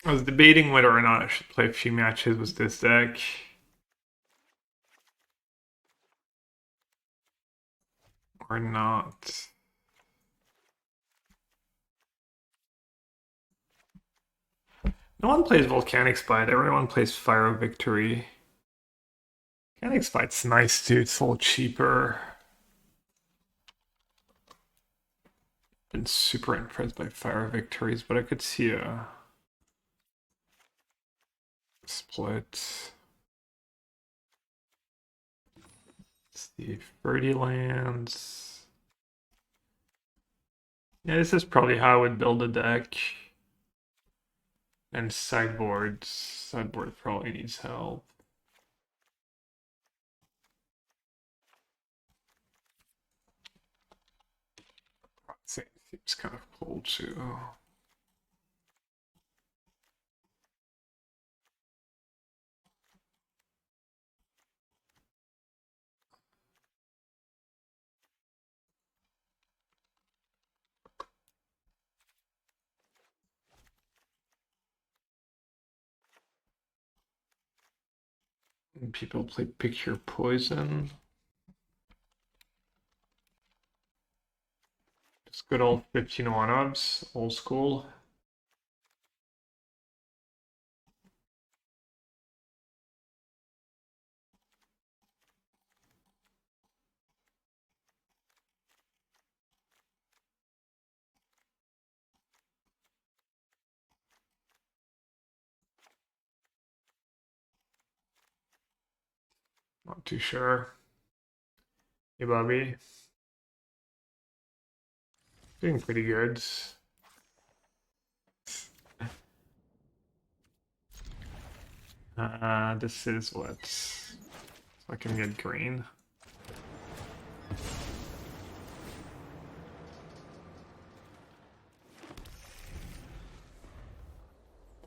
I was debating whether or not I should play a few matches with this deck. Or not. No one plays Volcanic Spite, everyone plays Fire of Victory. Volcanic Spite's nice too, it's a little cheaper. Been super impressed by Fire of Victories, but I could see a split. Let's see, 30 lands. Yeah, this is probably how I would build a deck. And sideboard. Sideboard probably needs help. Seems kind of cool too. And people play Pick Your Poison. Just good old 15 one-ups, old school. Not too sure. Hey, Bobby. Doing pretty good. This is what? So I can get green.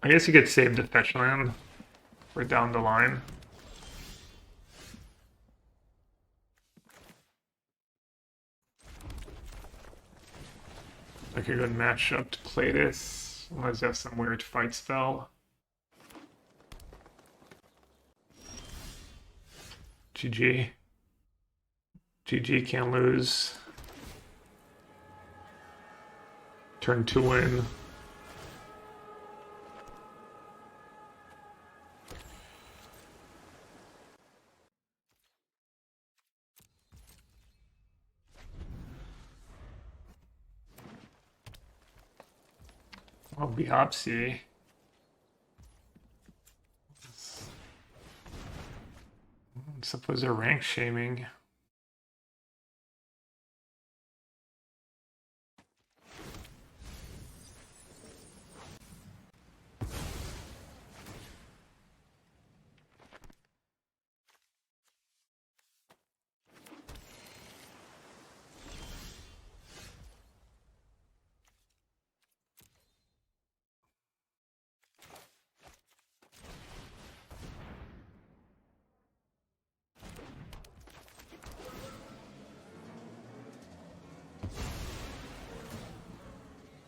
I guess you could save the fetch land for down the line. Like a good matchup to play this, unless you have some weird fight spell. GG. GG, can't lose. Turn 2 win. Oh, biopsy. Suppose they're rank shaming.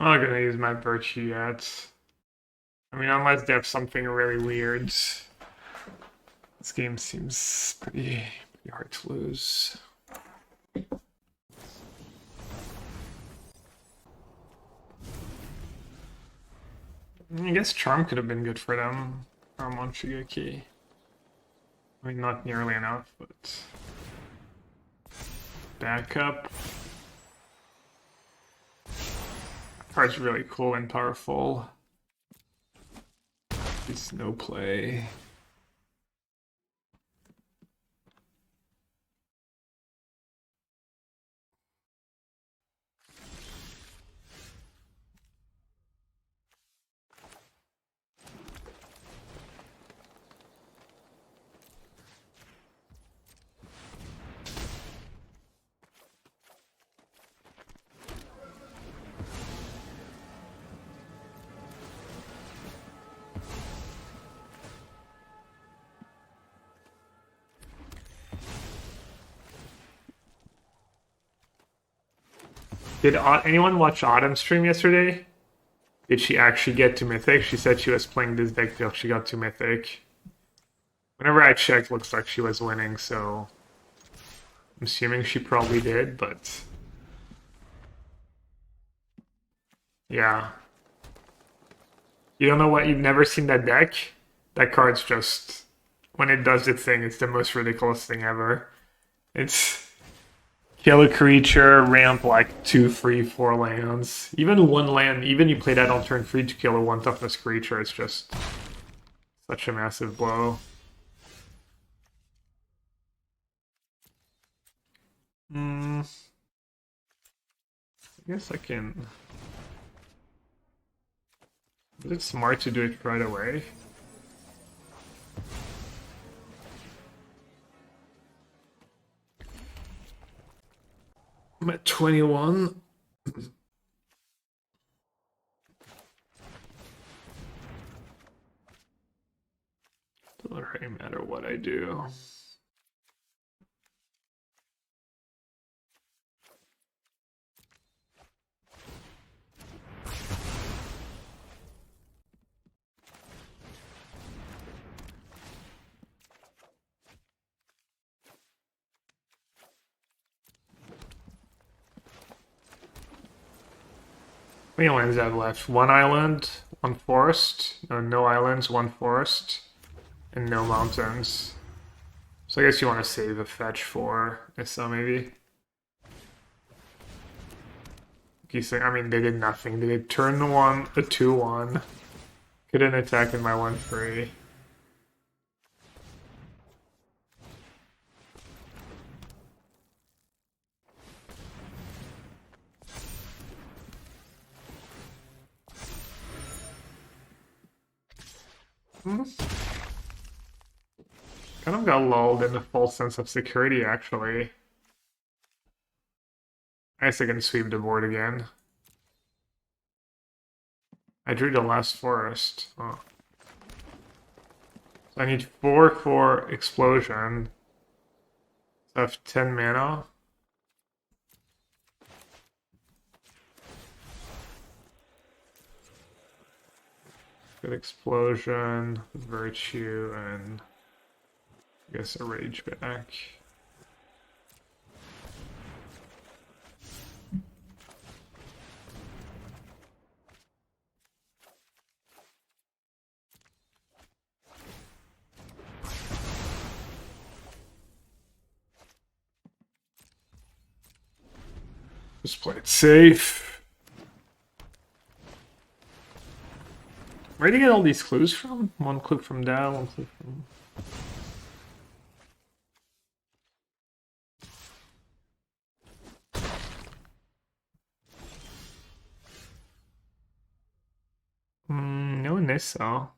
I'm not gonna use my virtue yet. I mean, unless they have something really weird. This game seems pretty hard to lose. I guess Charm could have been good for them. Charm on Shigeki. I mean, not nearly enough, but... Backup. Card's really cool and powerful. It's no play. Did anyone watch Autumn stream yesterday? Did she actually get to Mythic? She said she was playing this deck till she got to Mythic. Whenever I checked, looks like she was winning, so I'm assuming she probably did, but yeah. You don't know what? You've never seen that deck? That card's just, when it does its thing, it's the most ridiculous thing ever. It's kill a creature, ramp like 2, 3, 4 lands. Even one land, even you play that on turn 3 to kill a 1 toughness creature, it's just such a massive blow. I guess I can. Is it smart to do it right away? I'm at 21. Doesn't really matter what I do. How many lands do I have left? 1 island, 1 forest. No islands, 1 forest. And no mountains. So I guess you want to save a fetch for Issa, maybe. I mean, they did nothing. They did turn 1, a 2-1. Couldn't attack in my 1-3. Kind of got lulled in a false sense of security, actually. I guess I can sweep the board again. I drew the last forest. Oh. So I need 4 for explosion. So I have 10 mana. Good explosion, virtue, and I guess a rage back. Just play it safe. Where do you get all these clues from? 1 clue from Dow, 1 clue from... No Nissa.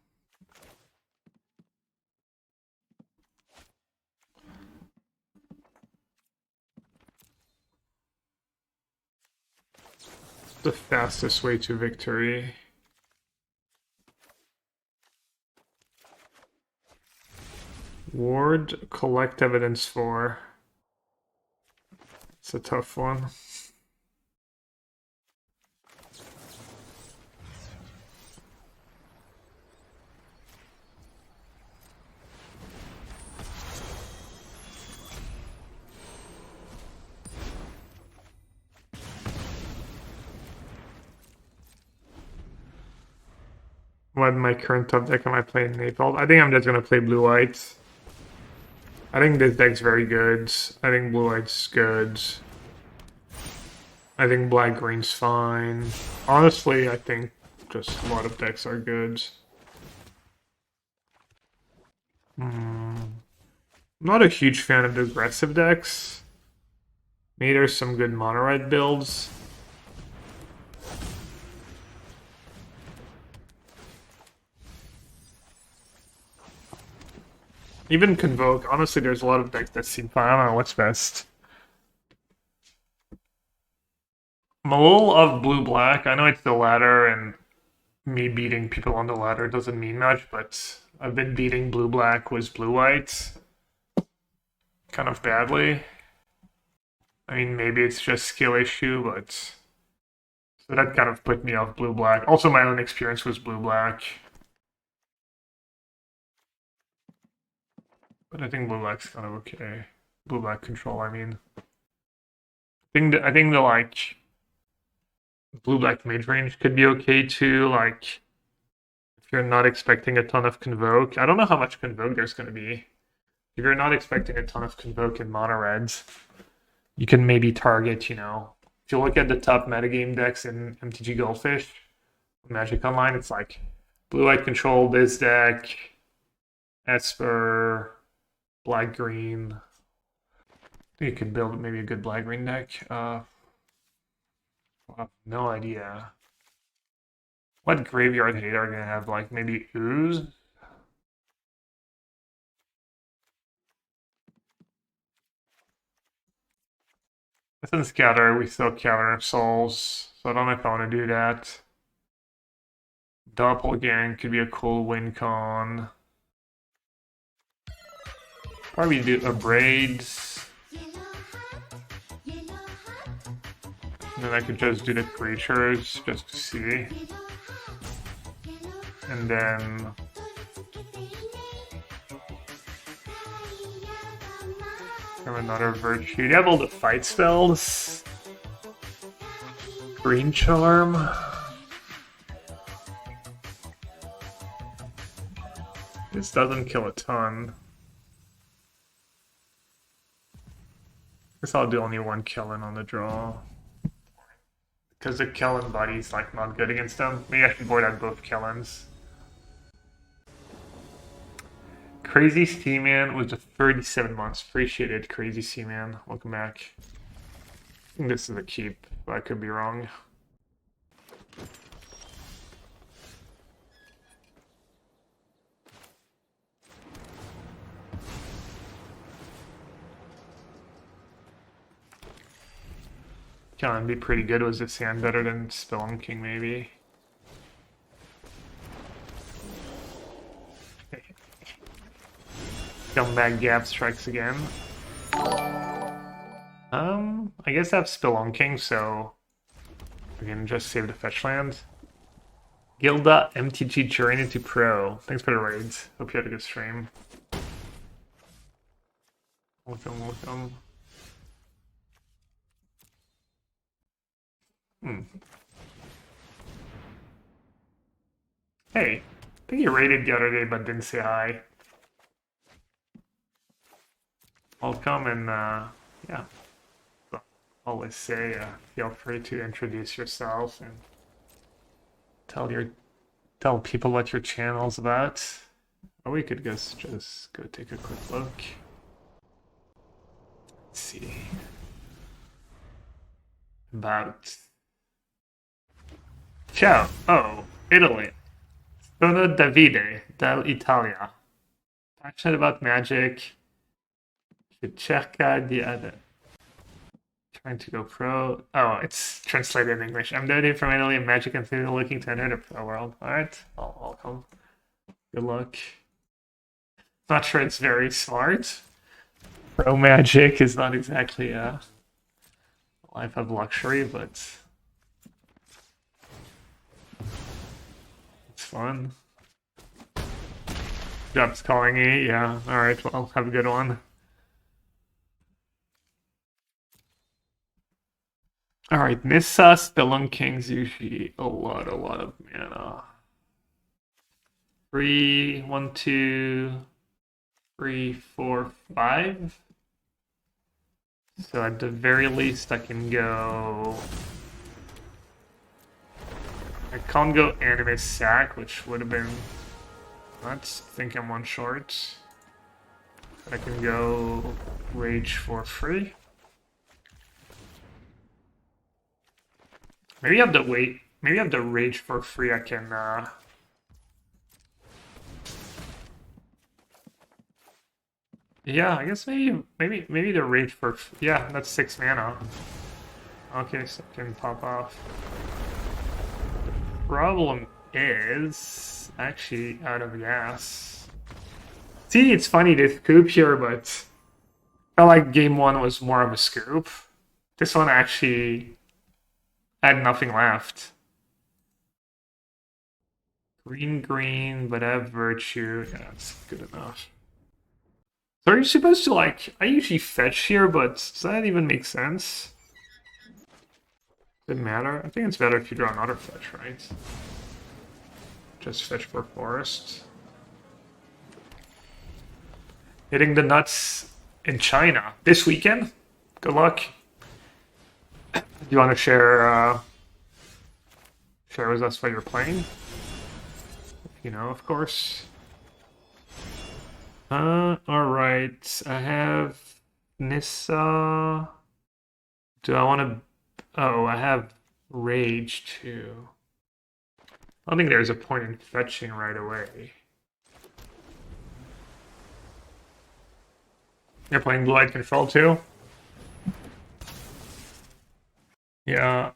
The fastest way to victory. Ward, collect evidence for. It's a tough one. What my current top deck am I playing Naples? I think I'm just gonna play blue-white. I think this deck's very good. I think blue-white's good. I think black-green's fine. Honestly, I think just a lot of decks are good. I'm not a huge fan of the aggressive decks. Maybe there's some good mono-red builds. Even Convoke, honestly, there's a lot of decks that seem fine. I don't know what's best. I'm a little of blue-black. I know it's the ladder, and me beating people on the ladder doesn't mean much, but I've been beating blue-black with blue-white kind of badly. I mean, maybe it's just skill issue, but So that kind of put me off blue-black. Also, my own experience was blue-black. But I think blue-black's kind of okay. Blue-black control, I mean. I think the, like, blue-black mid-range could be okay, too. Like, if you're not expecting a ton of Convoke. I don't know how much Convoke there's going to be. If you're not expecting a ton of Convoke in mono-reds, you can maybe target, you know... If you look at the top metagame decks in MTG Goldfish, Magic Online, it's like blue-white control, this deck, Esper, black-green. I think you could build maybe a good black-green deck. I have no idea. What graveyard hate are going to have? Like maybe Ooze? Within Scatter, we still counter Souls, so I don't know if I want to do that. Doppelgang could be a cool win con. Probably do a Braids. And then I could just do the creatures just to see. And then... From another Virtue. You have all the fight spells. Green Charm. This doesn't kill a ton. Guess I'll do only one Kellen on the draw. Because the Kellen buddy's like not good against them. Maybe I should board out both Kellens. Crazy Seaman was just 37 months. Appreciate it, Crazy Seaman. Welcome back. I think this is a keep, but I could be wrong. Can be pretty good. Was this hand better than Spelunking, maybe? Come back, Gap strikes again. I guess I have Spelunking, so we can just save the fetch land. Gilda MTG Journey to Pro. Thanks for the raids. Hope you had a good stream. Welcome, welcome. Hey, I think you raided the other day but didn't say hi. Welcome and yeah. Always say feel free to introduce yourself and tell people what your channel's about. Or we could just go take a quick look. Let's see. About ciao. Oh, Italy. Sono Davide dall'Italia. Passionate about magic. Cerca di other. Trying to go pro. Oh, it's translated in English. I'm Davide from Italy and magic and theater looking to enter the pro world. Alright, welcome. Good luck. Not sure it's very smart. Pro magic is not exactly a life of luxury, but it's fun. Job's calling me, yeah. Alright, well, have a good one. Alright, Nissa, Spelunking's usually a lot of mana. 3, 1, 2, 3, 4, 5. So at the very least I can go... I can't go Animus Sack, which would have been nuts. I think I'm one short. I can go Rage for free. Maybe I have to wait. Maybe I have the Rage for free. I can yeah, I guess maybe the Rage for yeah, that's 6 mana. Okay, so it can pop off. The problem is actually out of gas. See, it's funny to scoop here, but I felt like game 1 was more of a scoop. This one actually I had nothing left. Green, green, but I have virtue. Yeah, that's good enough. So are you supposed to, like, I usually fetch here, but does that even make sense? Doesn't matter. I think it's better if you draw another fetch, right? Just fetch for forest. Hitting the nuts in China this weekend. Good luck. Do you want to share with us what you're playing? You know, of course. Alright. I have Nissa. Do I want to... Oh, I have Rage, too. I don't think there's a point in fetching right away. You're playing Blue-Eyed Control, too? Yeah.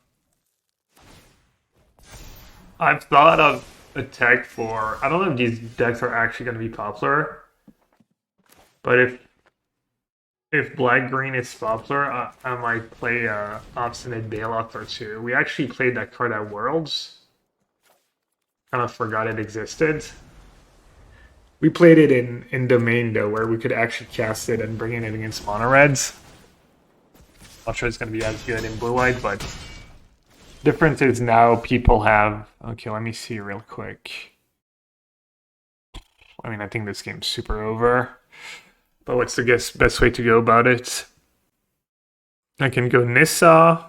I've thought of a tech for... I don't know if these decks are actually going to be popular. But if black-green is popular, I might play Obstinate Bailout or two. We actually played that card at Worlds. Kind of forgot it existed. We played it in Domain, though, where we could actually cast it and bring it in against mono reds. Not sure it's going to be as good in blue-white, but difference is now people have... Okay, let me see real quick. I mean, I think this game's super over. But what's the best way to go about it? I can go Nissa,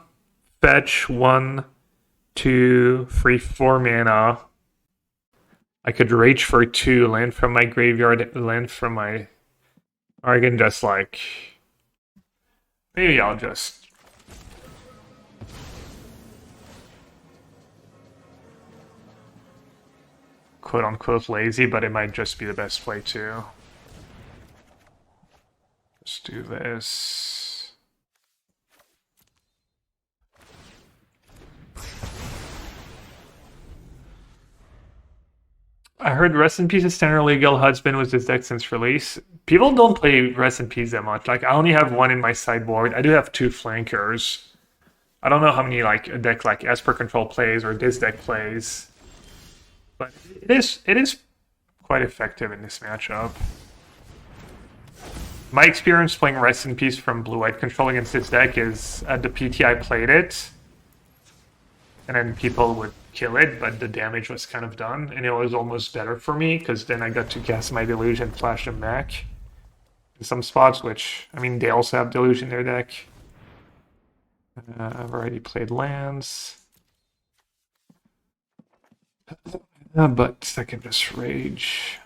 fetch 1, 2, 3, 4 mana. I could Rage for 2, land from my graveyard, land from my... Or I can just, like... Maybe I'll just... quote-unquote lazy, but it might just be the best play, too. Let's do this. I heard Rest in Peace is standard legal. HUD's been with this deck since release. People don't play Rest in Peace that much. Like, I only have one in my sideboard. I do have 2 flankers. I don't know how many, like, a deck like Esper Control plays or this deck plays. But it is quite effective in this matchup. My experience playing Rest in Peace from Blue-White Control against this deck is at the PT I played it, and then people would kill it, but the damage was kind of done, and it was almost better for me, because then I got to cast my Deluge and flash them back in some spots, which, I mean, they also have Deluge in their deck. I've already played lands. But I can just Rage.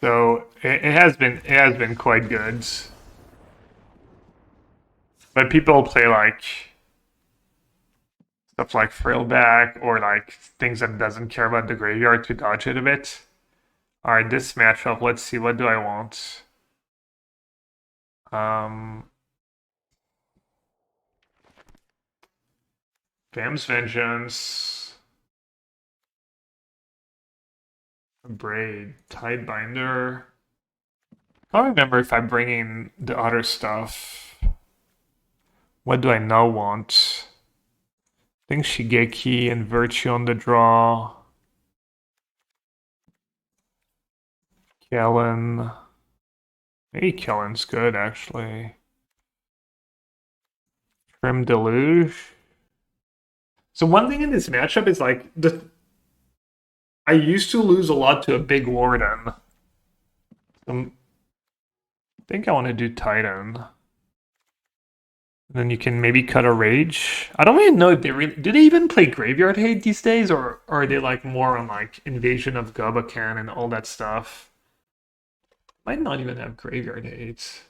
So it has been quite good. But people play like stuff like Frillback or like things that doesn't care about the graveyard to dodge it a bit. Alright, this matchup, let's see, what do I want? Bam's Vengeance. Braid, Tidebinder. I don't remember if I'm bringing the other stuff. What do I now want? I think Shigeki and Virtue on the draw. Kellen. Maybe Kellen's good, actually. Trim Deluge. So one thing in this matchup is like I used to lose a lot to a big Warden. I think I want to do Titan. And then you can maybe cut a Rage. I don't even know if they really... Do they even play Graveyard Hate these days? Or are they like more on like Invasion of Gobakan and all that stuff? Might not even have Graveyard Hate.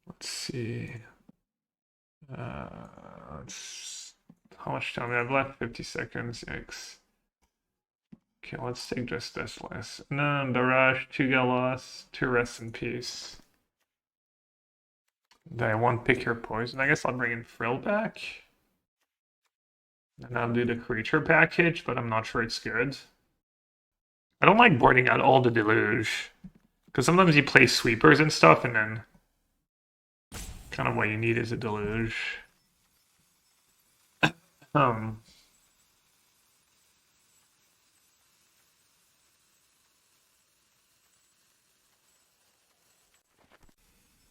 Let's see. How much time do I have left? 50 seconds. Yikes. Okay, let's take just this list. No, Barrage, 2 Galos, 2 Rest in Peace. Then I won't pick your poison. I guess I'll bring in Frill back. And I'll do the creature package, but I'm not sure it's good. I don't like boarding out all the Deluge. Because sometimes you play sweepers and stuff, and then Kind of what you need is a deluge. Um.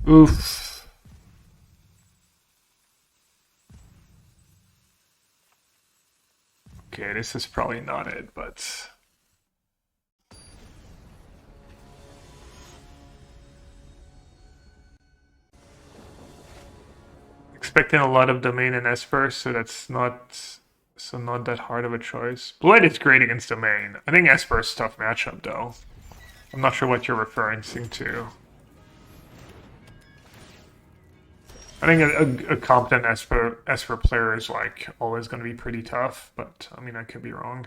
Oof. Okay, this is probably not it, but expecting a lot of domain and Esper, so that's not that hard of a choice. Blue-White is great against domain. I think Esper is a tough matchup though. I'm not sure what you're referring to. I think a competent Esper player is like always going to be pretty tough, but I mean I could be wrong.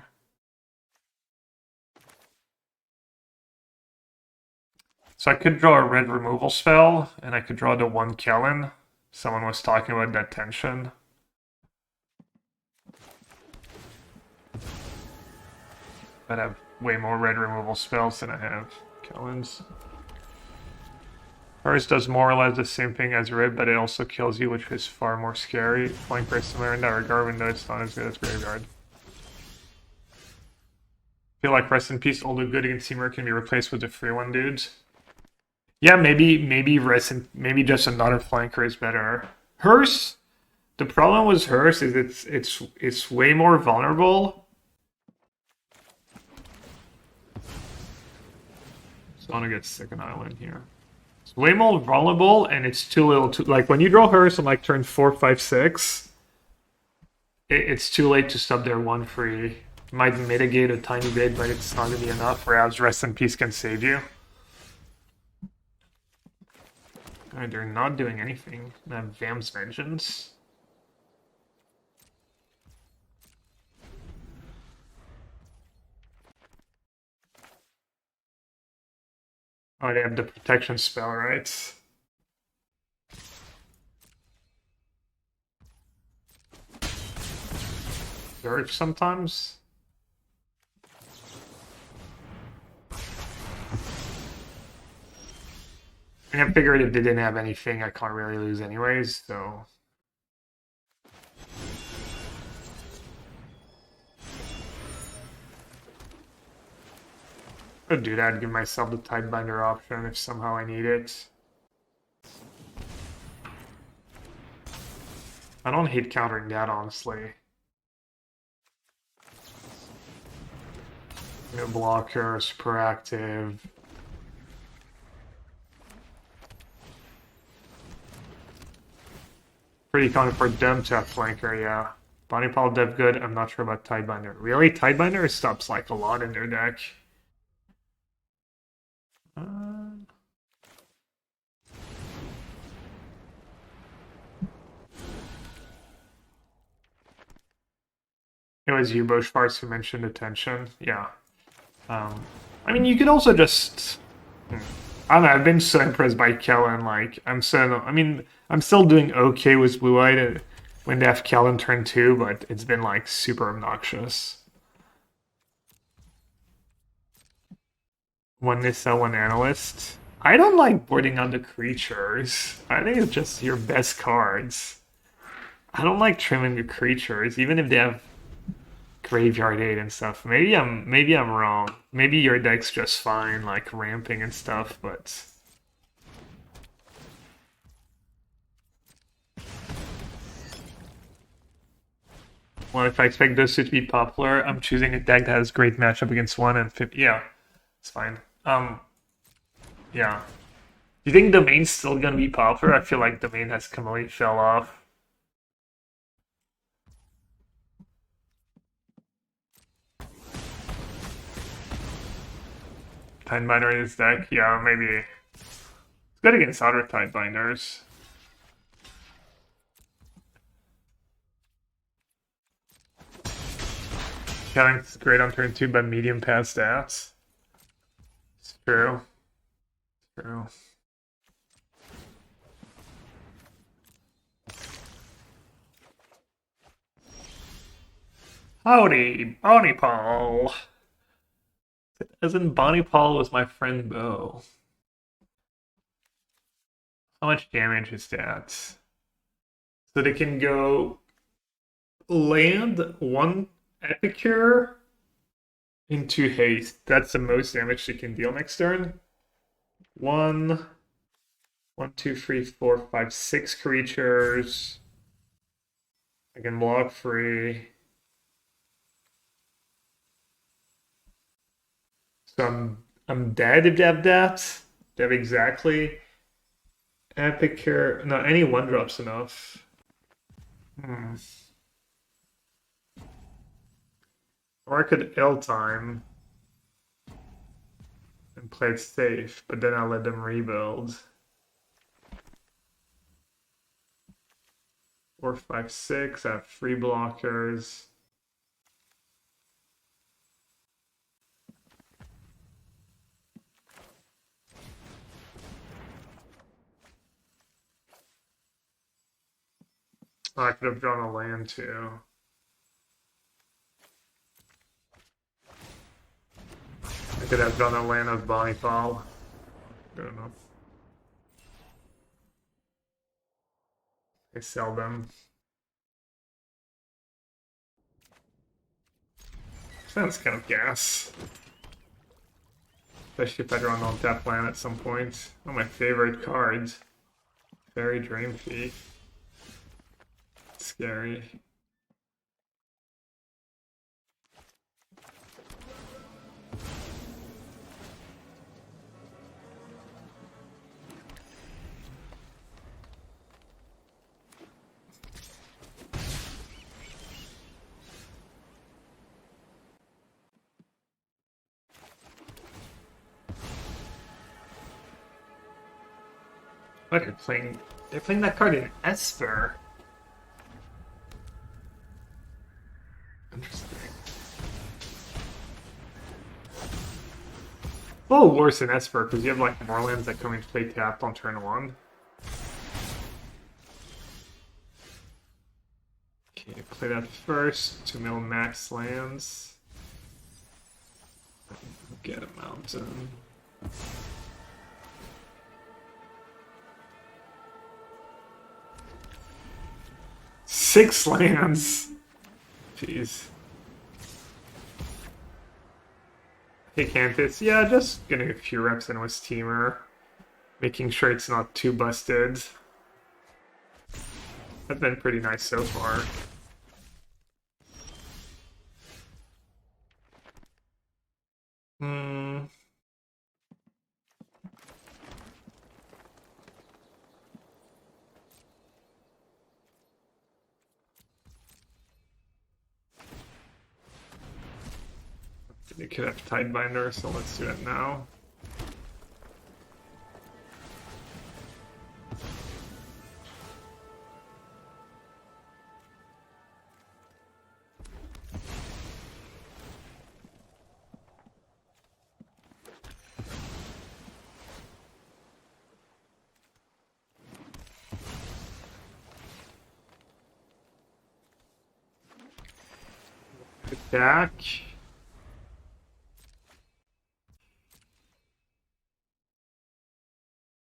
So I could draw a red removal spell, and I could draw the one Kellen. Someone was talking about that tension. But I have way more red removal spells than I have Kellens. Hers does more or less the same thing as red, but it also kills you, which is far more scary. Flank very similar in that regard, even though it's not as good as Graveyard. I feel like Rest in Peace, although good against Temur, can be replaced with the free one dudes. Yeah, maybe maybe just another flanker is better. Hers, the problem with hers is it's way more vulnerable. So I'm gonna get second island here. It's way more vulnerable, and it's too little. Like when you draw hers on like turn 4, 5, 6, it's too late to stop their one free. Might mitigate a tiny bit, but it's not gonna be enough. Whereas Rest in Peace can save you. They're not doing anything. I have Vam's Vengeance. Oh, they have the protection spell, right? Surge sometimes. I figured if they didn't have anything, I can't really lose anyways, so. I'll do that, give myself the Tidebinder option if somehow I need it. I don't hate countering that, honestly. No blocker, super active. Pretty common for them to have flanker, yeah. Bonnie Paul dev good, I'm not sure about Tidebinder. Really? Tidebinder stops like a lot in their deck. It was you, Boschfarts, who mentioned attention. Yeah. I mean, you could also just... I don't know, I've been so impressed by Kellen. Like, I'm still doing okay with Blue-White when they have Kellen turn 2, but it's been, like, super obnoxious. One Nissa, one Analyst. I don't like boarding on the creatures. I think it's just your best cards. I don't like trimming the creatures, even if they have Graveyard 8 and stuff. Maybe I'm wrong. Maybe your deck's just fine, like ramping and stuff, but well, if I expect those two to be popular, I'm choosing a deck that has great matchup against 1 and 50. Yeah, it's fine. Yeah. Do you think the main's still gonna be popular? I feel like the main has completely fell off. Tidebinder in his deck? Yeah, maybe. It's good against other Tidebinders. Killing's great on turn 2, but medium past that. It's true. It's true. Howdy, Bonnie Paul. As in Bonnie Paul was my friend Bo. How much damage is that? So they can go land one Epicure into haste. That's the most damage they can deal next turn. One, one, two, three, four, five, six creatures. I can block free. So I'm dead if they have that. They have exactly Epicure. No, any one drop's enough. Hmm. Or I could ill time and play it safe, but then I'll let them rebuild. 4, 5, 6. I have 3 blockers. Oh, I could have drawn a land too. I could have drawn a land of Bonifal. Good enough. I sell them. Sounds kind of gas. Especially if I draw an on-tap land at some point. One of my favorite cards. Fairy Dream Thief. Scary. What they're playing that card in Esper. Interesting. A little worse in Esper because you have like more lands that come into play tapped on turn 1. Okay, play that first to mill max lands. Get a mountain. Six lands. Jeez. Hey, Cantus. Yeah, just getting a few reps in with Steamer. Making sure it's not too busted. That's been pretty nice so far. Hmm. You could have Tidebinder, so let's do that now. Attack.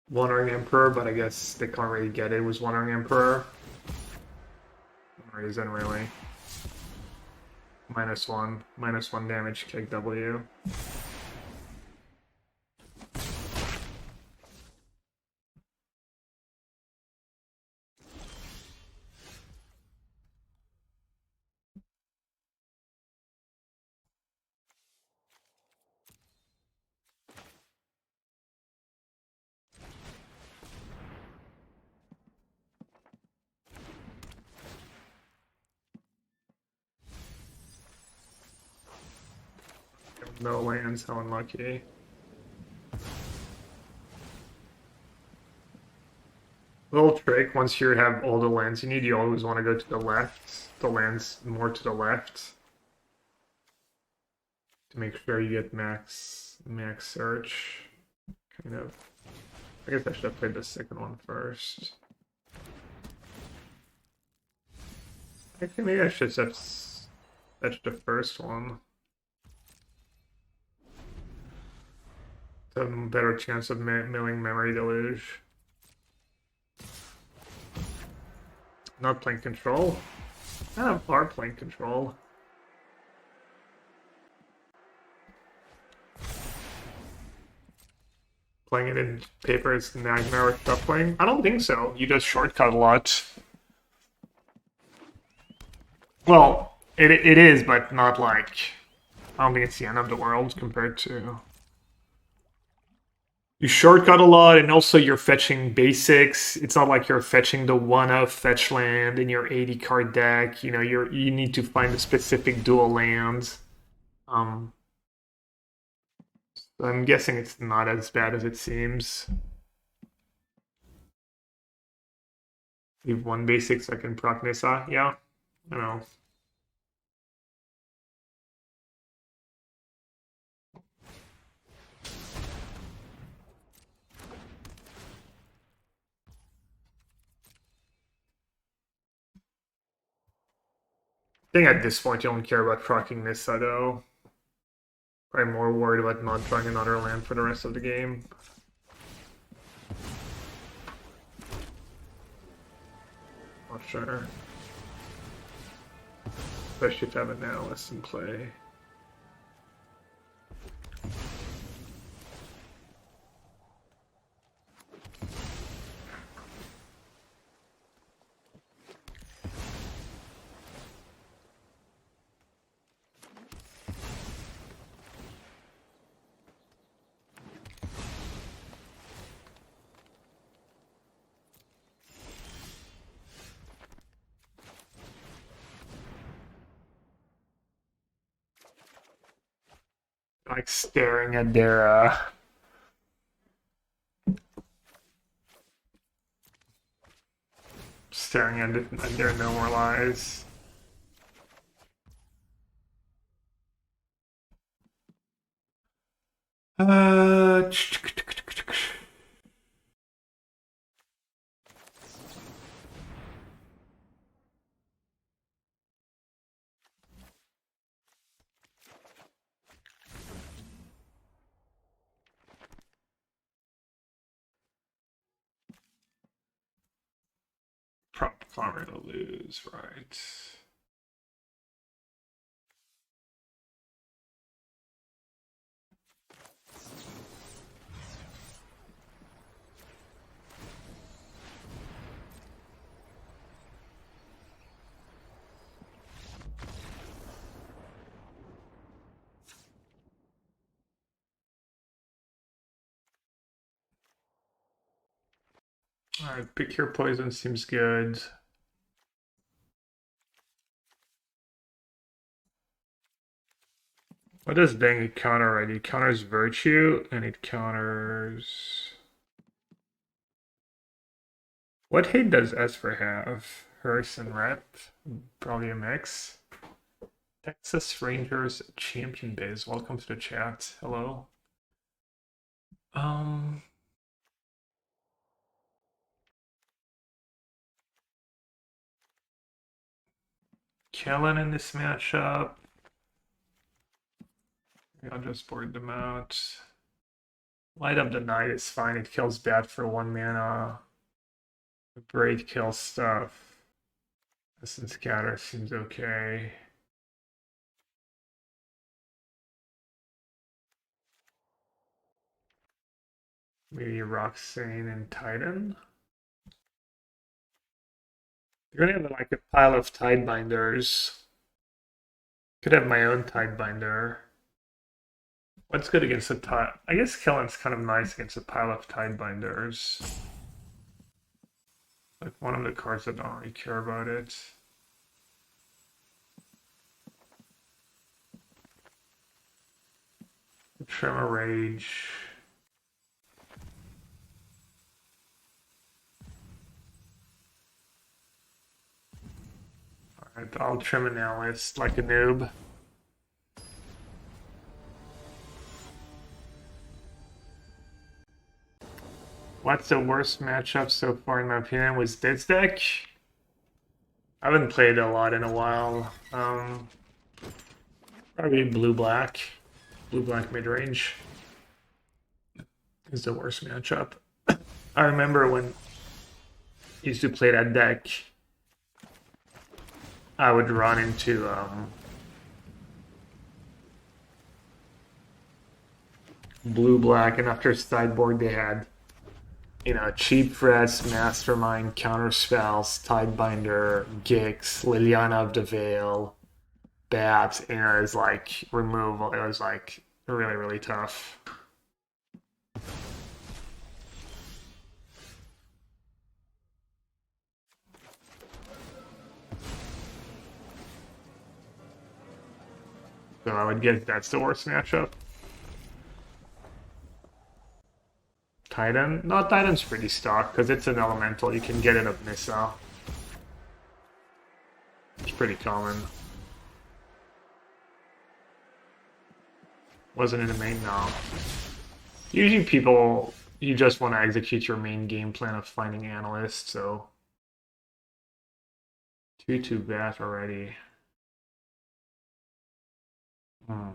Wandering Emperor, but I guess they can't really get it. Was Wandering Emperor. No reason really. -1. -1 damage, kick W. No lands, how unlucky. Little trick, once you have all the lands you need, you always want to go to the left. The lands more to the left. To make sure you get max search. Kind of. I guess I should have played the second one first. Actually, maybe I should have fetched the first one. A better chance of milling Memory Deluge. Not playing control. Are playing control. Playing it in paper is a nightmare with shuffling. I don't think so. You just shortcut a lot. Well, it is, but not like... I don't think it's the end of the world compared to... You shortcut a lot, and also you're fetching basics. It's not like you're fetching the one-of fetch land in your 80 card deck. You know, you need to find a specific dual land. I'm guessing it's not as bad as it seems. Leave one basic so I can proc Nissa. Yeah, I know. I think at this point you don't care about procking Nissa though. Probably more worried about not drawing another land for the rest of the game. Not sure. Especially if I have an analyst in play. Like staring at their staring at their no more lies. Probably to lose, right? Alright, pick your poison seems good. What does Dang counter already? It counters Virtue and it counters. What hate does Esper have? Hearse and Rep? Probably a mix. Texas Rangers Champion Base. Welcome to the chat. Hello. Kellen in this matchup. I'll just board them out. Light Up the Night is fine. It kills bad for 1 mana. Braid kills stuff. Essence Scatter seems okay. Maybe Roxane and Titan. You're gonna have like a pile of Tidebinders. Could have my own Tidebinder. What's good against a Tide? I guess Kellen's kind of nice against a pile of Tidebinders. Like one of the cards that don't really care about it. Tremor Rage. Alright, I'll trim an analyst like a noob. What's the worst matchup so far in my opinion was this deck? I haven't played a lot in a while. Probably blue-black. Blue-black mid-range is the worst matchup. I remember when I used to play that deck I would run into blue-black, and after sideboard they had, you know, Cheap Threats, Mastermind, Counterspells, Tidebinder, Gix, Liliana of the Veil, Bat, and it was like removal. It was like really, really tough. So I would guess that's the worst matchup. Titan? No, Titan's pretty stock because it's an elemental. You can get it of Nissa. It's pretty common. Wasn't in the main now. Usually people, you just want to execute your main game plan of finding analysts, so 2-2 bat already. Hmm.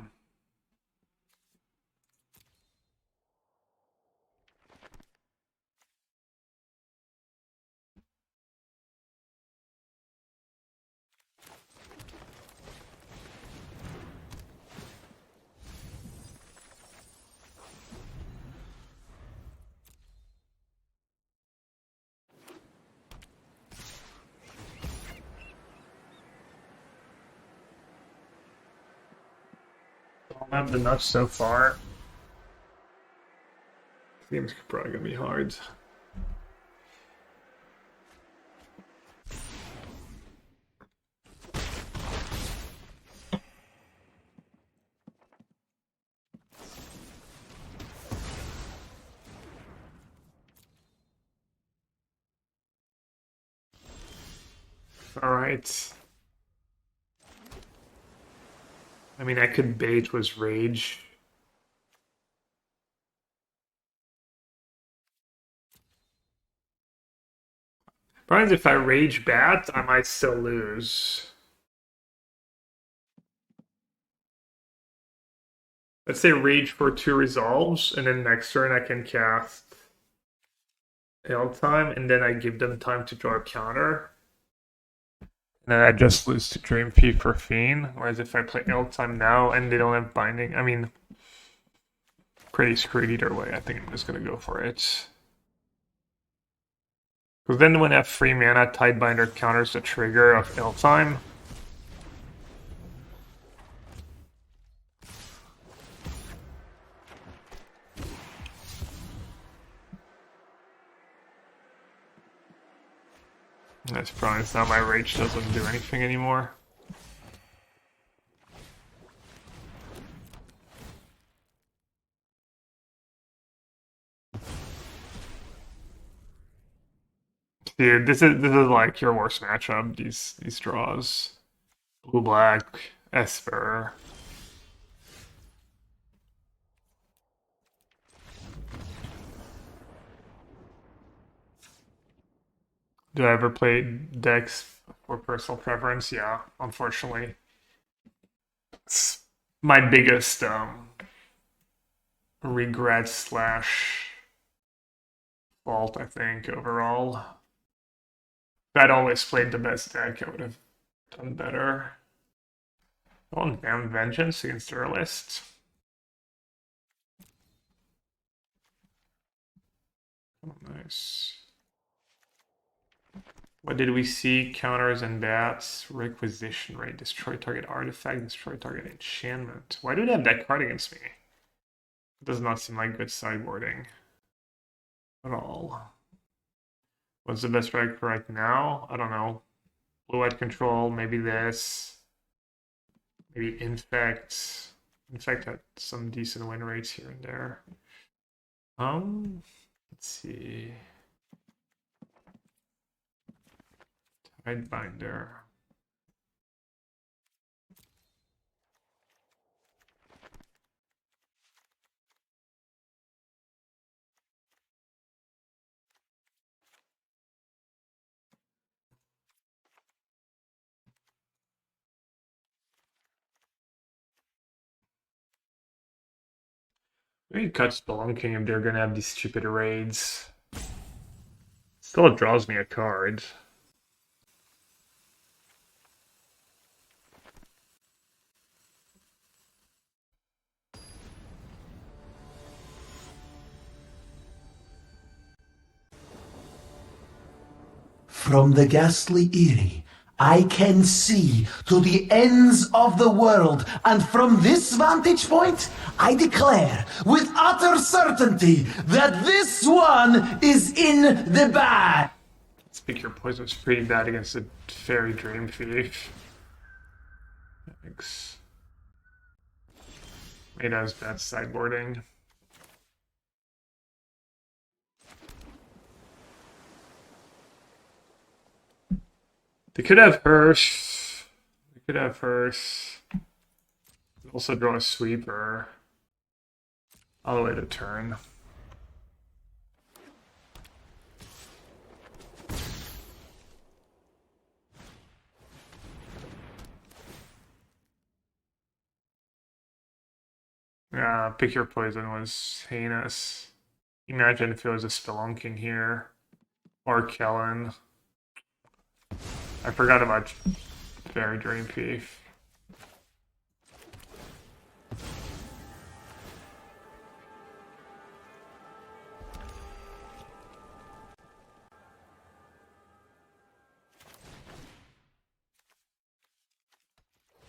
Don't have the nuts so far. This game's probably gonna be hard. Alright. I mean, I could bait was rage. Probably if I rage bat, I might still lose. Let's say rage for 2 resolves, and then next turn I can cast L time, and then I give them time to draw a counter. And then I just lose to Dream Thief for Fiend. Whereas if I play L time now and they don't have binding, I mean, pretty screwed either way. I think I'm just gonna go for it. Because then when I have free mana, Tidebinder counters the trigger of L time. That's probably now my rage doesn't do anything anymore. Dude, this is like your worst matchup. These draws, blue black, Esper. Do I ever play decks for personal preference? Yeah, unfortunately, it's my biggest regret slash fault. I think overall, if I'd always played the best deck, I would have done better. Oh, damn vengeance against their list. Oh, nice. What did we see? Counters and bats, requisition rate, destroy target artifact, destroy target enchantment. Why do they have that card against me? It does not seem like good sideboarding at all. What's the best strike right now? I don't know. Blue-white control, maybe this. Maybe infect. Infect had some decent win rates here and there. Let's see. Tidebinder. Maybe cut Spelunking if they're gonna have these stupid raids. Still, it draws me a card. From the ghastly Eyrie, I can see to the ends of the world, and from this vantage point, I declare with utter certainty that this one is in the bag. Speak Your Poison's pretty bad against a Fairy Dream Thief. Thanks. It has bad sideboarding. They could have Hearth. They could have Hearth. Also draw a sweeper. All the way to turn. Pick Your Poison was heinous. Imagine if it was a Spelunking here. Or Kellen. I forgot about Fairy Dream Thief.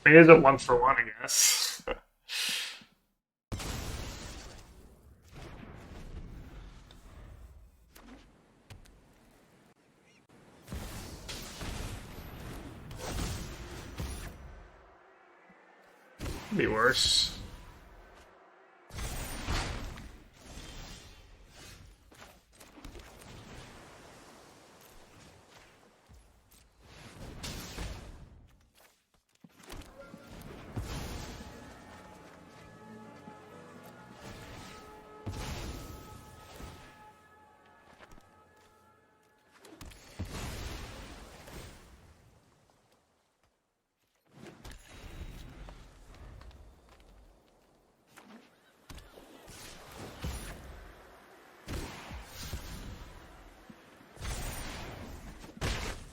It is a 1-for-1, I guess. Be worse.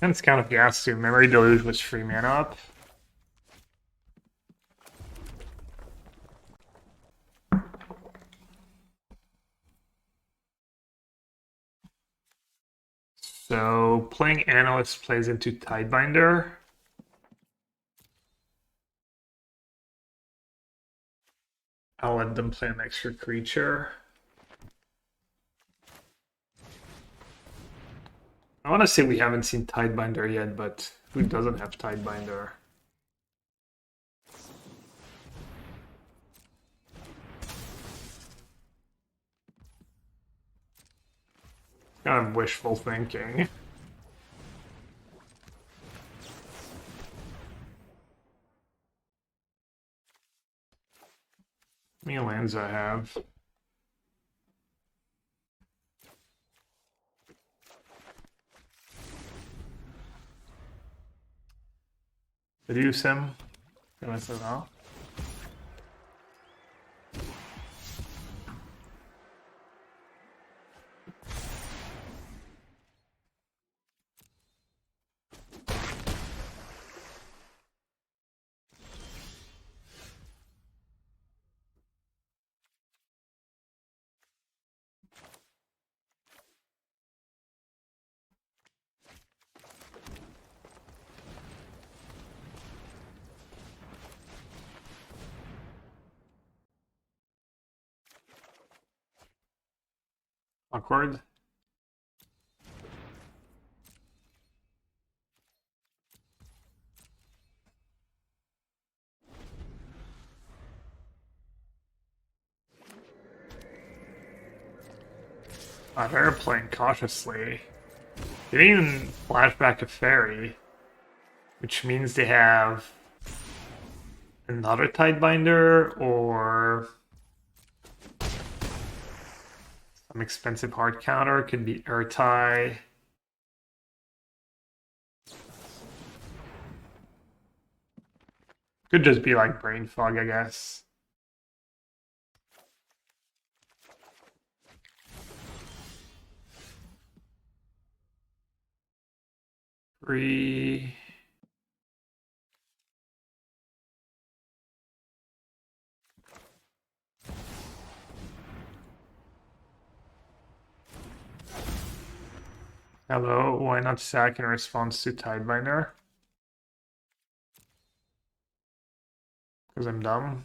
And it's kind of gas too. Memory Deluge was free mana up. So playing Analyst plays into Tidebinder. I'll let them play an extra creature. I want to say we haven't seen Tidebinder yet, but who doesn't have Tidebinder? Kind of wishful thinking. How many lands I have? Reduce him. Can I say that? Awkward. They're playing cautiously. They didn't even flash back to Fairy, which means they have another Tidebinder or some expensive hard counter. Could be Urtai. Could just be like Brain Fog, I guess. Three. Hello, why not sack in response to Tidebinder? Because I'm dumb.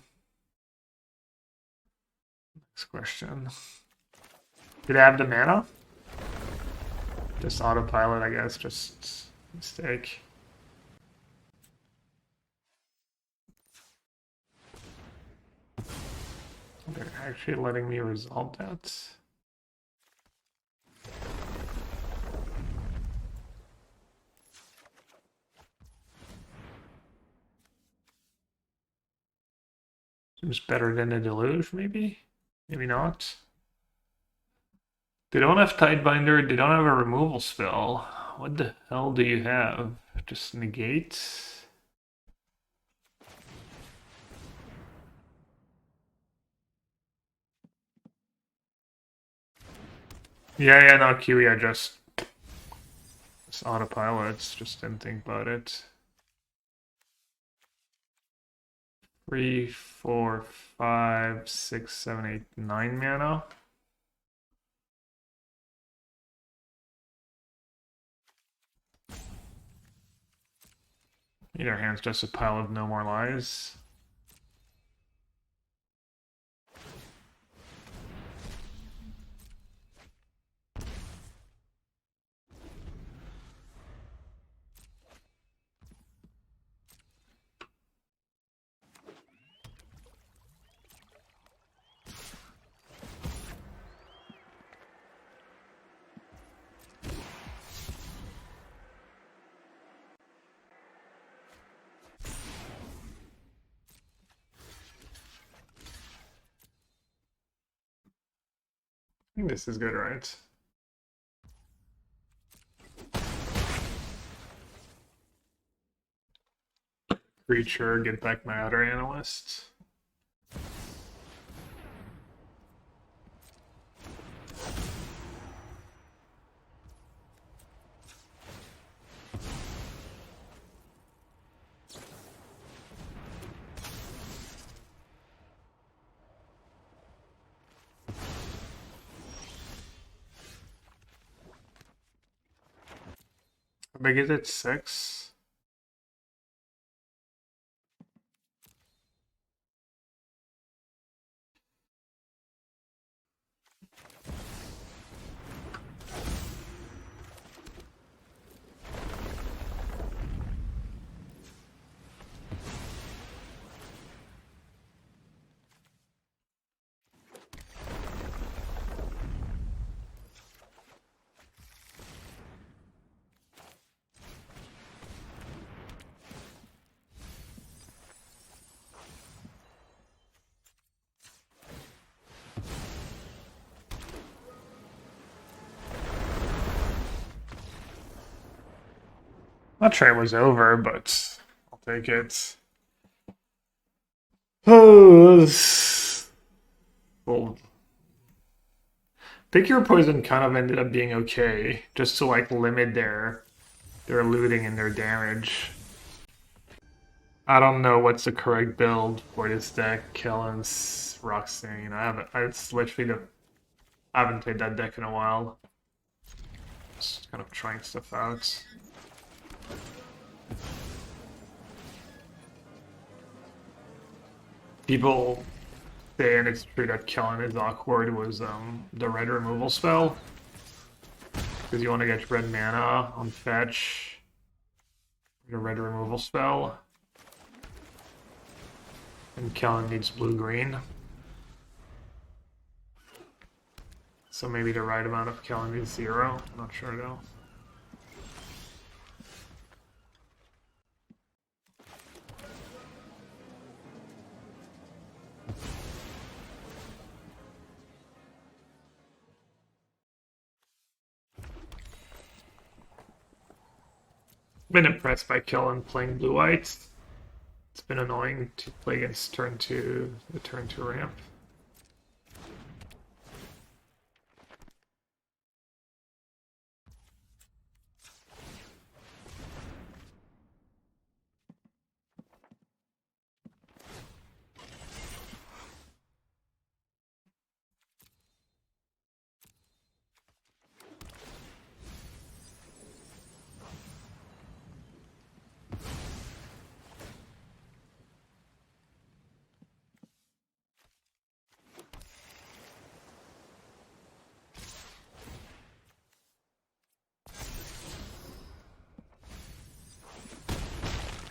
Next question. Did I have the mana? Just autopilot, I guess, just mistake. They're actually letting me resolve that. Seems better than a deluge, maybe? Maybe not. They don't have Tidebinder, they don't have a removal spell. What the hell do you have? Just negate? Yeah, no, Kiwi, I just autopilot, just didn't think about it. 3, 4, 5, 6, 7, 8, 9 mana. Either hand's just a pile of no more lies. I think this is good, right? Creature, get back my outer analyst. How big is it? 6? Not sure it was over, but I'll take it. Oh, well, Pick Your Poison kind of ended up being okay, just to like limit their looting and their damage. I don't know what's the correct build for this deck. Kellen's Roxane. It's literally I haven't played that deck in a while. Just kind of trying stuff out. People say, and it's true, that Kellen is awkward, was the red removal spell. Because you want to get red mana on fetch. The red removal spell. And Kellen needs blue-green. So maybe the right amount of Kellen is 0. I'm not sure though. Been impressed by Kellen playing blue-white. It's been annoying to play against the turn 2 ramp.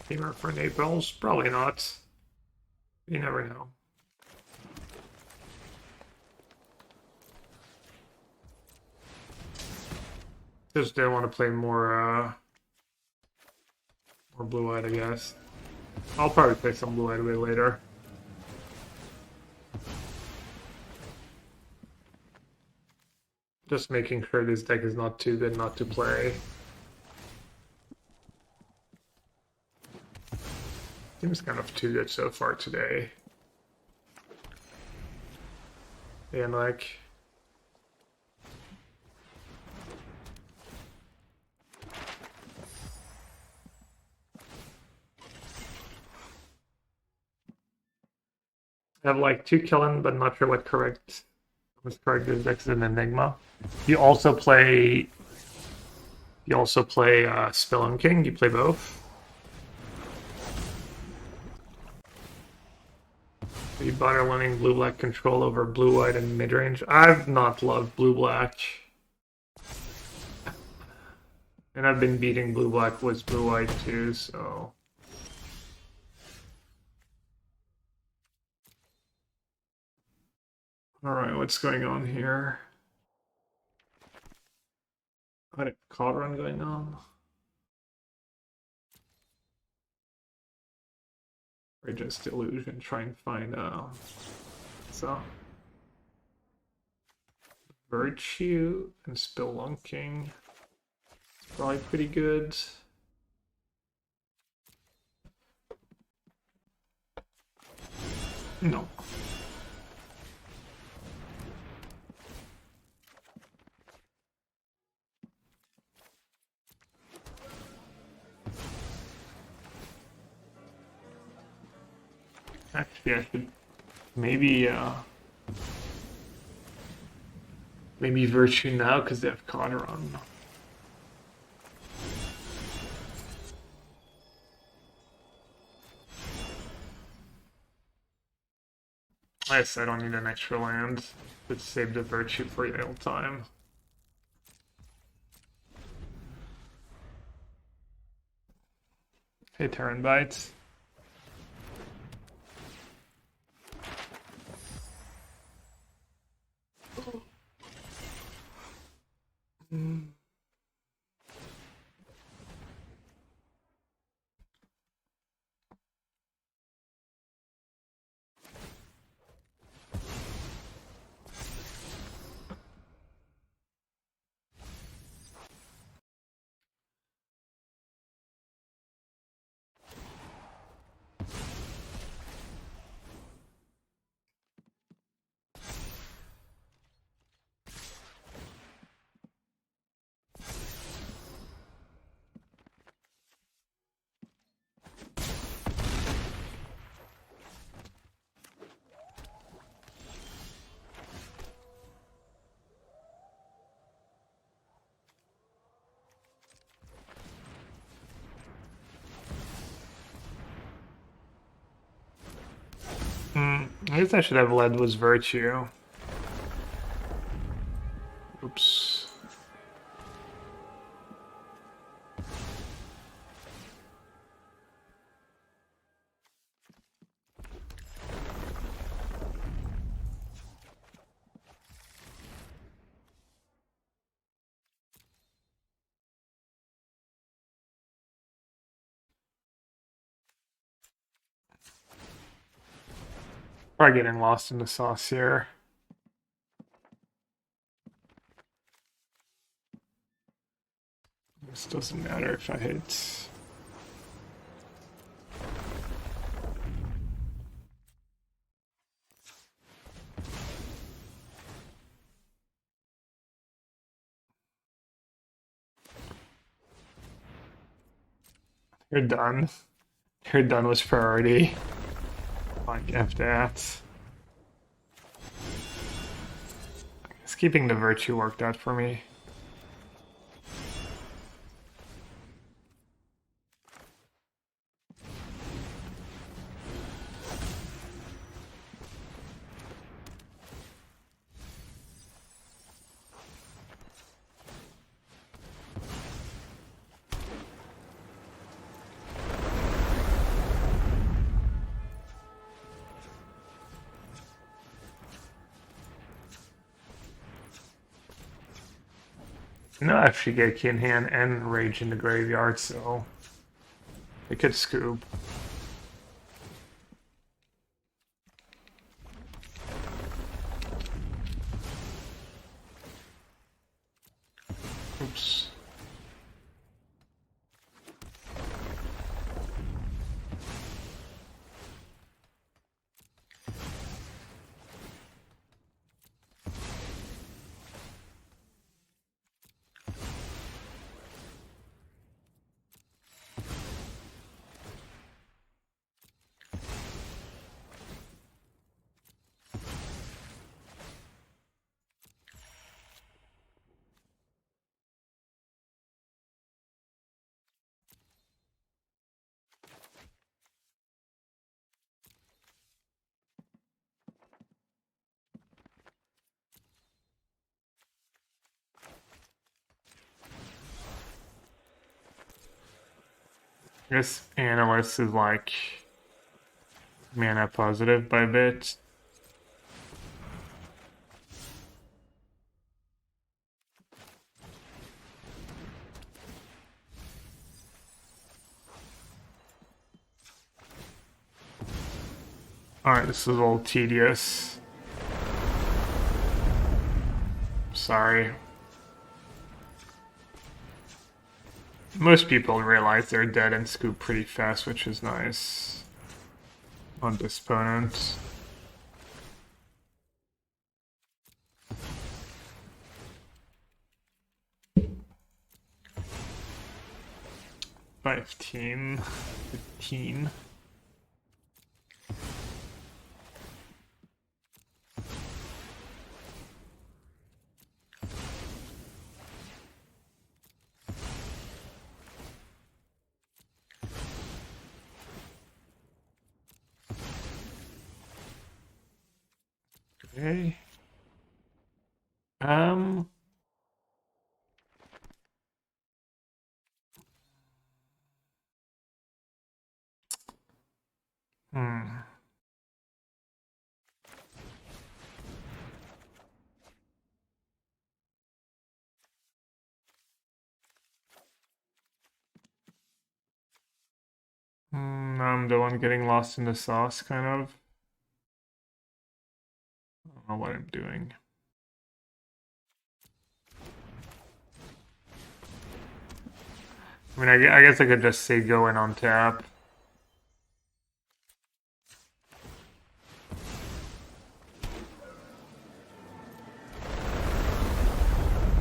Temur for Naples? Probably not. You never know. Just didn't want to play more blue-white, I guess. I'll probably play some blue-white a bit later. Just making sure this deck is not too good not to play. Seems kind of too good so far today. And like... I have like 2 killing, but not sure what correct. What's correct is Dex is an Enigma. You also play Spelunking. You play both. You butter learning blue-black control over blue-white and mid-range. I've not loved blue-black. And I've been beating blue-black with blue-white too, so... Alright, what's going on here? Got a card run going on. Or just illusion, try and find so Virtue and Spelunking. It's probably pretty good. No. Actually, I should maybe Virtue now because they have Connor on. I guess I don't need an extra land. Let's save the Virtue for idle time. Hey, Terran Bites. I guess I should have led with Virtue. Oops. Probably getting lost in the sauce here. This doesn't matter if I hit. You're done. You're done with priority. Like F that. It's keeping the Virtue worked out for me. No, actually get key in hand and rage in the graveyard, so they could scoop. Oops. This analyst is like mana positive by a bit. Alright, this is a little tedious. Sorry. Most people realize they're dead and scoop pretty fast, which is nice on this opponent. $15. Okay. Um. Hmm. I'm the one getting lost in the sauce, kind of. I don't know what I'm doing. I mean, I guess I could just say go in on tap.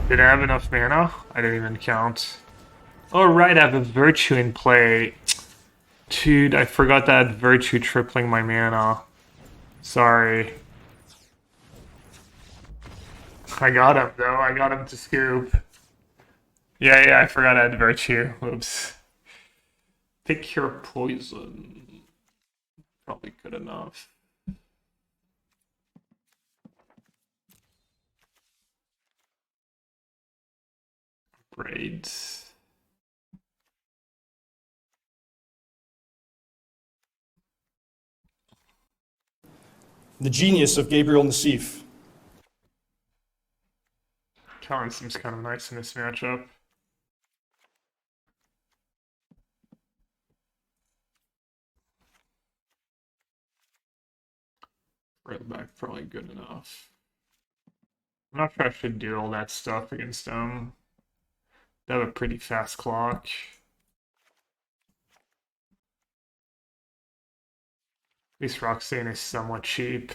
Did I have enough mana? I didn't even count. Oh, right, I have a Virtue in play. Dude, I forgot that Virtue tripling my mana. Sorry. I got him, though. I got him to scoop. Yeah, I forgot I had Virtue. Oops. Pick your poison. Probably good enough. Braids. The genius of Gabriel Nassif. Talon seems kind of nice in this matchup. Right back, probably good enough. I'm not sure I should do all that stuff against them. They have a pretty fast clock. At least Roxane is somewhat cheap.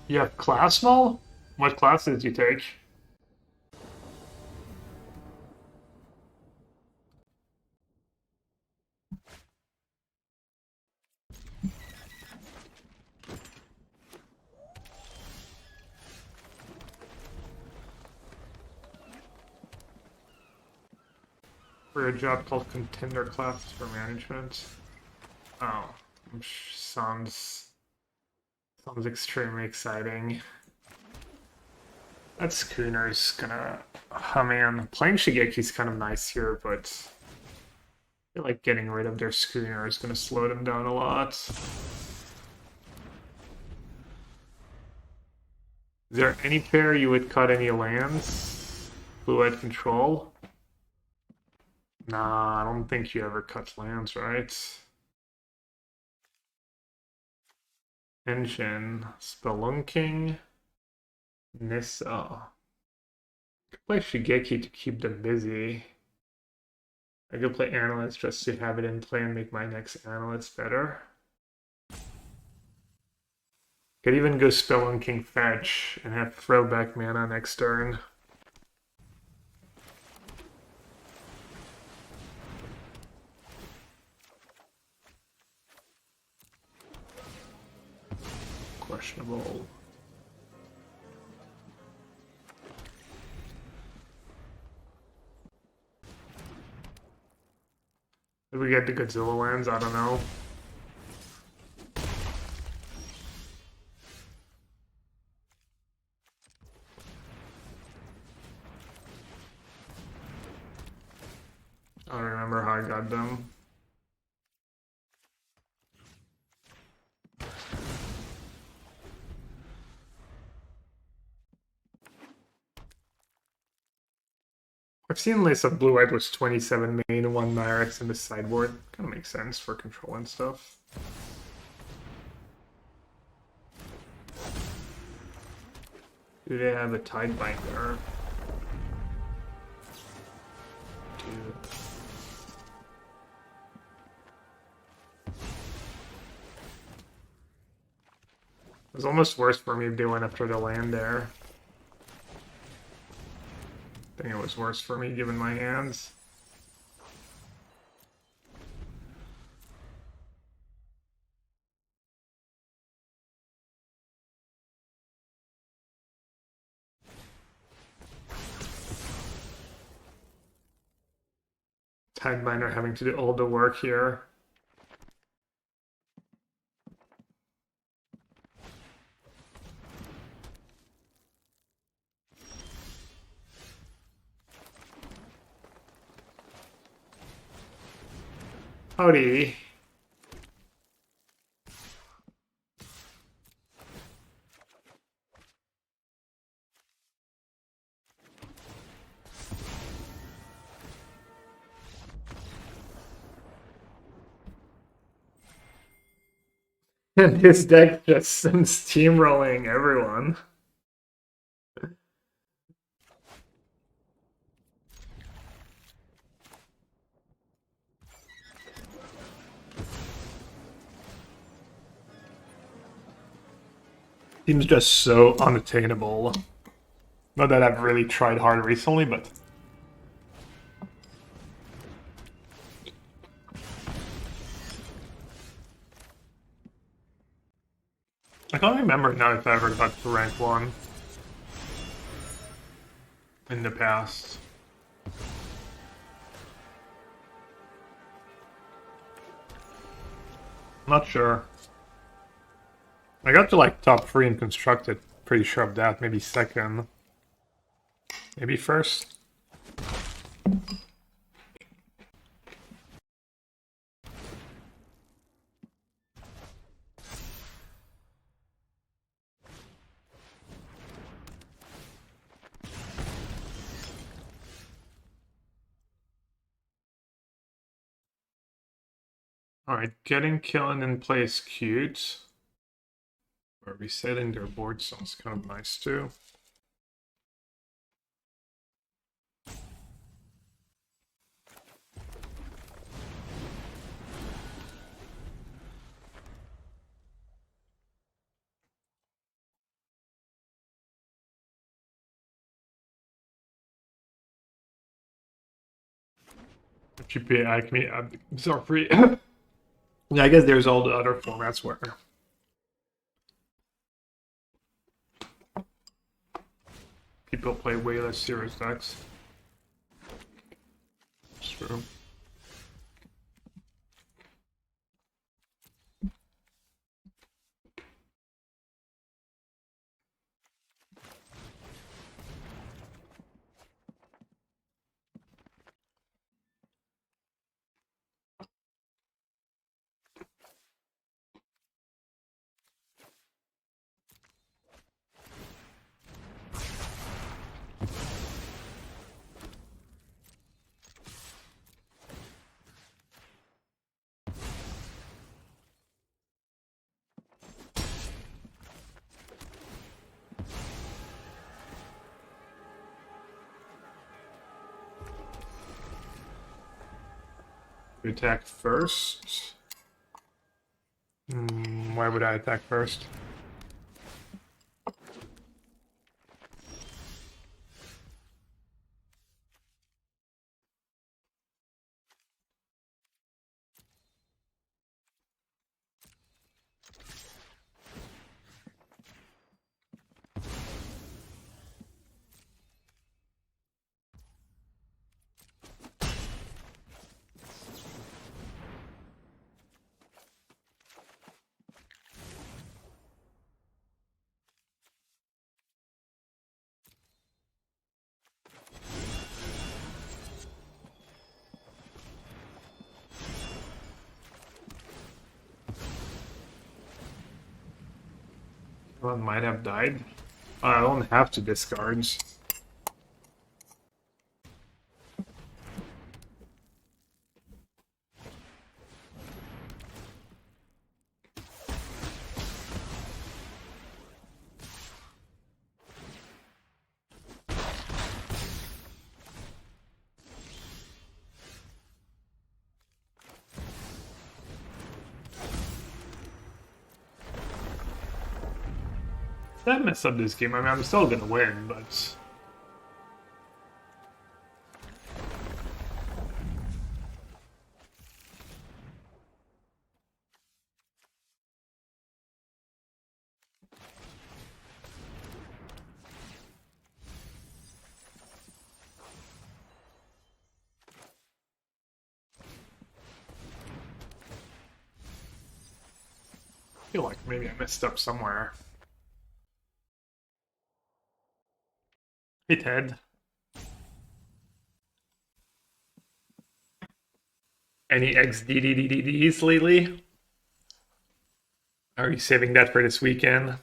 You have class null? What classes do you take? for a job called Contender Classes for Management. Oh, sounds extremely exciting. That schooner's gonna... Oh man, playing Shigeki's kind of nice here, but I feel like getting rid of their schooner is gonna slow them down a lot. Is there any pair you would cut any lands? Fluid control? Nah, I don't think you ever cut lands, right? Engine, Spelunking, Nissa. Could play Shigeki to keep them busy. I could play Analyst just to have it in play and make my next Analyst better. Could even go Spelunking Fetch and have throwback mana next turn. Questionable. Did we get the Godzilla lands? I don't know. I don't remember how I got them. I've seen lists of blue-white was 27 main and 1 Nyrex in the sideboard. Kind of makes sense for control and stuff. Do they have a Tidebinder? It was almost worse for me if they went after the land there. I think it was worse for me given my hands. Tidebinder having to do all the work here. Howdy. And his deck just steamrolling everyone. Seems just so unattainable. Not that I've really tried hard recently, but I can't remember now if I ever got to rank 1 in the past. Not sure. I got to like top 3 in constructed. Pretty sure of that. Maybe second. Maybe first. Alright, getting killing in play is cute. Or resetting their board sounds kind of nice too. GPA, I'm sorry. Yeah, I guess there's all the other formats where people play way less serious decks. True. You attack first. Why would I attack first? One might have died. I don't have to discard. That messed up this game. I mean, I'm still gonna win, but I feel like maybe I messed up somewhere. Hey, Ted. Any XDDDDs lately? Are you saving that for this weekend?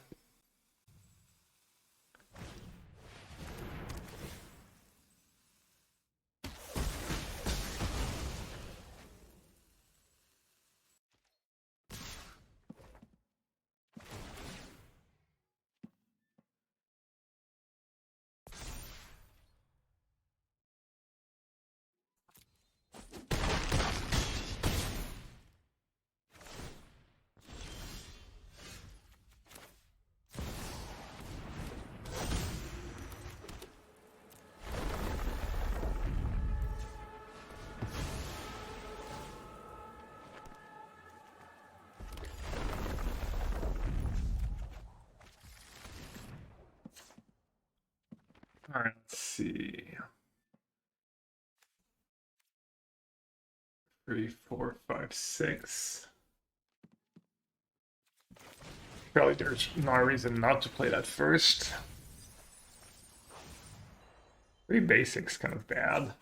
All right, let's see. 3, 4, 5, 6. Probably there's no reason not to play that first. 3 basics kind of bad.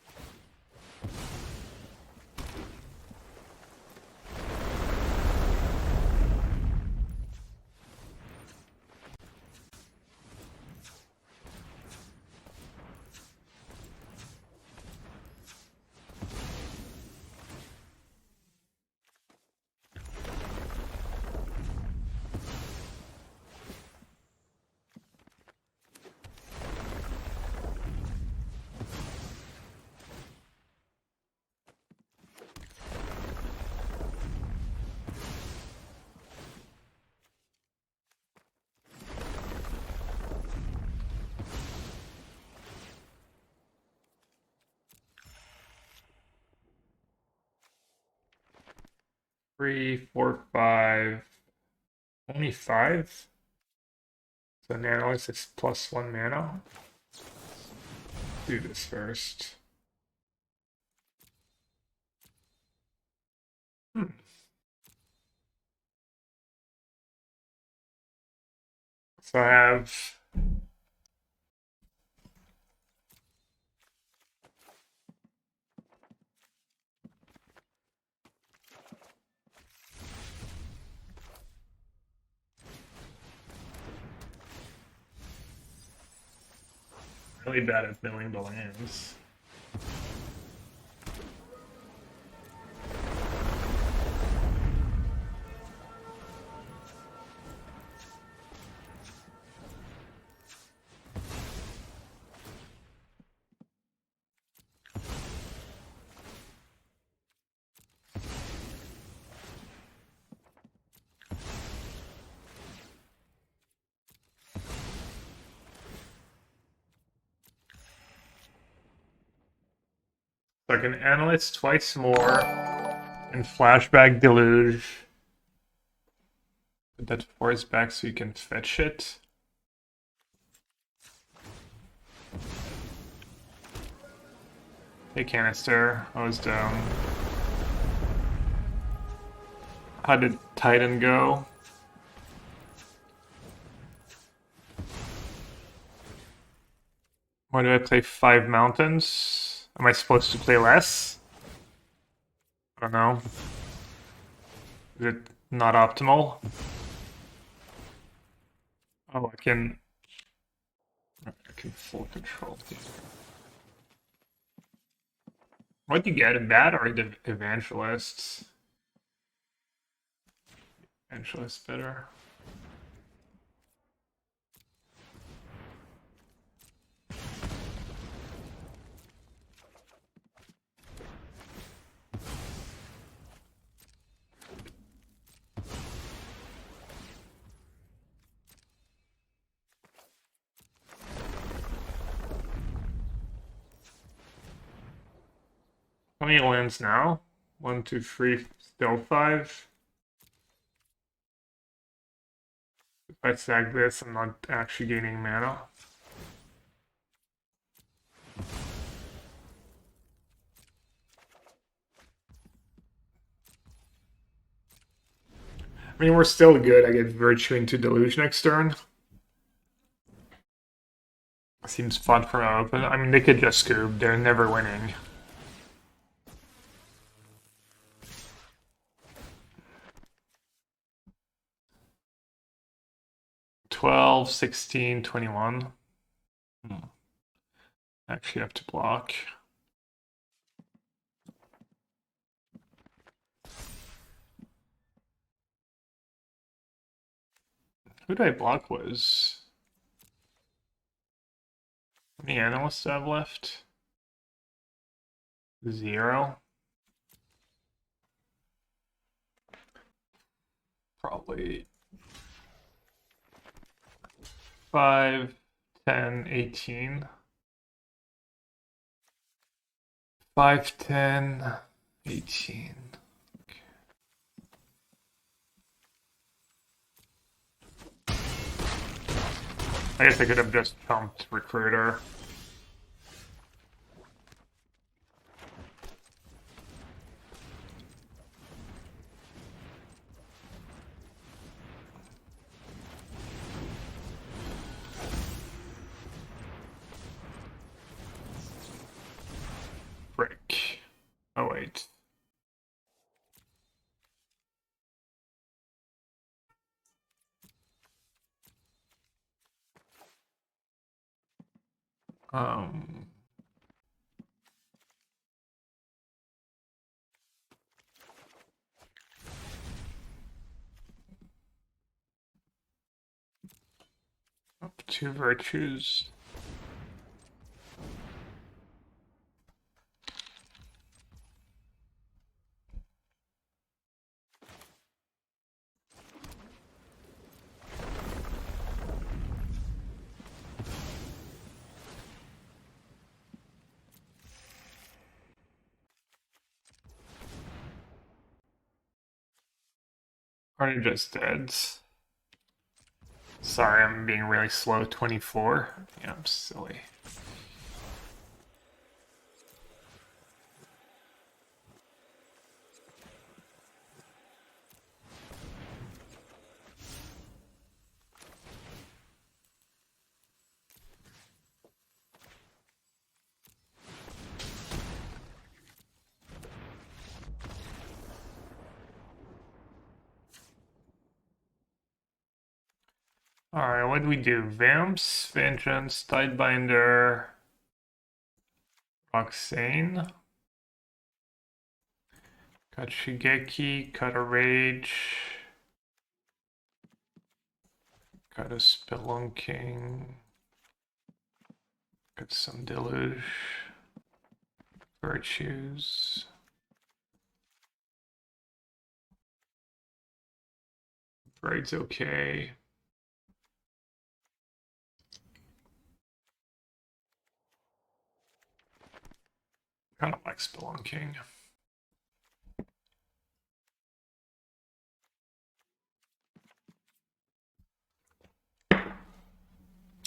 Three, 4, 5. Only 5? So Nanoist is +1 mana. Do this first. So I have really bad at milling the lands. So I can analyze twice more and flashback deluge. Put that forest back so you can fetch it. Hey canister, I was down. How did Titan go? Why do I play 5 mountains? Am I supposed to play less? I don't know. Is it not optimal? Oh, I can full control here. What do you get in that or the evangelists? Evangelists better. How many lands now? 1, 2, 3, still 5. If I sack this, I'm not actually gaining mana. I mean, we're still good. I get Virtue into Deluge next turn. Seems fun for my open. I mean, they could just scoop. They're never winning. $12, $16, $21. Actually have to block. Who did I block was? How many analysts do I have left? 0. Probably 5, 10, 18. 5, 10, 18. Okay. I guess I could have just pumped Recruiter. Break. Oh, wait. Um... Up 2 virtues. Are they just dead? Sorry, I'm being really slow. 24. Yeah, I'm silly. Alright, what do we do? Vamps, Vengeance, Tidebinder, Roxane. Got Shigeki, got a Rage. Got a Spelunking. Got some Deluge. Virtues. Bride's okay. Kind of like Spelunking. I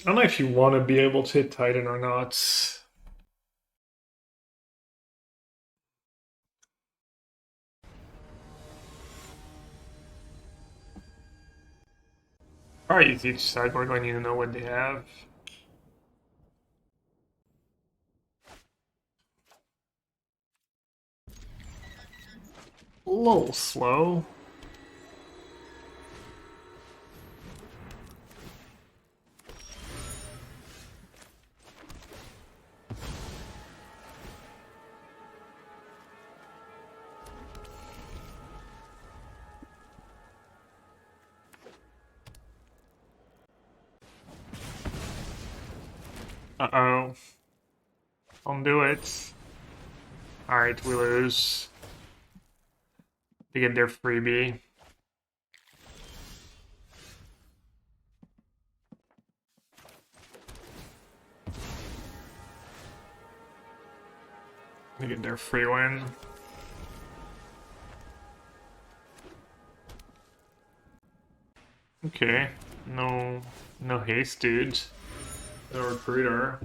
don't know if you want to be able to hit Titan or not. Probably use each sideboard when you know what they have. A little slow. Uh-oh. Don't do it. Alright, we lose. They get their freebie. They get their free win. Okay. No haste, dude. No recruiter.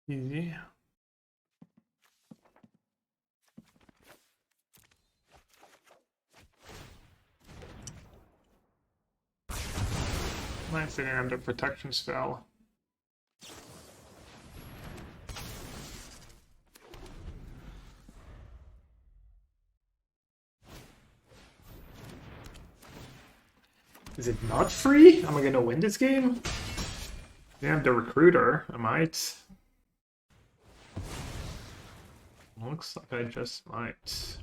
Easy. Nice, they didn't have their protection spell. Is it not free? Am I gonna win this game? They have the recruiter. I might. Looks like I just might.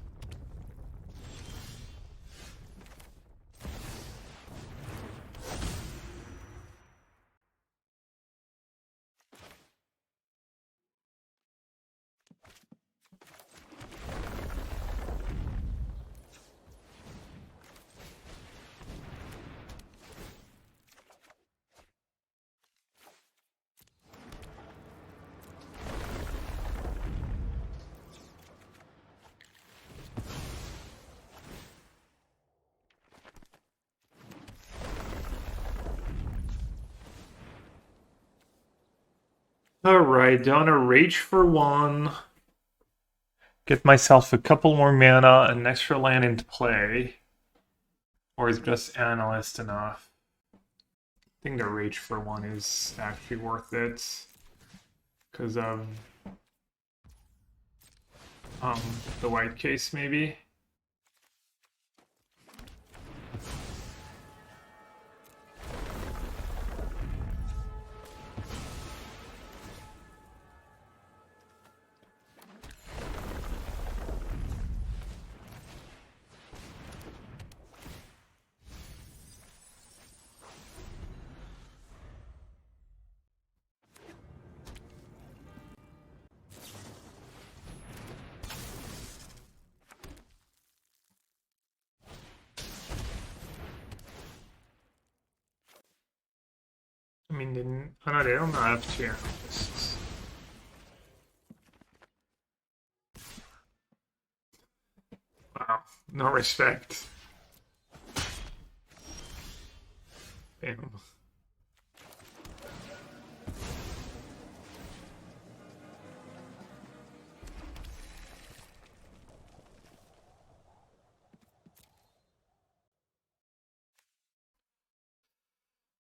Alright, down a Rage for 1. Get myself a couple more mana, an extra land into play. Or is just Analyst enough? I think the Rage for 1 is actually worth it. Because of the white case, maybe. mean, didn't... Oh no, they don't have two analysts. Wow, no respect. Damn.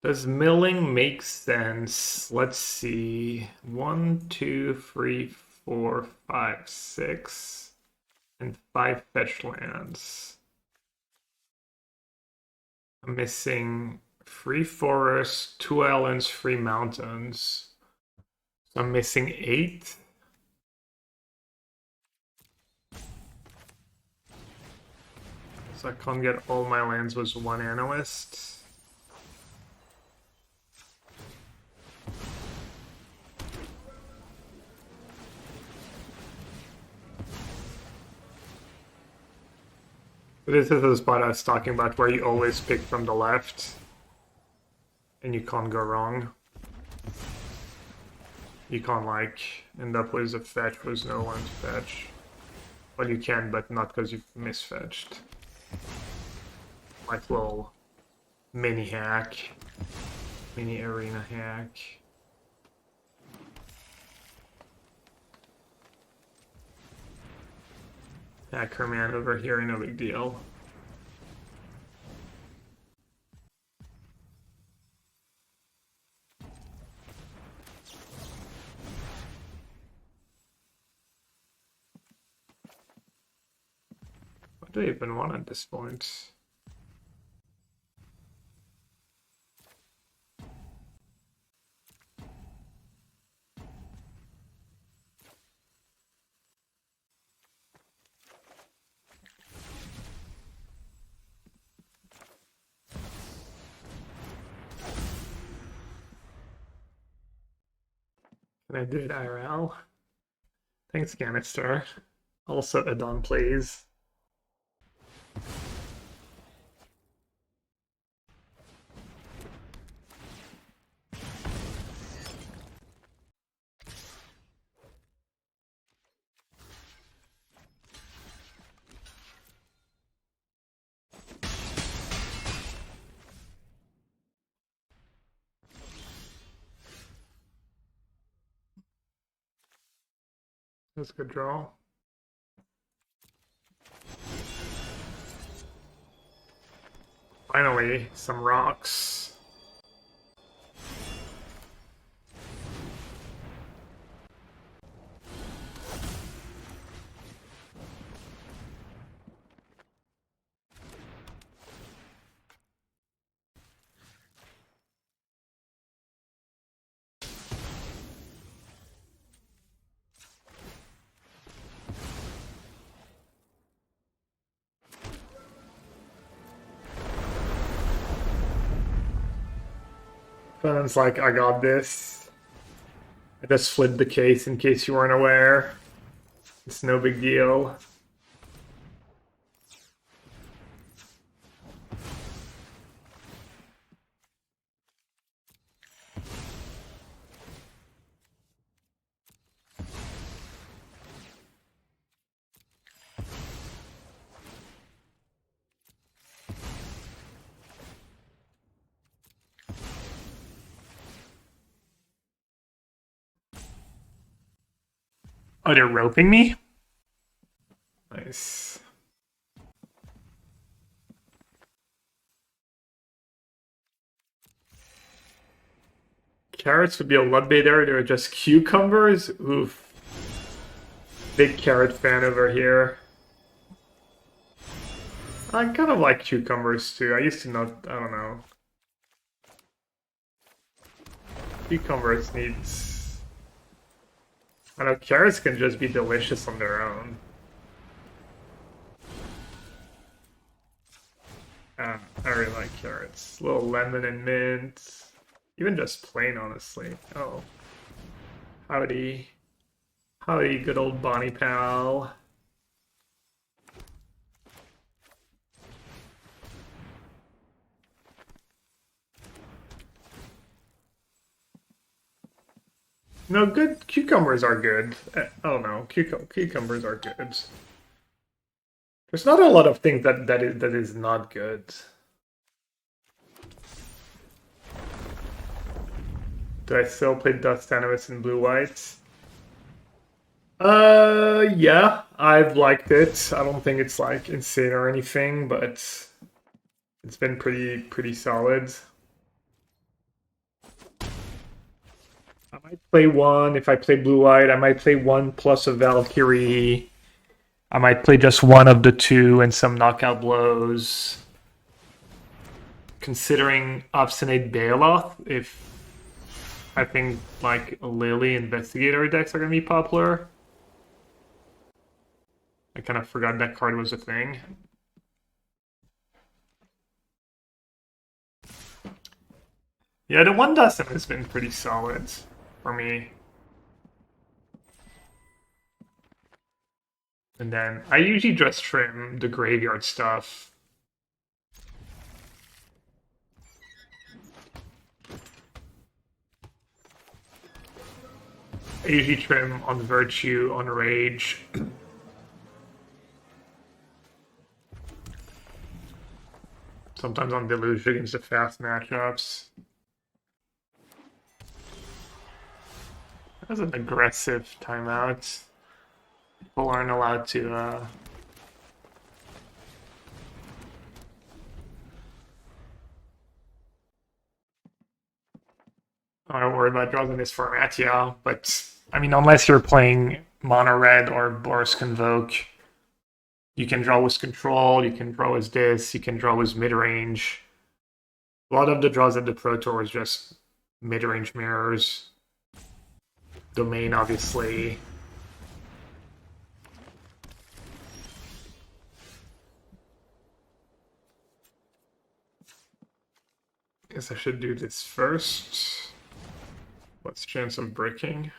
Does milling make sense? Let's see. 1, 2, 3, 4, 5, 6, and 5 fetch lands. I'm missing 3 forests, 2 islands, 3 mountains. So I'm missing 8. So I can't get all my lands with 1 analyst. This is the spot I was talking about where you always pick from the left and you can't go wrong. You can't like end up with a fetch with no one to fetch. Well, you can, but not because you've misfetched. Like little mini hack, mini arena hack. Hacker man over here, no big deal. What do I even want at this point? Can I do it IRL? Thanks, Canister. Also, Adon plays. That's a good draw. Finally, some rocks. Sounds like I got this. I just flipped the case in case you weren't aware. It's no big deal. Oh, they're roping me? Nice. Carrots would be a lot better. They're just cucumbers. Oof. Big carrot fan over here. I kind of like cucumbers too. I used to not, I don't know. Cucumbers needs... I know carrots can just be delicious on their own. I really like carrots. A little lemon and mint. Even just plain, honestly. Oh. Howdy. Howdy, good old Bonnie pal. No, good cucumbers are good. I don't know. Cucumbers are good. There's not a lot of things that is not good. Do I still play Dust Animus in blue white? Yeah, I've liked it. I don't think it's like insane or anything, but it's been pretty solid. I might play one if I play blue white. I might play one plus a Valkyrie. I might play just one of the two and some knockout blows. Considering Obstinate Baloth, if I think like Lily Investigator decks are gonna be popular. I kind of forgot that card was a thing. Yeah, the one Dustin has been pretty solid for me. And then I usually just trim the graveyard stuff. I usually trim on Virtue, on Rage. Sometimes on Deluge against the fast matchups. That was an aggressive timeout. People aren't allowed to I don't worry about draws in this format, yeah. But I mean, unless you're playing mono red or Boris Convoke, you can draw with control, you can draw with this, you can draw with mid range. A lot of the draws at the Pro Tour is just mid range mirrors. Domain, obviously. Guess I should do this first. What's the chance of breaking?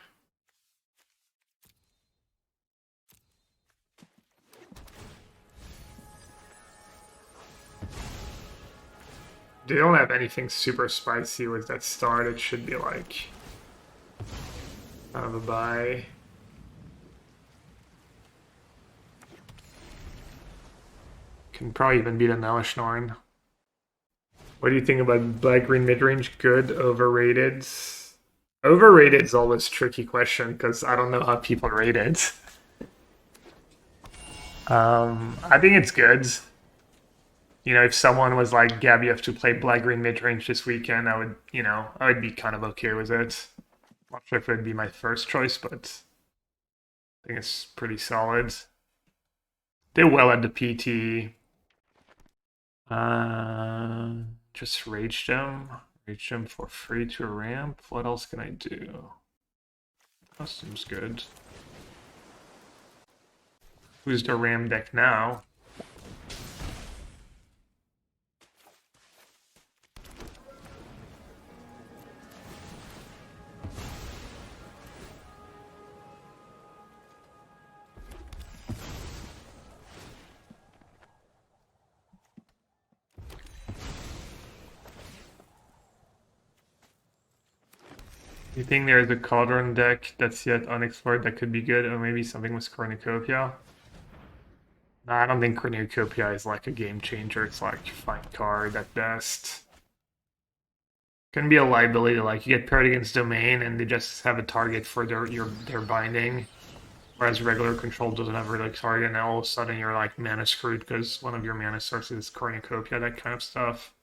They don't have anything super spicy with that start. It should be like kind of a buy. Can probably even beat a Nalishnorn. What do you think about black-green midrange? Good, overrated? Overrated is always a tricky question because I don't know how people rate it. I think it's good. You know, if someone was like, Gab, you have to play black-green midrange this weekend, I would be kind of okay with it. Not sure if it would be my first choice, but I think it's pretty solid. Did well at the PT. Just rage them. Rage them for free to a ramp. What else can I do? That seems good. Who's the ram deck now? You think there's a Cauldron deck that's yet unexplored that could be good, or maybe something with Cornucopia? No, I don't think Cornucopia is like a game changer. It's like fine card at best. Can be a liability, like you get paired against Domain and they just have a target for their binding. Whereas regular control doesn't have a really target, and all of a sudden you're like mana screwed because one of your mana sources is Cornucopia, that kind of stuff.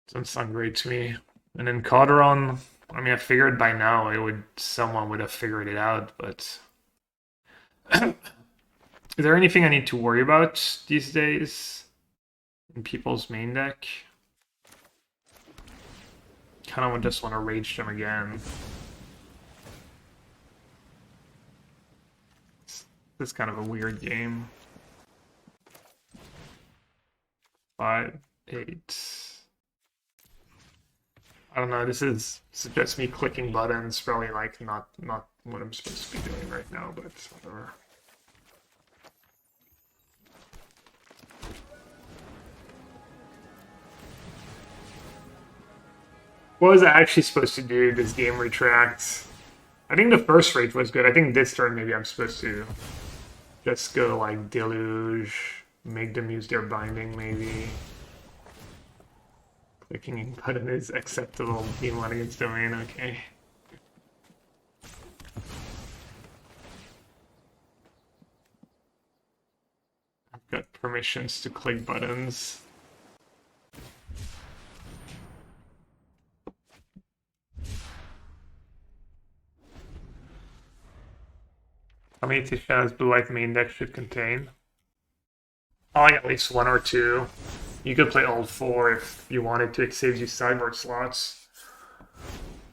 Doesn't sound great to me. And then Cauldron, I mean, I figured by now someone would have figured it out, but is there anything I need to worry about these days in people's main deck? Kind of just want to rage them again. This is kind of a weird game. 5, 8. I don't know, this is just me clicking buttons, probably like not what I'm supposed to be doing right now, but whatever. What was I actually supposed to do this game retract? I think the first rate was good. I think this turn maybe I'm supposed to just go like Deluge, make them use their binding maybe. Clicking button is acceptable. Game one against domain, okay. I've got permissions to click buttons. How many Tisha's blue white main deck should contain? I like at least one or two. You could play all four if you wanted to. It saves you sideboard slots.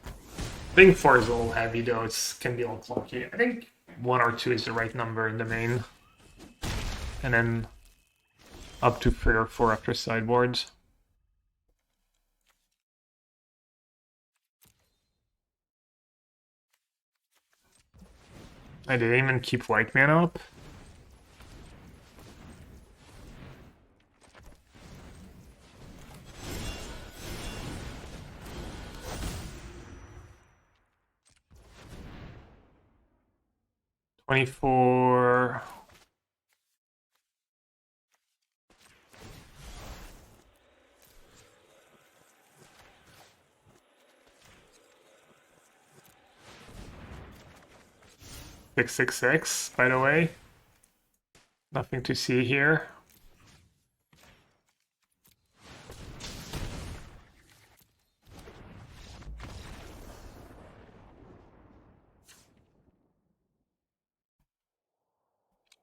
I think four is a little heavy though. It can be a little clunky. I think one or two is the right number in the main. And then up to 3 or 4 after sideboards. I didn't even keep white mana up. $24. $666, by the way. Nothing to see here.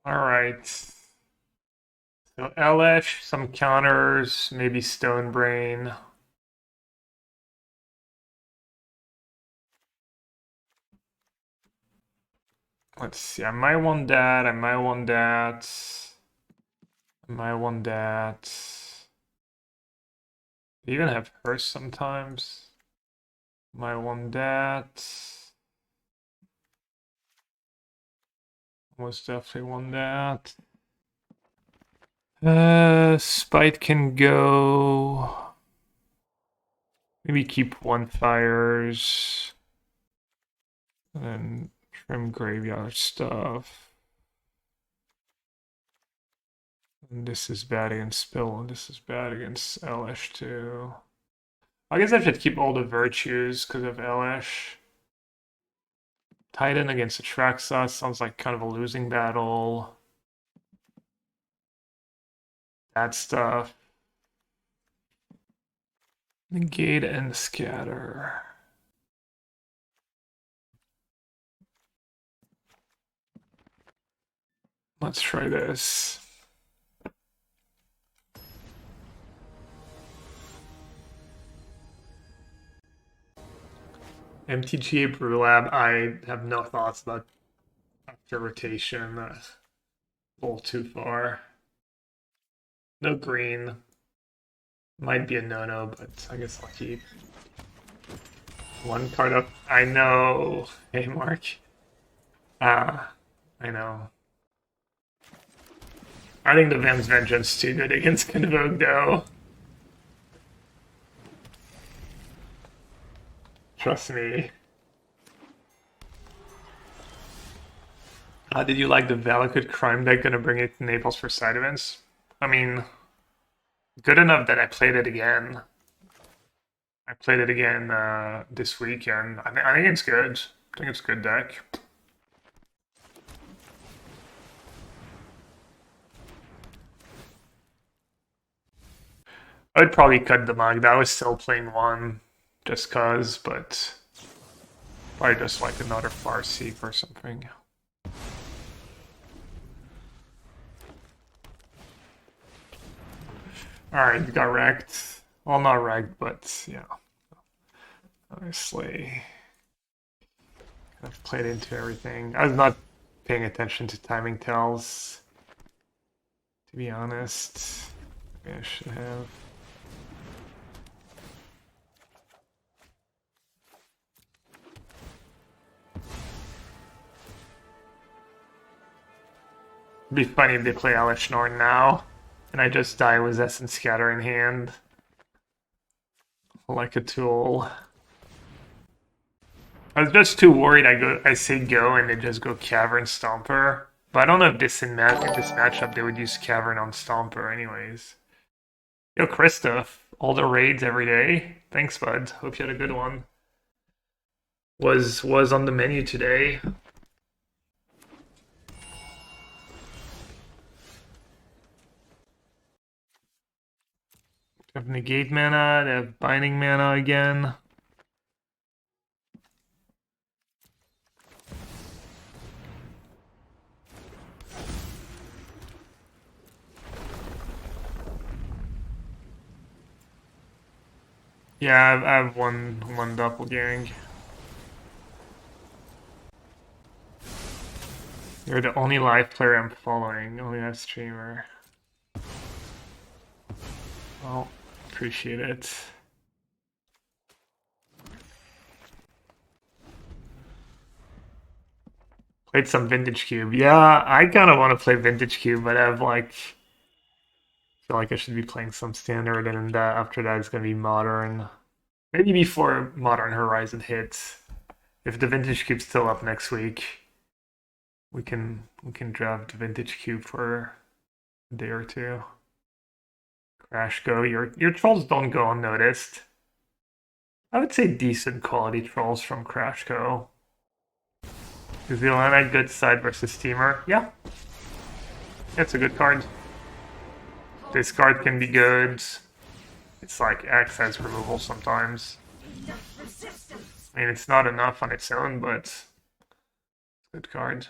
All right. So Elish, some counters, maybe Stone Brain. Let's see. I might want that. I might want that. I might want that. I even have Hearse sometimes. Might want that. Most definitely want that. Spite can go. Maybe keep one fires. And then trim graveyard stuff. And this is bad against Spill, and this is bad against Elish too. I guess I should keep all the virtues because of Elish. Titan against Atraxa sounds like kind of a losing battle. That stuff. Negate and scatter. Let's try this. MTG Brew Lab, I have no thoughts about after rotation. A little too far. No green. Might be a no-no, but I guess I'll keep. One card up. I know. Hey, Mark. I know. I think the Vam's Vengeance too good against Convoke, though. Trust me. How did you like the Valakut Crime deck? Gonna bring it to Naples for side events? I mean, good enough that I played it again. I played it again this weekend. I think it's good. I think it's a good deck. I'd probably cut the mug. That was still playing one, just cause, but probably just like another Farseek or something. Alright, you got wrecked. Well, not wrecked, but yeah. Obviously, I've played into everything. I was not paying attention to timing tells, to be honest. Maybe I should have. It'd be funny if they play Elish Norn now, and I just die with Essence Scatter in hand. Like a tool. I was just too worried. I say go and they just go Cavern Stomper. But I don't know if this in this matchup they would use Cavern on Stomper anyways. Yo, Christoph, all the raids every day. Thanks, bud. Hope you had a good one. Was on the menu today. They have negate mana, they have binding mana again. Yeah, I have one doppelgang. You're the only live player I'm following, only live streamer. Well, appreciate it. Played some Vintage Cube. Yeah, I kind of want to play Vintage Cube, but I've like feel like I should be playing some standard, and after that it's gonna be modern. Maybe before Modern Horizon hits. If the Vintage Cube's still up next week, we can draft Vintage Cube for a day or two. Crash Go. Your trolls don't go unnoticed. I would say decent quality trolls from Crash Go. Is the Atlanta good side versus Steamer? Yeah. It's a good card. This card can be good. It's like access removal sometimes. I mean, it's not enough on its own, but it's a good card.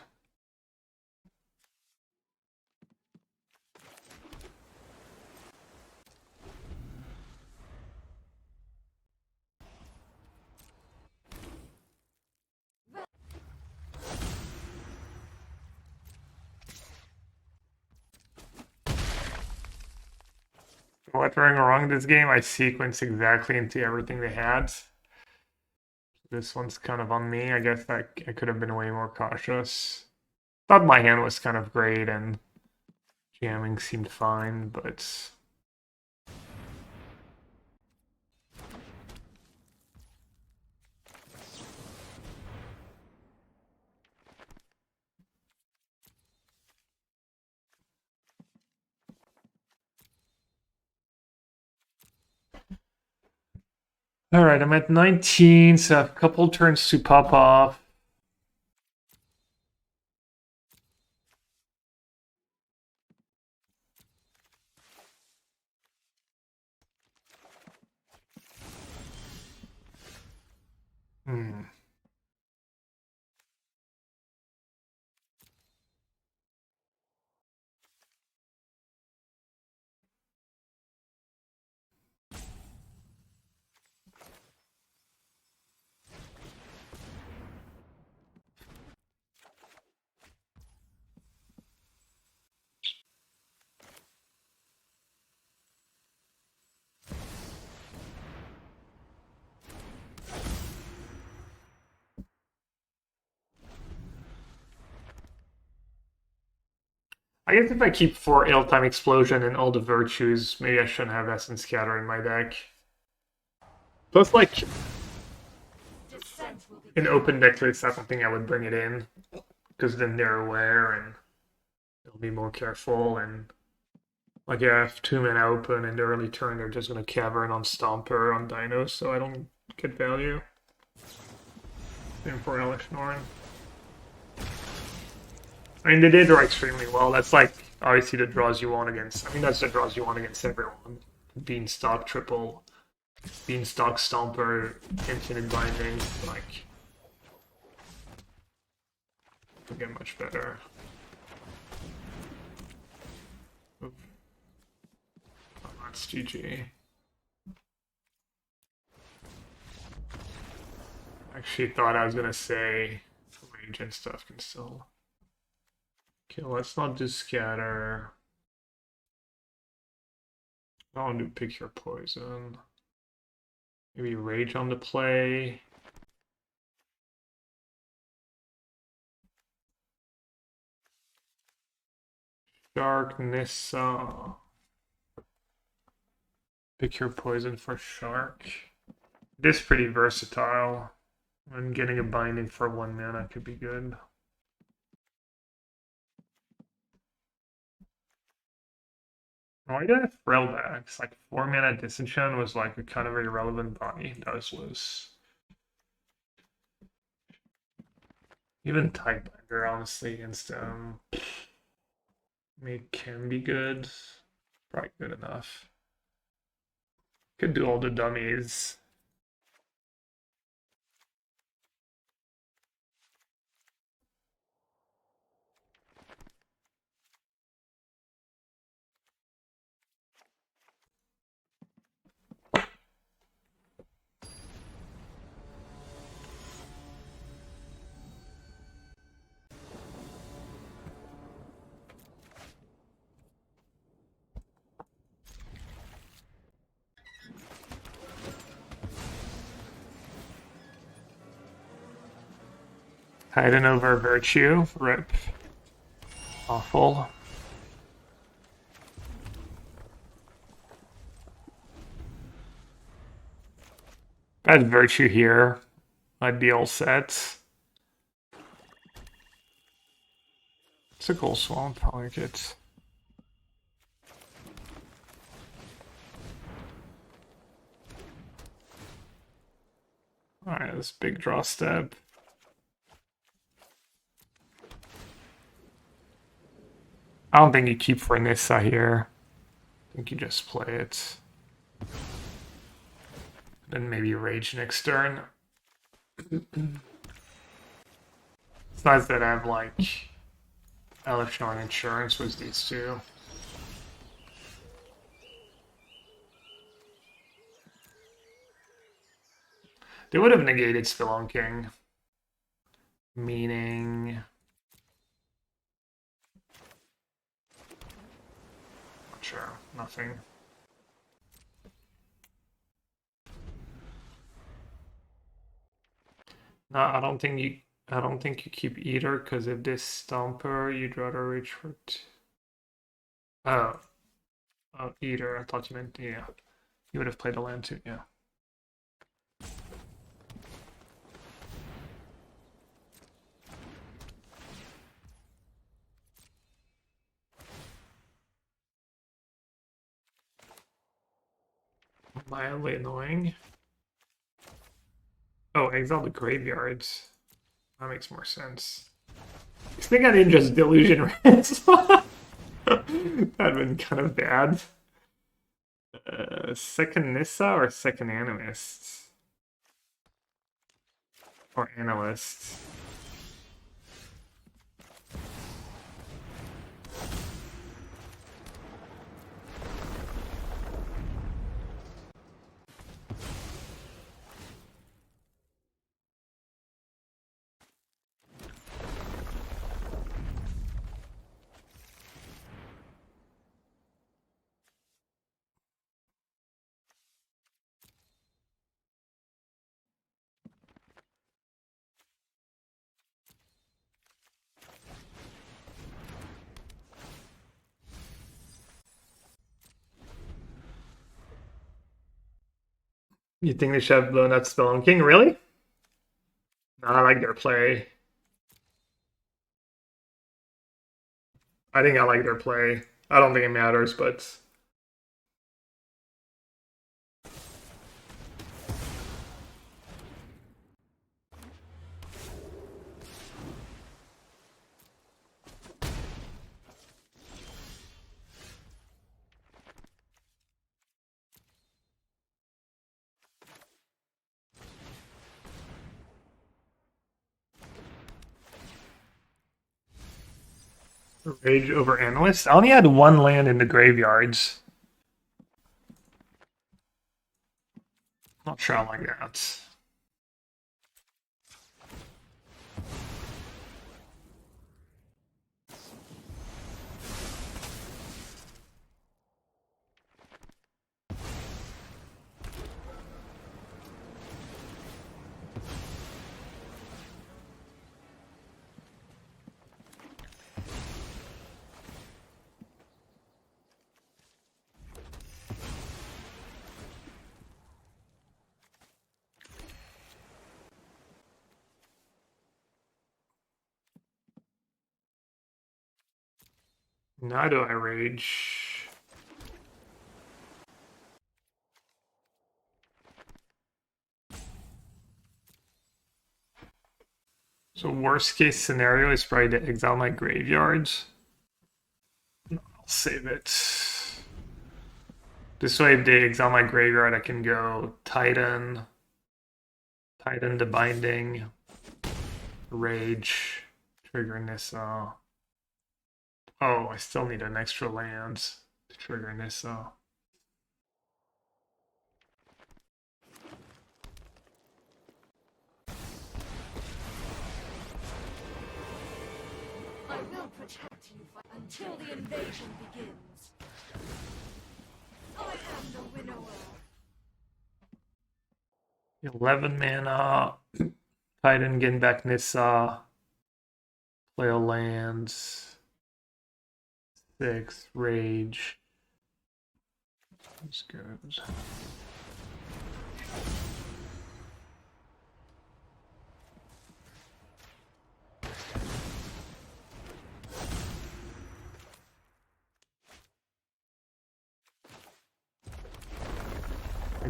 What went wrong this game? I sequenced exactly into everything they had. This one's kind of on me. I guess I could have been way more cautious. Thought my hand was kind of great and jamming seemed fine, but all right, I'm at 19, so I have a couple turns to pop off. Hmm. I guess if I keep 4 Ill-Time Explosion and all the virtues, maybe I shouldn't have Essence Scatter in my deck. Plus, like, in open deck lists, I don't think I would bring it in, because then they're aware and they'll be more careful, and like, yeah, if 2 mana open in the early turn, they're just gonna Cavern on Stomper on Dino, so I don't get value. Same for Elish Norn. I mean, they did draw extremely well. That's like obviously the draws you want against. I mean, that's the draws you want against everyone. Beanstalk triple, Beanstalk Stomper, Infinite Binding, like, will get much better. Oop. Oh, that's GG. Actually thought I was gonna say Rage and stuff can still. Okay, let's not do Scatter. I'll do Pick Your Poison. Maybe Rage on the play. Shark, Nissa. Pick Your Poison for Shark. It is pretty versatile. And getting a binding for 1 mana could be good. Why do I have throwbacks? Like 4 mana Disenchant was like a kind of irrelevant buy. That was loose. Even Tidebinder, honestly, against it can be good. Probably good enough. Could do all the dummies. Hiding over Virtue. Rip. Awful. Got Virtue here. Ideal set. It's a cool swamp. I like it. Alright, this big draw step. I don't think you keep for Nissa here. I think you just play it. Then maybe Rage next turn. It's nice that I have like Electron Insurance with these two. They would have negated Spelunking. Meaning... Not sure. Nothing. No, I don't think you keep either, because if this Stomper, you'd rather reach for oh. Oh, either. I thought you meant, yeah. You would have played a land too, yeah. Mildly annoying. Oh, exile the graveyards. That makes more sense. I think I didn't just Delusion Rest. That'd been kind of bad. Second Nissa or second Animist? Or Analyst? You think they should have blown out Spelunking? Really? No, I like their play. I think I like their play. I don't think it matters, but... Rage over Analyst? I only had one land in the graveyards. Not sure I like that. Now do I rage? So worst case scenario is probably to exile my graveyards. I'll save it. This way if they exile my graveyard I can go Titan to Binding, Rage, trigger Nissa. Oh, I still need an extra land to trigger Nissa. I will protect you until the invasion begins. I am the winnower. 11 mana, Titan, getting back Nissa, play a land, 6, Rage. That's good.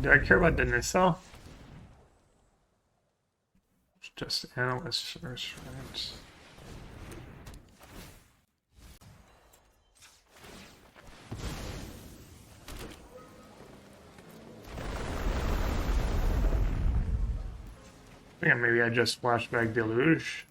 Do I care about the Nissa? Just analyst first, right? I think maybe I just flashback Deluge.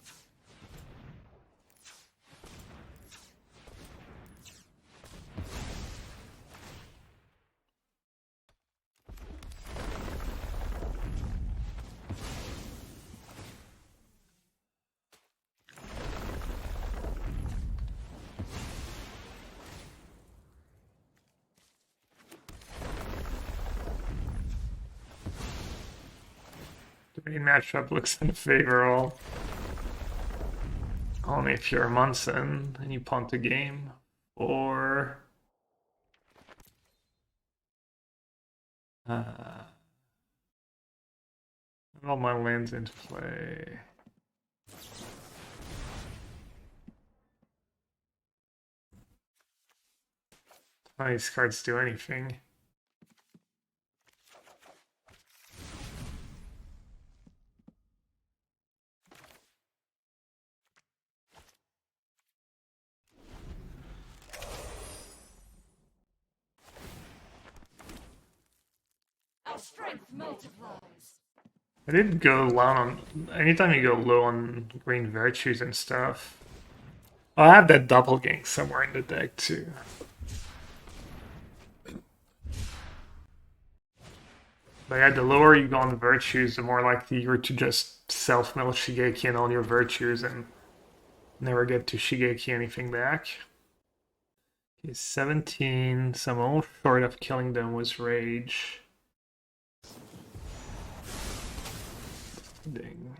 The main matchup looks unfavorable. Only if you're a Munson and you punt a game, or all my lands into play. None of these cards do anything. Our strength multiplies. I did go low on. Anytime you go low on green virtues and stuff. Oh, I have that doppelgang somewhere in the deck too. But yeah, the lower you go on the virtues, the more likely you're to just self-mill Shigeki and all your virtues and never get to Shigeki anything back. Okay, 17, so I'm almost short of killing them with Rage. Ding.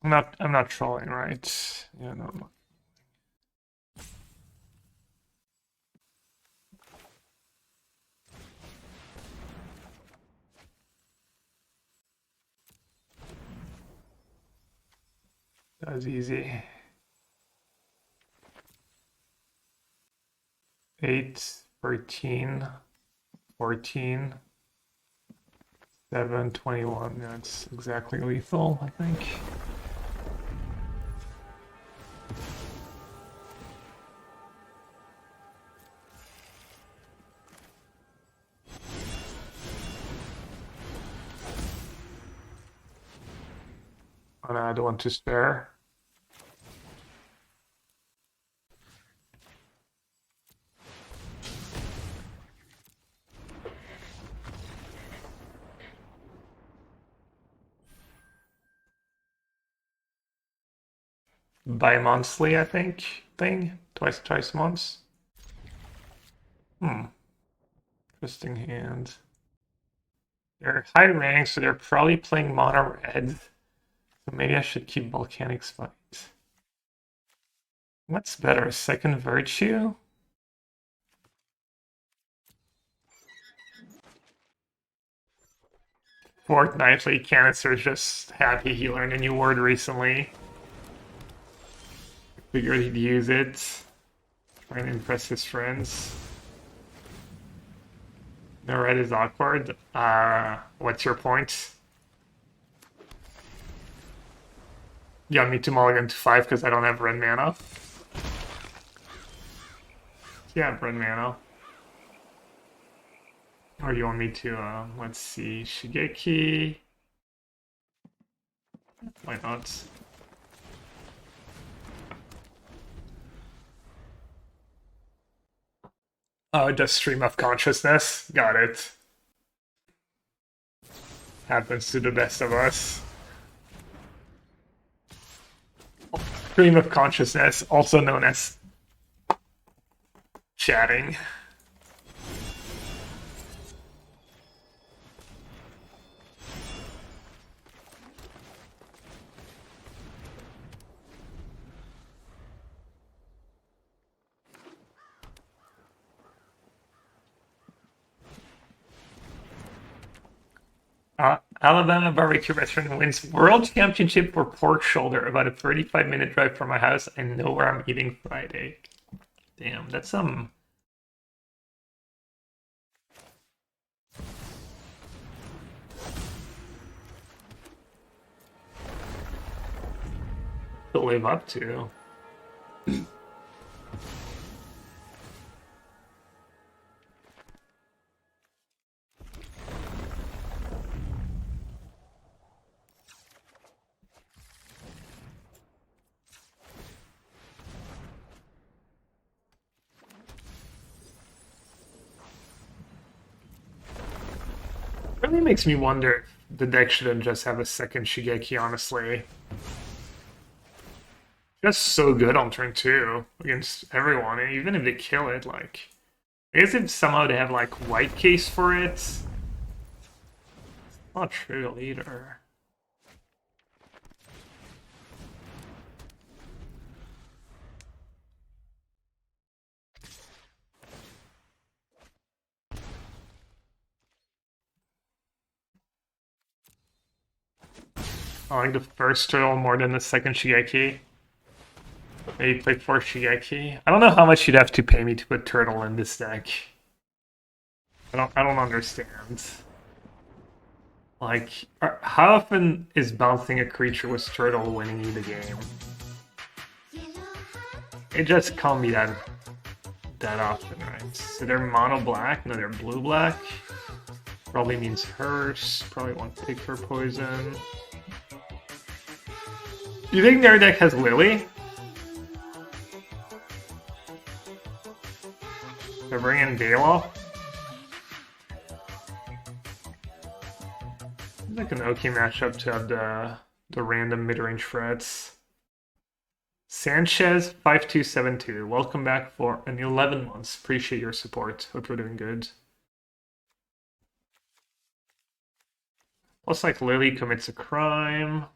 I'm not trolling, right? Yeah, no, I'm not. That was easy. 8, 13, 14, 7, 21. That's exactly lethal, I think. And I don't want to spare. Bi-monthly, I think, thing. Twice months. Interesting hand. They're high rank, so they're probably playing mono red. So maybe I should keep Volcanic Spite. What's better, second virtue? Fortnightly, Canister's just happy he learned a new word recently. Figured he'd use it. Trying to impress his friends. No red is awkward. What's your point? You want me to mulligan to 5 because I don't have red mana? Yeah, I have red mana. Or do you want me to, let's see, Shigeki? Why not? Oh, just stream of consciousness. Got it. Happens to the best of us. Stream of consciousness, also known as chatting. Alabama barbecue restaurant wins world championship for pork shoulder. About a 35-minute drive from my house. I know where I'm eating Friday. Damn, that's some. To live up to. Really makes me wonder if the deck shouldn't just have a second Shigeki, honestly. Just so good on turn 2 against everyone, and even if they kill it, like... I guess if somehow they have, like, white case for it... It's not trivial either. I like the first turtle more than the second Shigeki. Maybe play 4 Shigeki. I don't know how much you'd have to pay me to put turtle in this deck. I don't understand. Like, how often is bouncing a creature with turtle winning you the game? It just can't be that often, right? So they're mono black, no, they're blue black. Probably means hearse. Probably won't pick for poison. Do you think their deck has Lily? They're bringing Gala? Like an okay matchup to have the random mid-range threats. Sanchez 5272. Welcome back for an 11 months. Appreciate your support. Hope you're doing good. Looks like Lily commits a crime.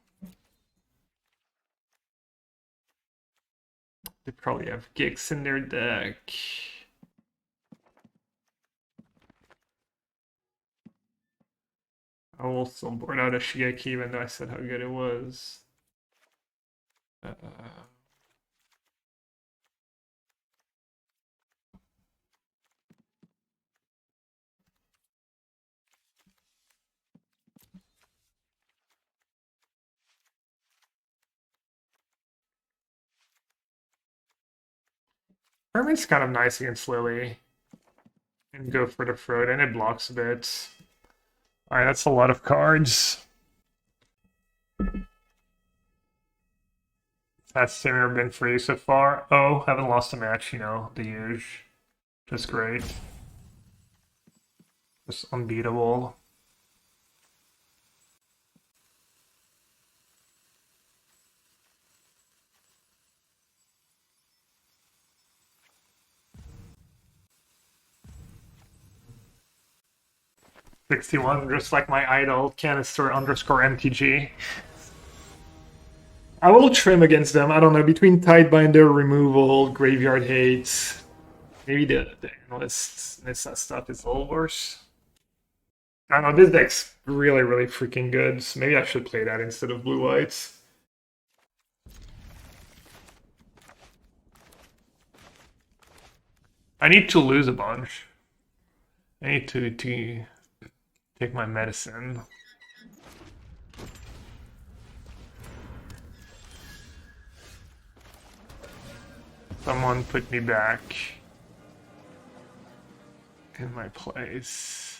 They probably have Gix in their deck. I will still board out a Shigeki even though I said how good it was. Hermit's kind of nice against Lily. And go for the throat, and it blocks a bit. Alright, that's a lot of cards. Has Temur been for you so far? Oh, haven't lost a match, you know, the usual. Just great. Just unbeatable. #61, just like my idol, canister _ MTG. I will trim against them. I don't know, between Tidebinder, removal, graveyard hates. Maybe the analysts and that stuff is a little worse. I don't know, this deck's really, really freaking good. So maybe I should play that instead of blue whites. I need to lose a bunch. I need to take my medicine. Someone put me back in my place.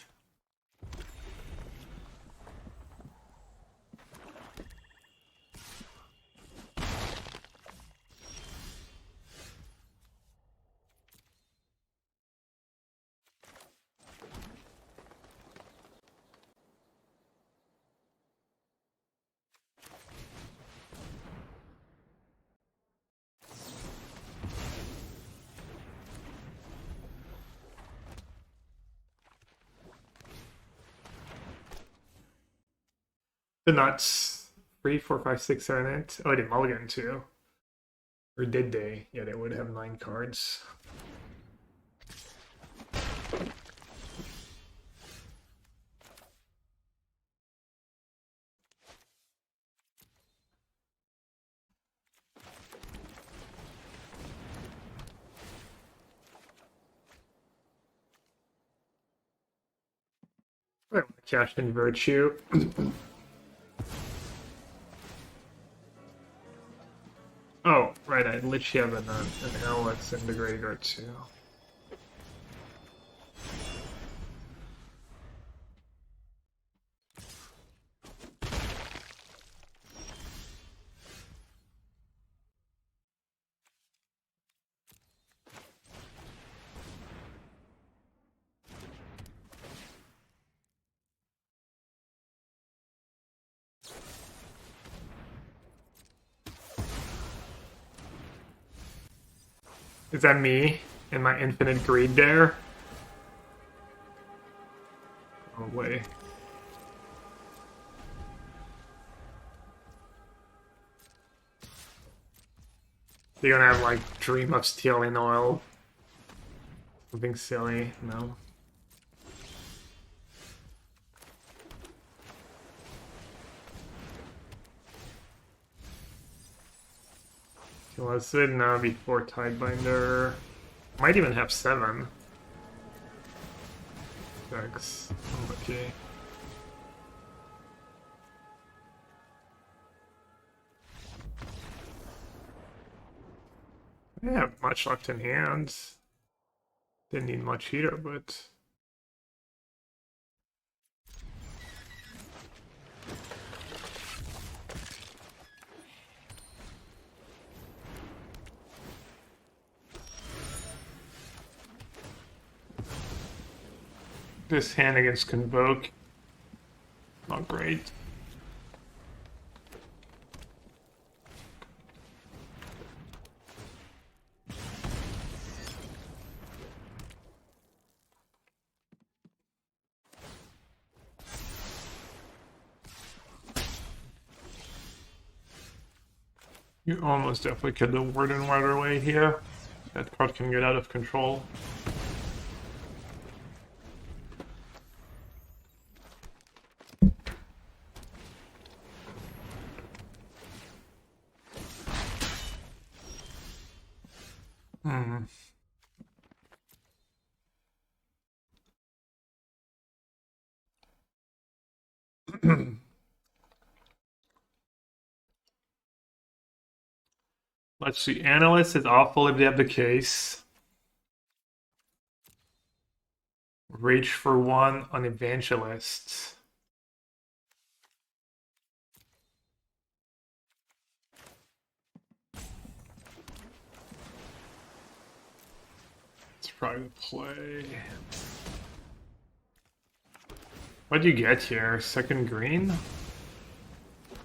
The nuts. 3, 4, 5, 6, 7, 8. Oh, I did mulligan too. Or did they? Yeah, they would have 9 cards. I want to cash in Virtue. Oh, right, I literally have an Alex in the graveyard too. Is that me and my infinite greed there? Oh, way. They're gonna have like Dream of Stealing Oil. Something silly, no. So let's do it now before Tidebinder. Might even have 7. Thanks. Okay. I didn't have much left in hand. Didn't need much either, but... This hand against Convoke, not great. You almost definitely killed the Warden right away here. That card can get out of control. Let's see. Analyst is awful if they have the case. Rage for 1 on Evangelist. Let's probably play. What do you get here? Second green?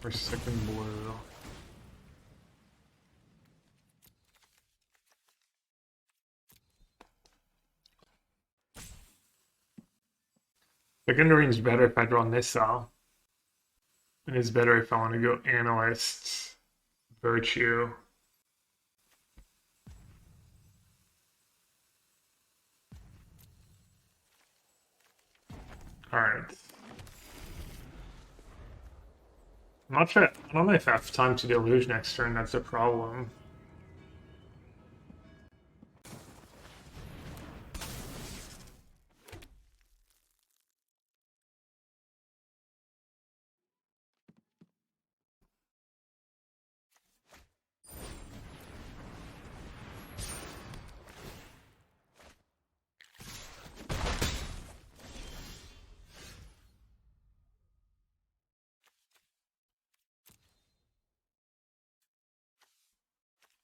Or second blue? Second green's better if I draw Nissa. And it's better if I want to go Analyst Virtue. Alright. I'm not sure. I don't know if I have time to deluge next turn, that's a problem.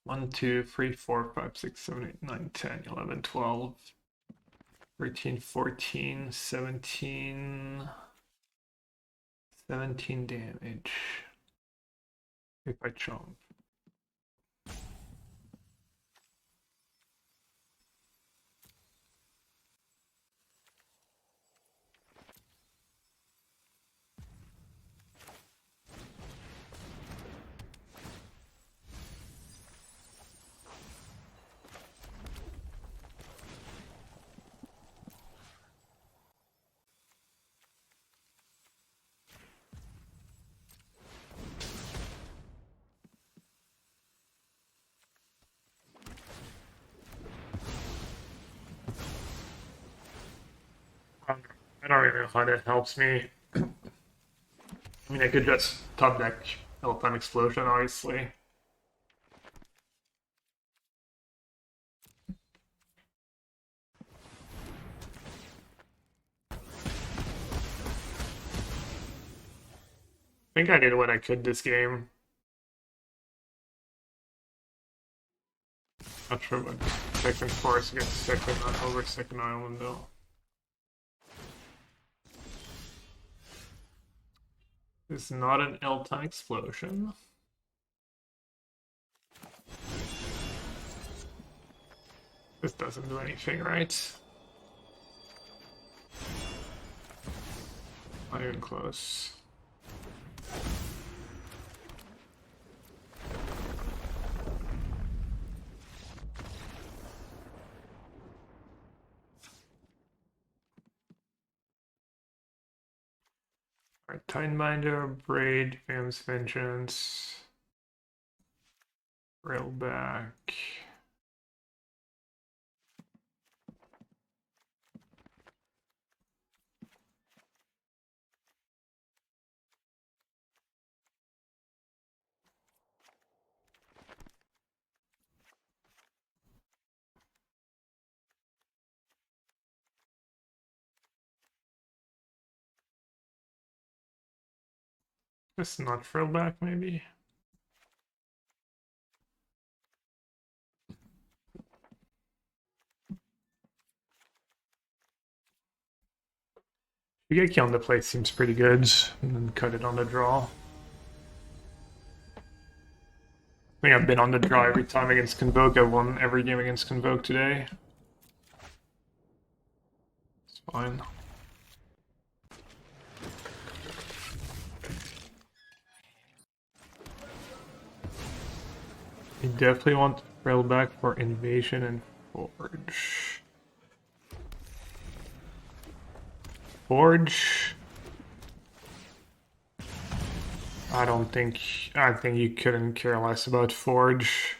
One, 2, 3, 4, 5, 6, 7, 8, 9, 10, 11, 12, 13, 14, 17, 17 damage. If I chomp. I don't really know how that helps me. I mean, I could just top deck L-Time Explosion, obviously. I think I did what I could this game. Not sure what second force against second over second island though. It's not an L-Time Explosion. This doesn't do anything, right? Not even close. Alright, Timebinder, Braid, Vam's Vengeance, Railback. Just not Railback, maybe? Shigeki on the plate seems pretty good, and then cut it on the draw. I think I've been on the draw every time against Convoke. I've won every game against Convoke today. It's fine. You definitely want Railback for Invasion and Forge. Forge. I think you couldn't care less about Forge.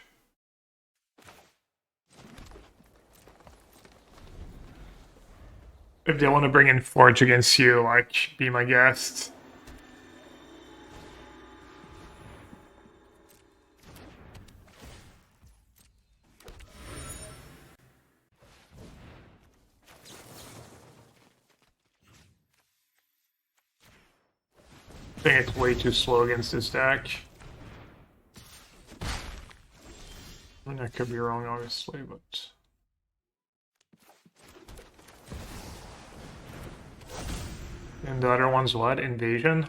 If they want to bring in Forge against you, like, be my guest. I think it's way too slow against this deck. I mean, I could be wrong, obviously, but... And the other one's what? Invasion?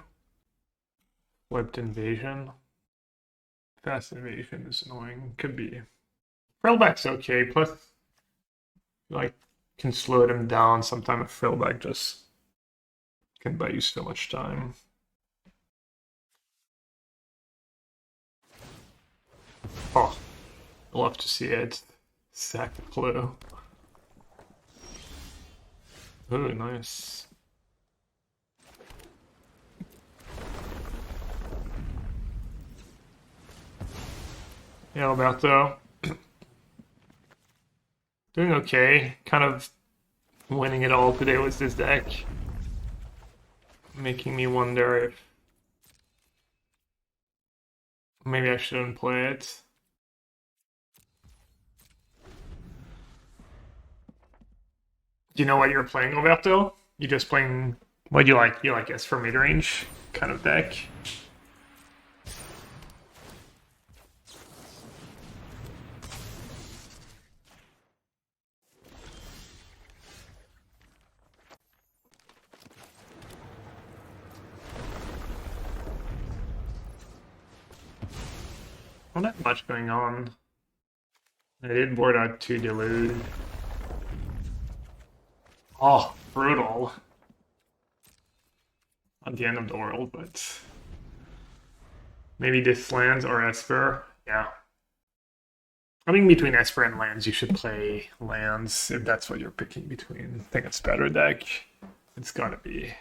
Flipped Invasion? Fast Invasion is annoying. Could be. Railback's okay, plus... like, can slow them down. Sometimes a Railback just... can buy you so much time. Oh, I'd love to see it. Sack the clue. Oh, nice. Yeah, Alberto. Doing okay. Kind of winning it all today with this deck. Making me wonder if maybe I shouldn't play it. Do you know what you're playing, Alberto? You just playing what do you like? You like Esper mid-range kind of deck? Not that much going on. I did board out 2 Delude. Oh, brutal. Not the end of the world, but maybe this lands or Esper. Yeah. I think between Esper and lands, you should play lands if that's what you're picking between. I think it's better deck. It's gotta be.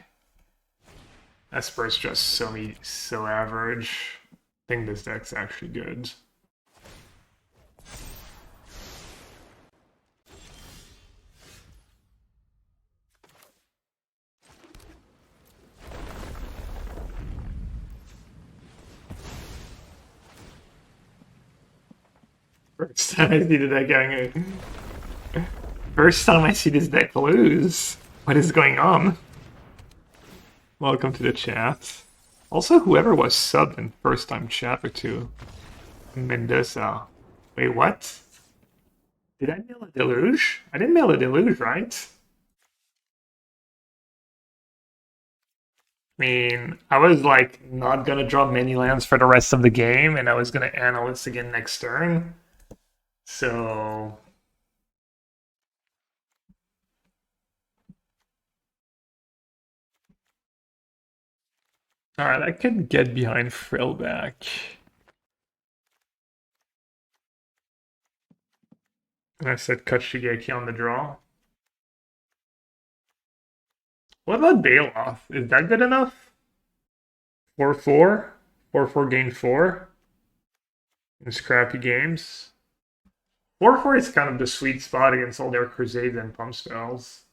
Esper is just so average. I think this deck's actually good. First time I see the deck going. First time I see this deck lose. What is going on? Welcome to the chat. Also, whoever was subbed in first time chat or two. Mendoza. Wait, what? Did I mail a deluge? I didn't mail a deluge, right? I mean, I was like not gonna draw many lands for the rest of the game, and I was gonna analyst again next turn. So alright, I could get behind Frillback. And I said cut Shigeki on the draw. What about Bailoff? Is that good enough? 4-4? 4-4 gain 4? In scrappy games? 4-4 is kind of the sweet spot against all their Crusades and Pump spells.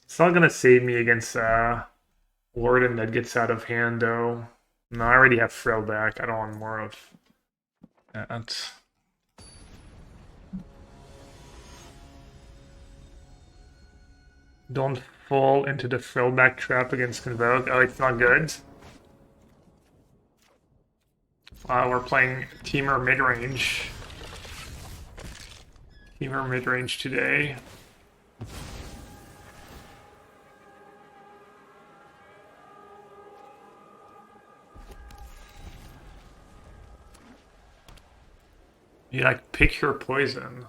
It's not gonna save me against Warden that gets out of hand though. No, I already have Frill back. I don't want more of that. Don't fall into the Frillback trap against Convoke. Oh, it's not good. We're playing Temur midrange. Temur midrange today. You like pick your poison.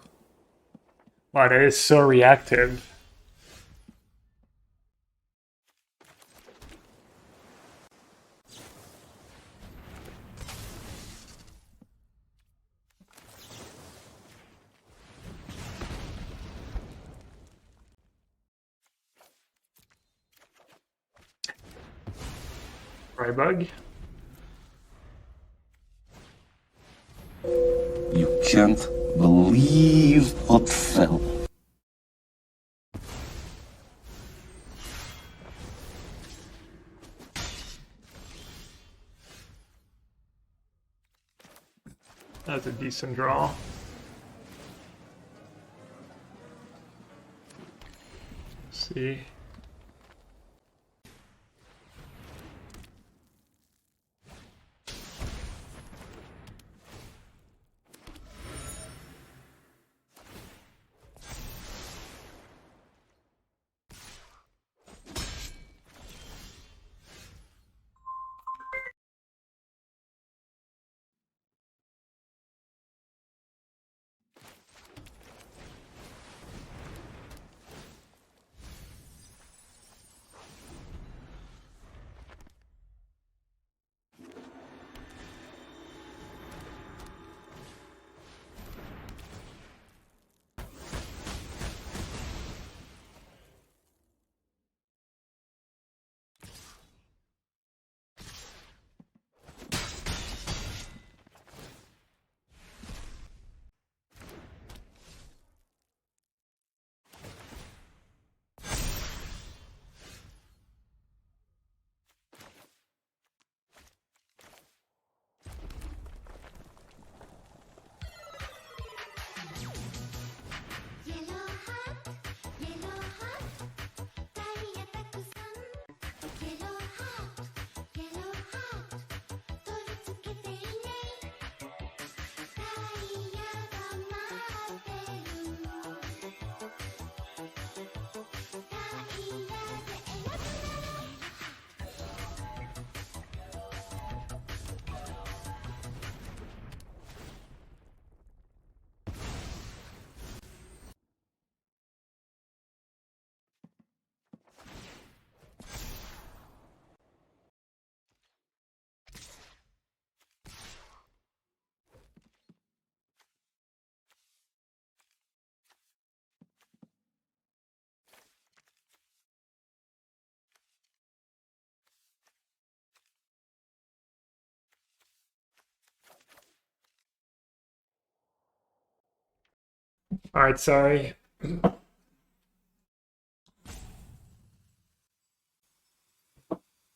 Wow, that is so reactive. Rybug. You can't believe what fell. That's a decent draw. Let's see. Alright, sorry.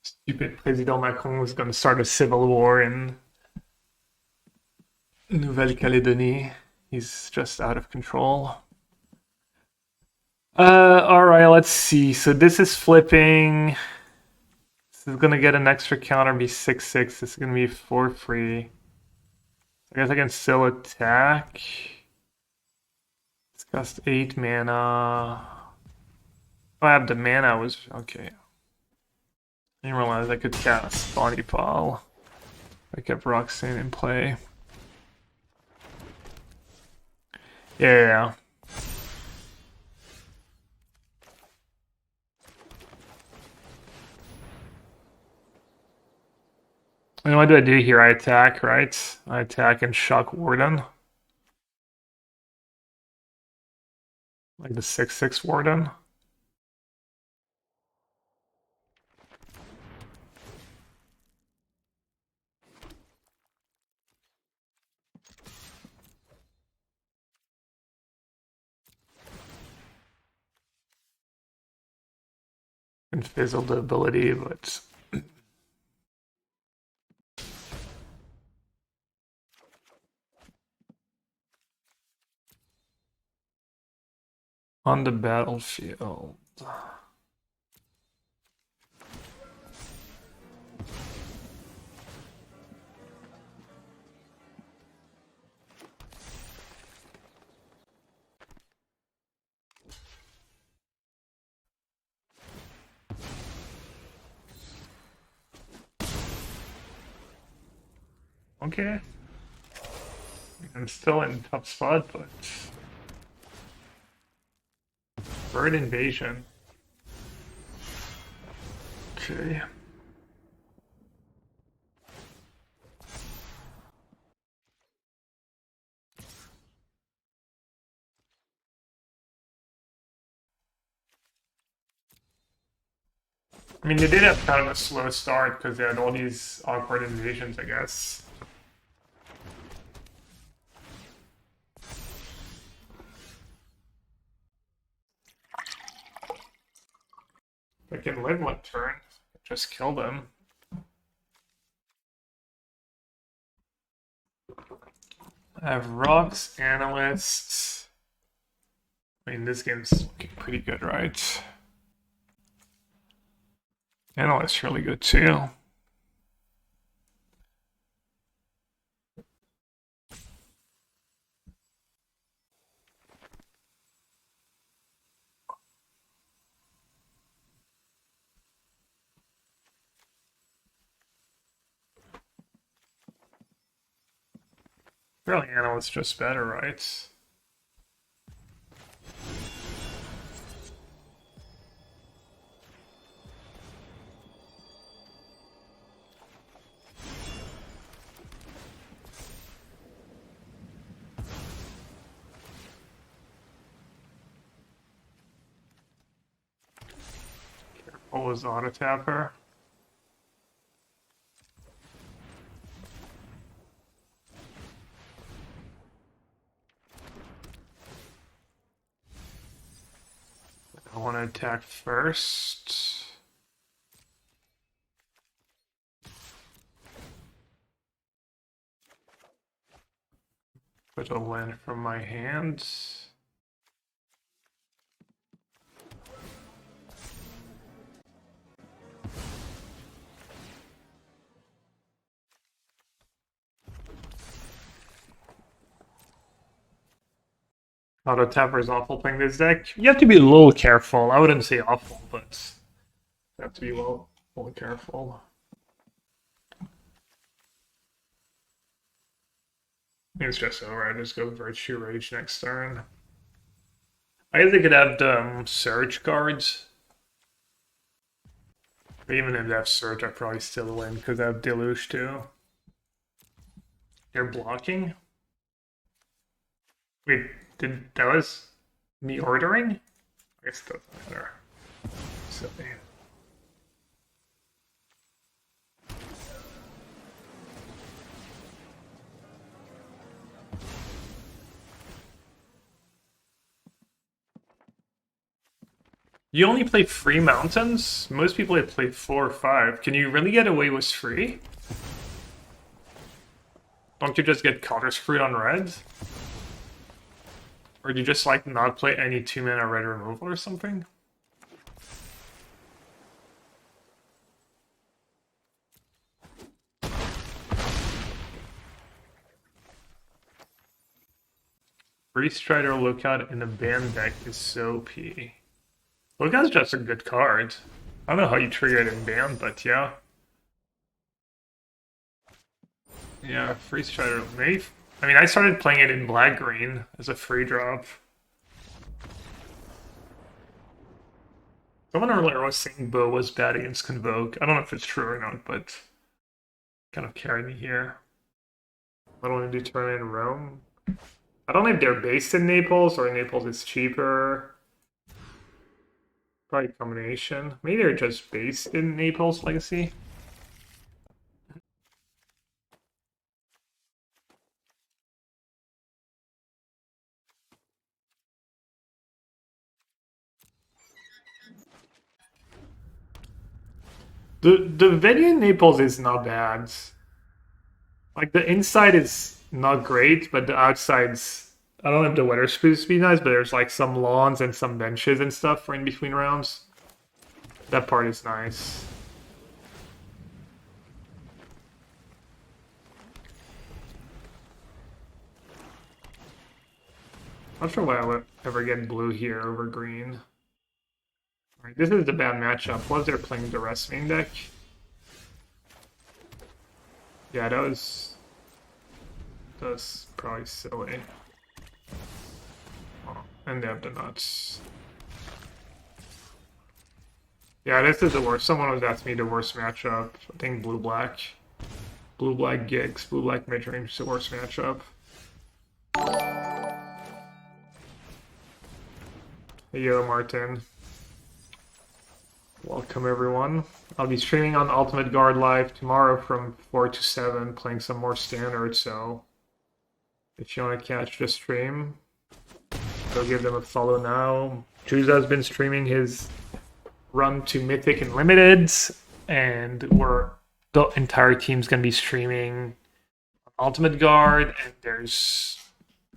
Stupid President Macron was gonna start a civil war in Nouvelle-Calédonie. He's just out of control. Alright, let's see. So this is flipping. This is gonna get an extra counter, be 6/6. This is gonna be 4/3. I guess I can still attack. It's cost 8 mana. Oh, I have the mana was okay. I didn't realize I could cast Body Pal. I kept Roxanne in play. Yeah. And what do I do here? I attack, right? I attack and shock Warden. Like the 6/6 Warden. And fizzle the ability, but on the battlefield. Okay. I'm still in a tough spot, but bird invasion. Okay. I mean, they did have kind of a slow start because they had all these awkward invasions, I guess. If I can live one turn, just kill them. I have rocks, analysts. I mean, this game's looking pretty good, right? Analyst's really good too. Really, analyst's just better, right? Careful as auto tapper. I want to attack first. Put a land from my hand. Auto tapper is awful playing this deck. You have to be a little careful. I wouldn't say awful, but you have to be a little careful. It's just over. I just go Virtue Rage next turn. I guess they could have Surge cards. But even if they have Surge, I probably still win because I have Deluge too. They're blocking? Wait, that was me ordering? I guess it doesn't matter. Silly. You only play free mountains? Most people play 4 or 5. Can you really get away with free? Don't you just get Cotter's Fruit on red? Or do you just like not play any 2-mana red removal or something? Free Strider Lookout in the banned deck is so OP. Lookout's just a good card. I don't know how you trigger it in banned, but yeah. Yeah, Free Strider. Maybe. I mean, I started playing it in black-green as a free drop. Someone earlier was saying Bo was bad against Convoke. I don't know if it's true or not, but kind of carried me here. I don't want to do tournament in Rome. I don't know if they're based in Naples or Naples is cheaper. Probably a combination. Maybe they're just based in Naples Legacy. The venue in Naples is not bad. Like the inside is not great, but the outside's I don't know if the weather's supposed to be nice, but there's like some lawns and some benches and stuff for in between rounds. That part is nice. Not sure why I would ever get blue here over green. Alright, this is the bad matchup. Was they're playing the rest main deck? Yeah, that was probably silly. Oh, and they have the nuts. Yeah, this is the worst. Someone was asking me the worst matchup. I think blue-black. Blue-black gigs, blue-black mid-range is the worst matchup. Hey, yo, Martin. Welcome, everyone. I'll be streaming on Ultimate Guard Live tomorrow from 4 to 7, playing some more standard, so if you want to catch the stream, go give them a follow now. Juza's been streaming his run to Mythic and Limited, and the entire team's going to be streaming Ultimate Guard, and there's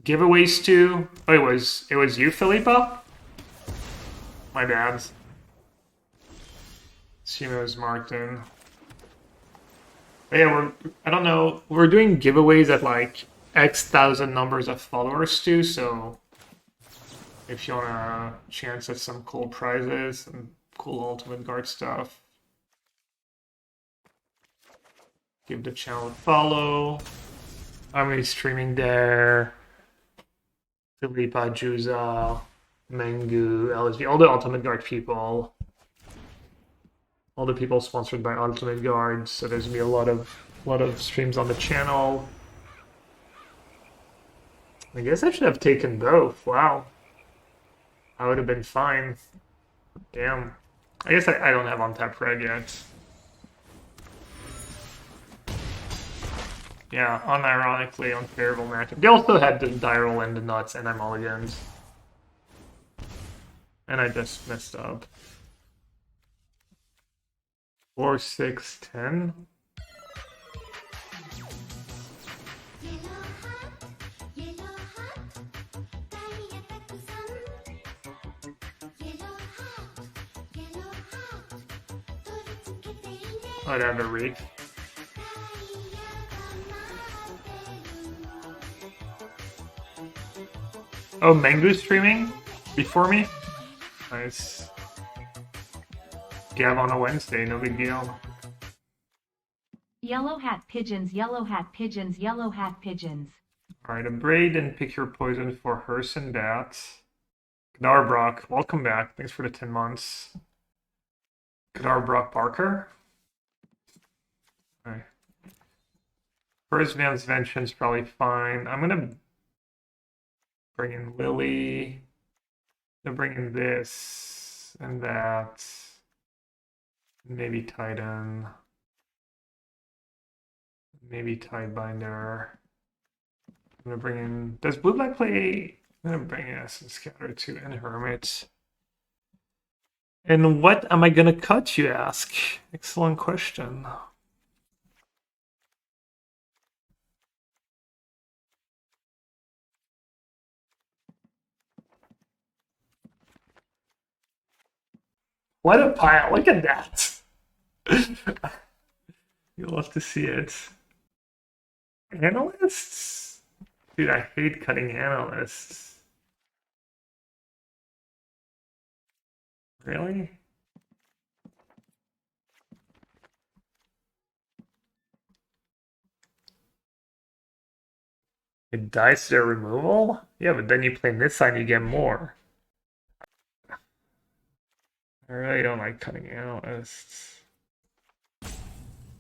giveaways too. Oh, it was you, Philippa? My bad. Simo's Martin. But yeah, I don't know, we're doing giveaways at like X thousand numbers of followers too, so if you want a chance at some cool prizes and cool Ultimate Guard stuff, give the channel a follow. I'm gonna be streaming there. Philippa, Juza, Mengu, LSG, all the Ultimate Guard people. All the people sponsored by Ultimate Guard, so there's gonna be a lot of streams on the channel. I guess I should have taken both. Wow. I would have been fine. Damn. I guess I don't have Untapped Red yet. Yeah, unironically unfavorable matchup. They also had the Dyrel and the Nuts, and I'm mulligans. And I just messed up. 4, 6, 10. I'd have a read. Oh, Mengu's streaming before me? Nice. Gav on a Wednesday, no big deal. Yellow hat pigeons, yellow hat pigeons, yellow hat pigeons. Alright, a braid and pick your poison for Hearse and Bats. Gnar Brock, welcome back. Thanks for the 10 months. Gnar Brock Barker. Alright. First Van's Vengeance probably fine. I'm gonna bring in Lily. I'm gonna bring in this and that. Maybe Titan. Maybe Tidebinder. I'm gonna bring in. Does Blue Black play? I'm gonna bring in Essence Scatter too and Hermit. And what am I gonna cut, you ask? Excellent question. What a pile, look at that. You'll love to see it. Analysts? Dude, I hate cutting analysts. Really? It dies to their removal? Yeah, but then you play this side, you get more. I really don't like cutting analysts.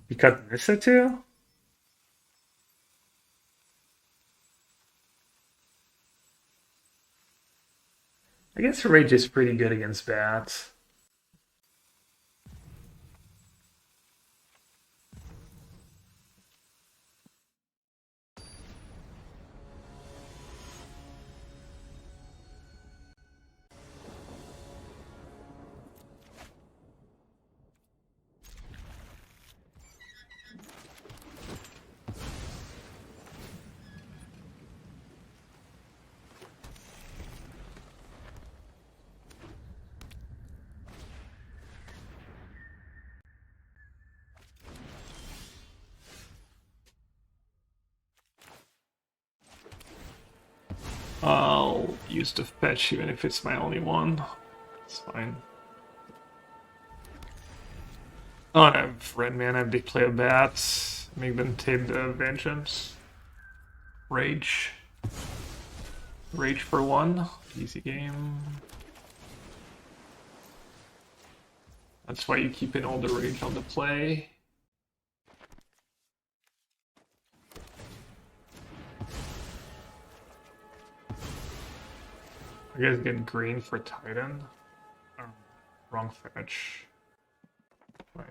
You cut Nissa too? I guess Rage is pretty good against bats. I'll use the fetch even if it's my only one. It's fine. Oh, and I have red mana, they play a bat. Make them take the vengeance. Rage. Rage for one. Easy game. That's why you keep in all the rage on the play. You guys get green for Titan? Oh, wrong fetch. Fine.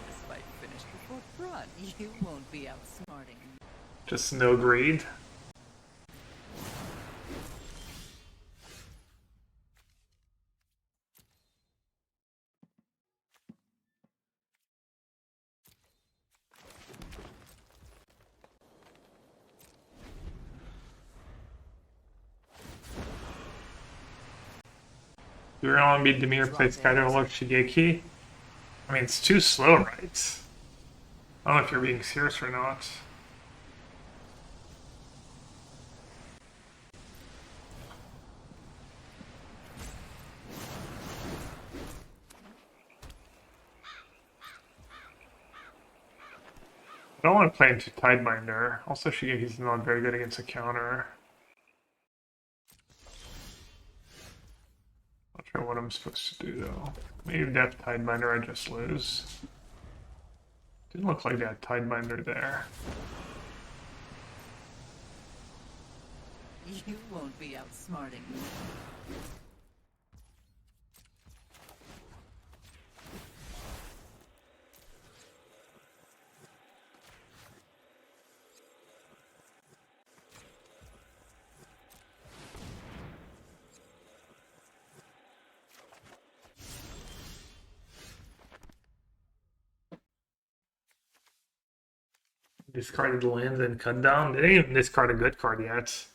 This fight finished before Braun. You won't be outsmarting me. Just no greed. You're gonna beat Demir plays Skydiver Shigeki? I mean, it's too slow, right? I don't know if you're being serious or not. I don't want to play into Tidebinder. Also, Shigeki's not very good against a counter. Not sure what I'm supposed to do though. Maybe Death Tidebinder, I just lose. Didn't look like that Tidebinder there. You won't be outsmarting me. Discarded lands and cut down. They didn't even discard a good card yet.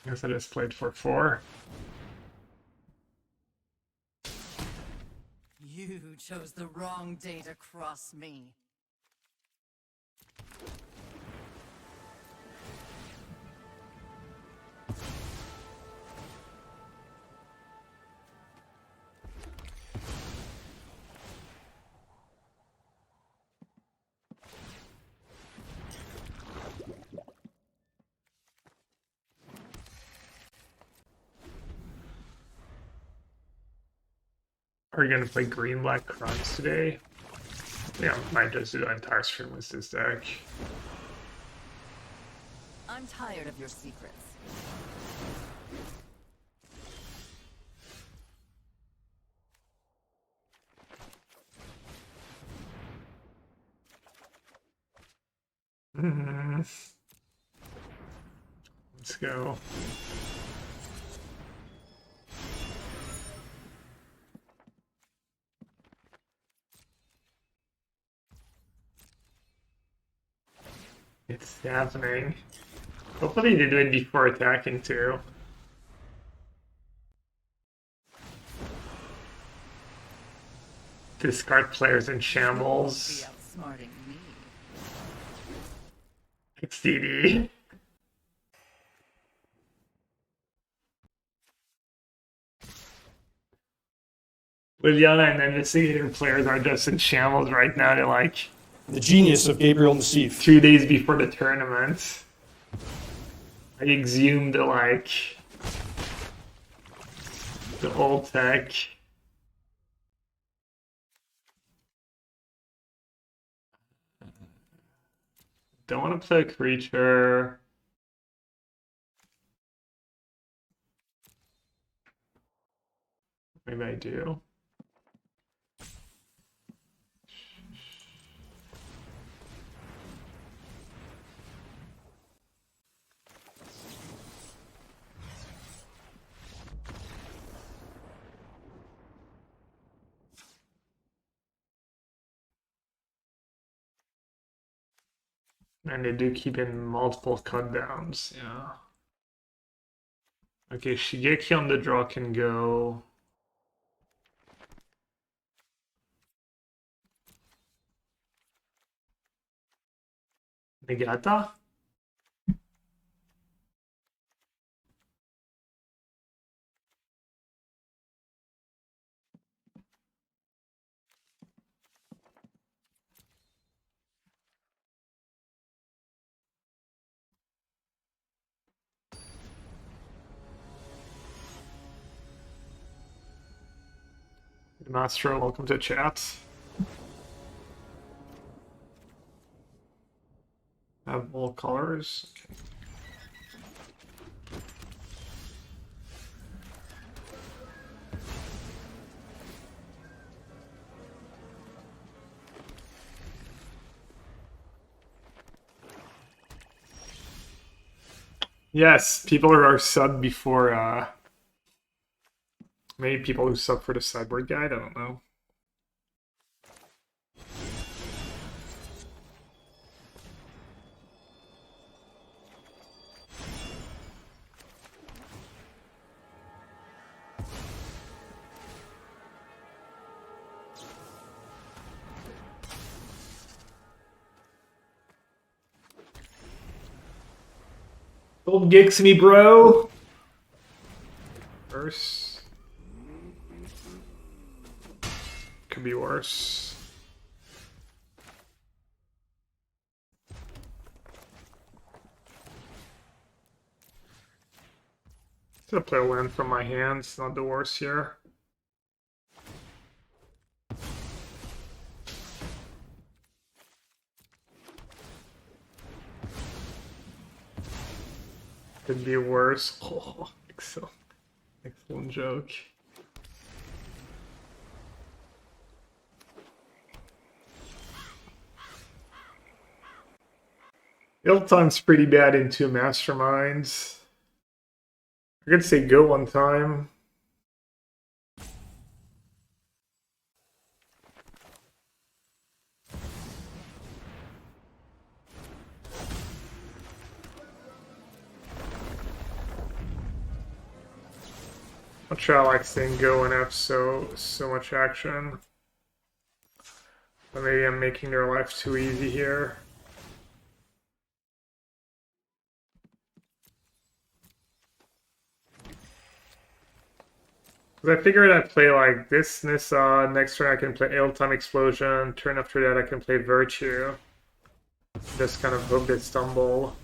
Guess I just played for 4. You chose the wrong day to cross me. Are you gonna play green black crimes today? Yeah, might just do the entire stream with this deck. I'm tired of your secrets. again. Let's go. It's happening. Hopefully they do it before attacking too. Discard players in Be shambles. outsmarting me. XDD. Liliana and Investigator players are just in shambles right now. They're like The genius of Gabriel Nassif. 2 days before the tournament. I exhumed the old tech. Don't want to play a creature. Maybe I do. And they do keep in multiple cut downs, yeah. Okay, Shigeki on the draw can go. Negata? Master, welcome to chat. Have all colors. Okay. Yes, people are sub before maybe people who sub for the sideboard guide, I don't know. Old gigs me, bro. Worse. Could be worse. Gonna play a land from my hands, not the worst here. Could be worse. Oh, excellent joke. Ilton's pretty bad in 2 masterminds. I could say go one time. Not sure I like saying go and have so much action. But maybe I'm making their life too easy here. Because I figured I'd play like this Nissa, next turn I can play Ailtime Explosion, turn after that I can play Virtue. Just kind of hope they stumble.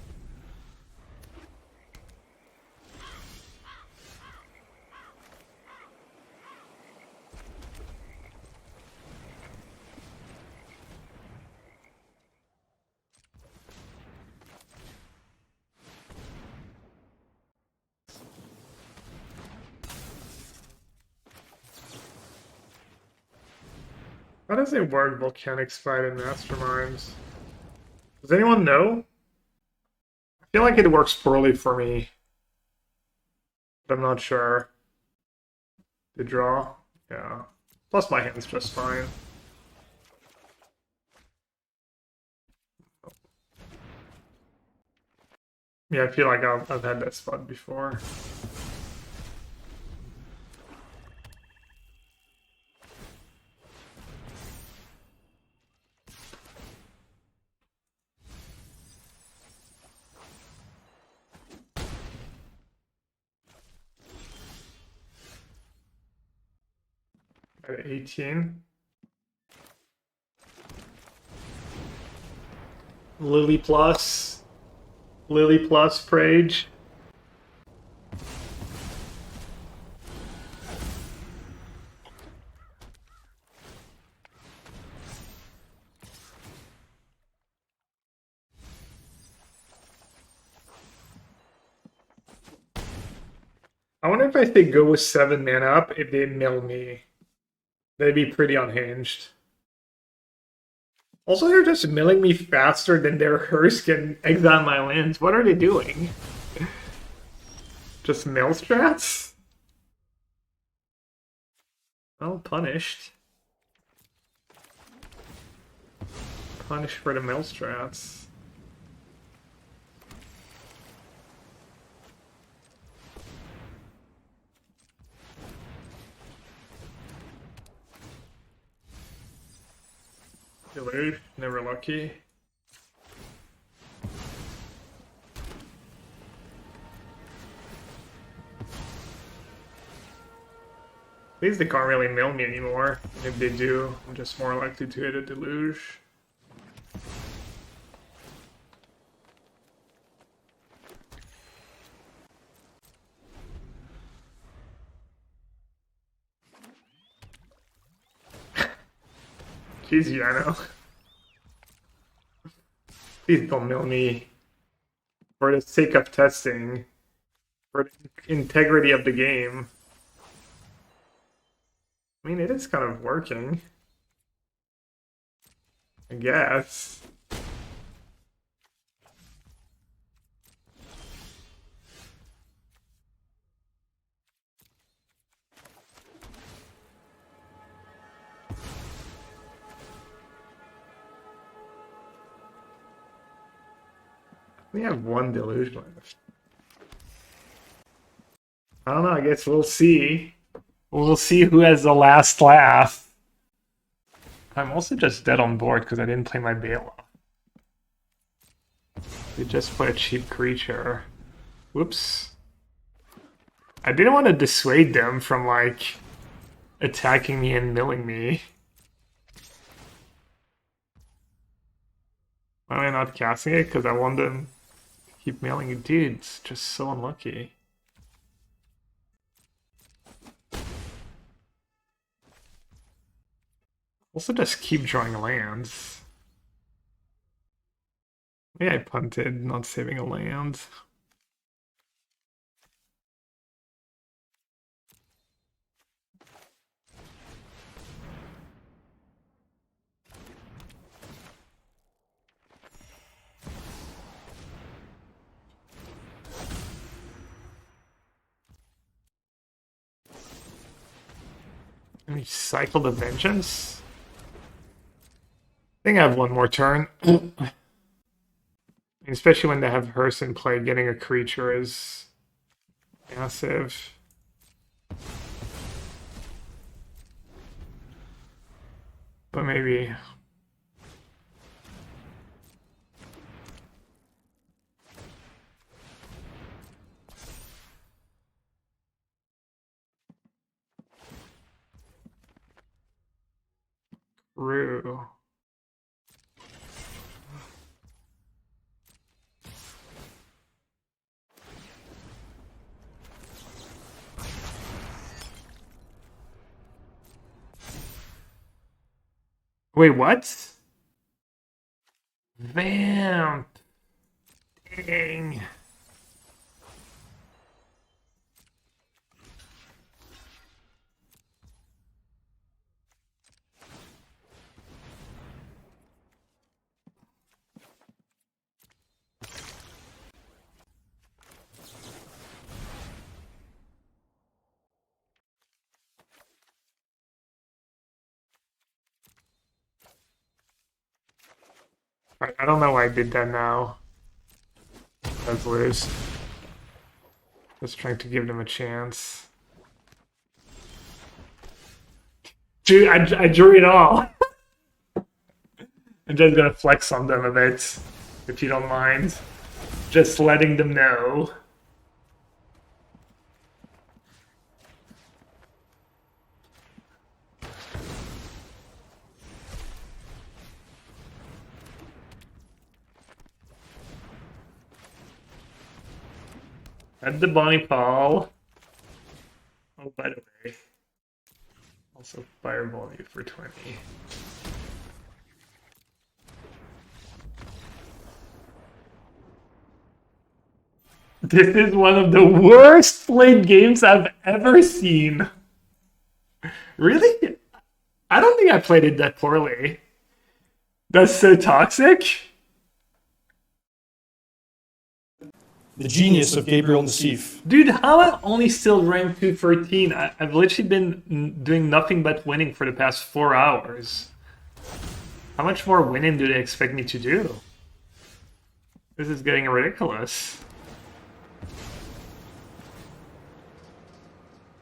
How does it work, Volcanic Fight and Masterminds? Does anyone know? feel like it works poorly for me, but I'm not sure. The draw, yeah. Plus my hand's just fine. Yeah, I feel like I've had that spot before. At 18. Lily plus Prage. I wonder if they go with 7 mana up, if they mill me. They'd be pretty unhinged. Also, they're just milling me faster than their Hearst can exile my lands. What are they doing? Just mill strats? Oh, punished. Punished for the mill strats. Delude, never lucky. At least they can't really mill me anymore. If they do, I'm just more likely to hit a deluge. Jeez, Yano. Please don't mill me. For the sake of testing. For the integrity of the game. I mean, it is kind of working. I guess. We have one deluge left. I don't know, I guess we'll see. We'll see who has the last laugh. I'm also just dead on board because I didn't play my Bailoff. We just play a cheap creature. Whoops. I didn't want to dissuade them from, like, attacking me and milling me. Why am I not casting it? Because I want them to keep mailing it. Dude, it's just so unlucky. Also just keep drawing lands. Maybe I punted, not saving a land. And we cycle the vengeance? I think I have one more turn. Especially when they have Hearst in play, getting a creature is massive. But maybe... True. Wait, what? Vamp. Dang. I don't know why I did that now. Let's lose. Just trying to give them a chance. Dude, I drew it all. I'm just gonna flex on them a bit, if you don't mind. Just letting them know. At the Bonnie Paul. Oh, by the way. Also fireball you for 20. This is one of the worst played games I've ever seen. Really? I don't think I played it that poorly. That's so toxic. The genius of Gabriel Nassif. Dude, how am I only still ranked 213? I've literally been doing nothing but winning for the past 4 hours. How much more winning do they expect me to do? This is getting ridiculous.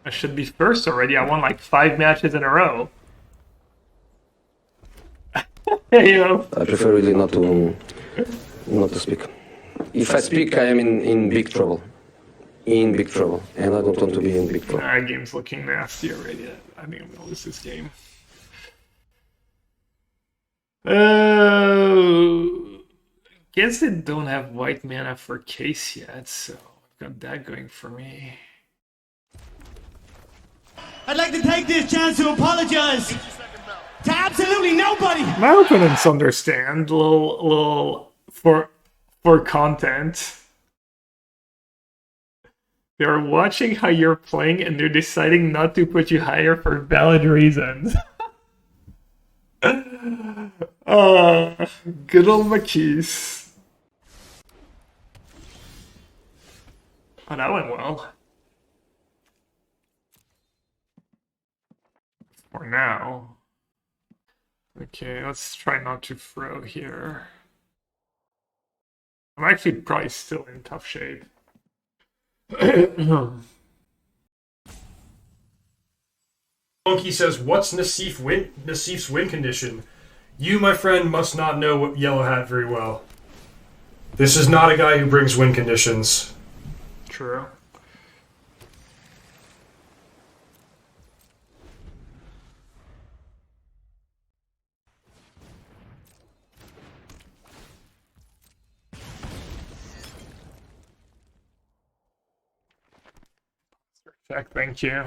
I should be first already. I won like 5 matches in a row. Hey, yo. I prefer really not to speak. If I speak, I am in big trouble. In big trouble. And I don't want to be in big trouble. Nah, game's looking nasty already. I think I'm gonna lose this game. Guess they don't have white mana for case yet, so I've got that going for me. I'd like to take this chance to apologize to absolutely nobody. My opponents understand, little for content. They're watching how you're playing and they're deciding not to put you higher for valid reasons. Good old Marquise. Oh, that went well. For now. Okay, let's try not to throw here. I'm actually probably still in tough shape. Monkey says, what's Nassif's win condition? You, my friend, must not know what yellowhat very well. This is not a guy who brings win conditions. True. Check, thank you.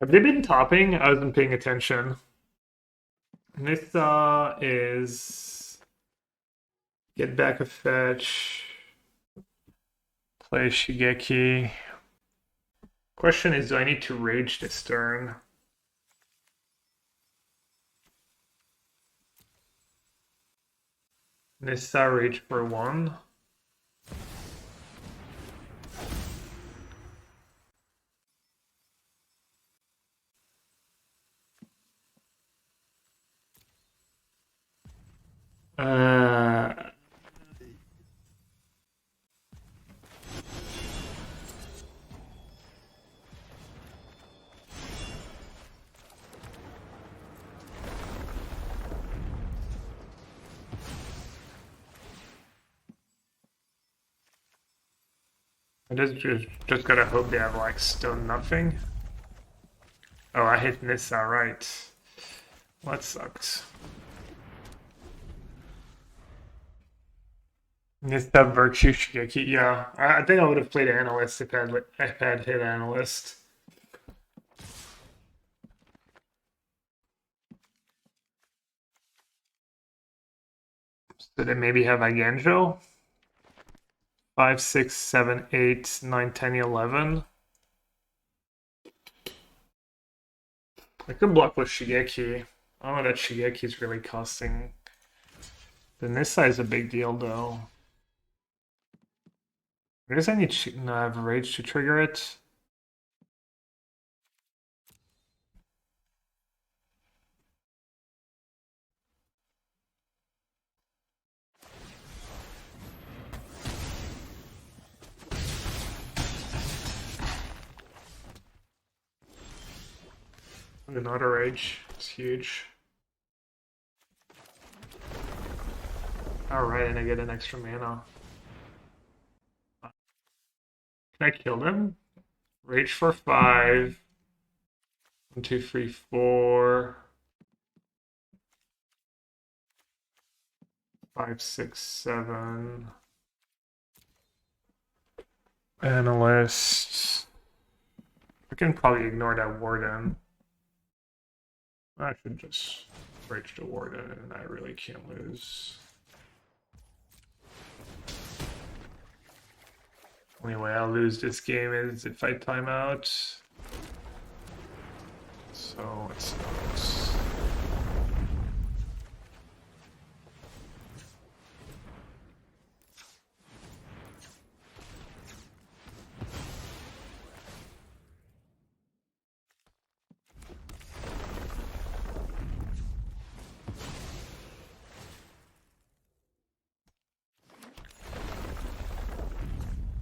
Have they been topping? I wasn't paying attention. Nissa is get back a fetch. Play Shigeki. Question is, do I need to rage this turn? Nissa rage for 1. I just gotta hope they have like still nothing. Oh, I hit Nissa, right. Well, that sucks. Nissa Virtue Shigeki, yeah. I think I would have played Analyst if I had hit Analyst. So they maybe have Agenjo? 5, 6, 7, 8, 9, 10, 11. I could block with Shigeki. I don't know that Shigeki is really costing. The Nissa is a big deal though. I guess I need no, I have Rage to trigger it. Another Rage. It's huge. Alright, and I get an extra mana. Can I kill them? Rage for 5. 1, 2, 3, 4. 5, 6, 7. Analyst. I can probably ignore that Warden. I should just Rage to Warden and I really can't lose. Only way I'll lose this game is if I time out. So it's not.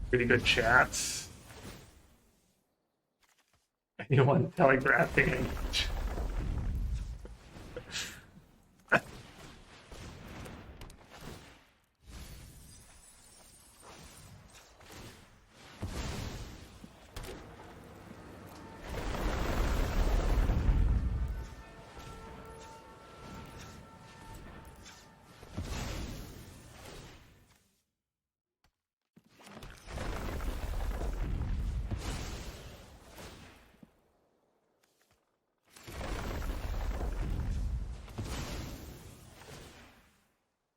Pretty good chats. Anyone telegraphing it?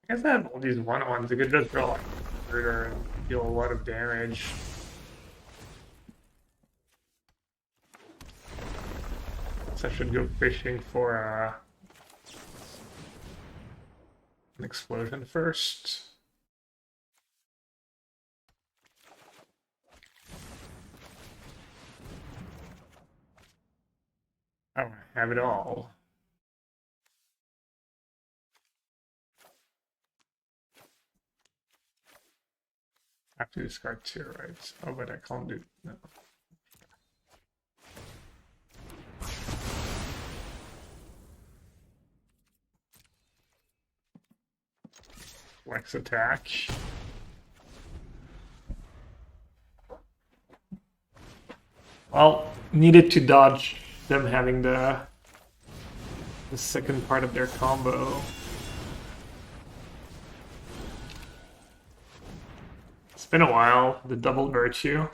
I guess I have all these one-on-ones. I could just draw like murder and deal a lot of damage. So I should go fishing for an explosion first. I don't have it all. I have to discard 2, right? Oh, but I can't do no. Flex attack. Well, needed to dodge them having the second part of their combo. It's been a while, the double virtue.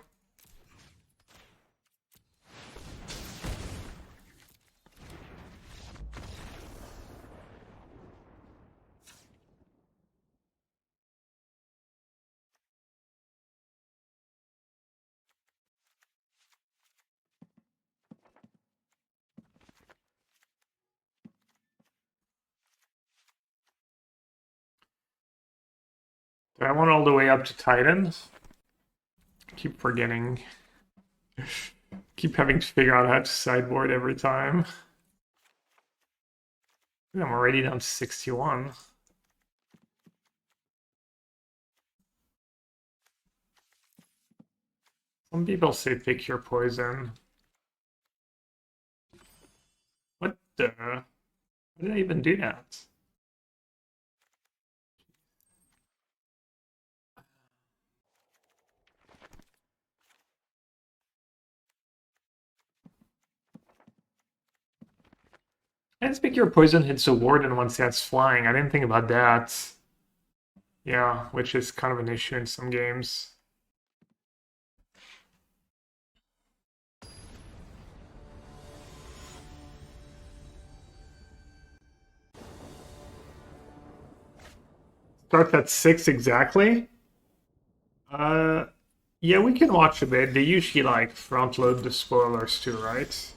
Do I want all the way up to Titans? Keep forgetting. Keep having to figure out how to sideboard every time. I'm already down to 61. Some people say pick your poison. What the? Why did I even do that? And speak your poison hits a warden once that's flying. I didn't think about that. Yeah, which is kind of an issue in some games. Starts at 6 exactly. Yeah, we can watch a bit. They usually like front load the spoilers too, right?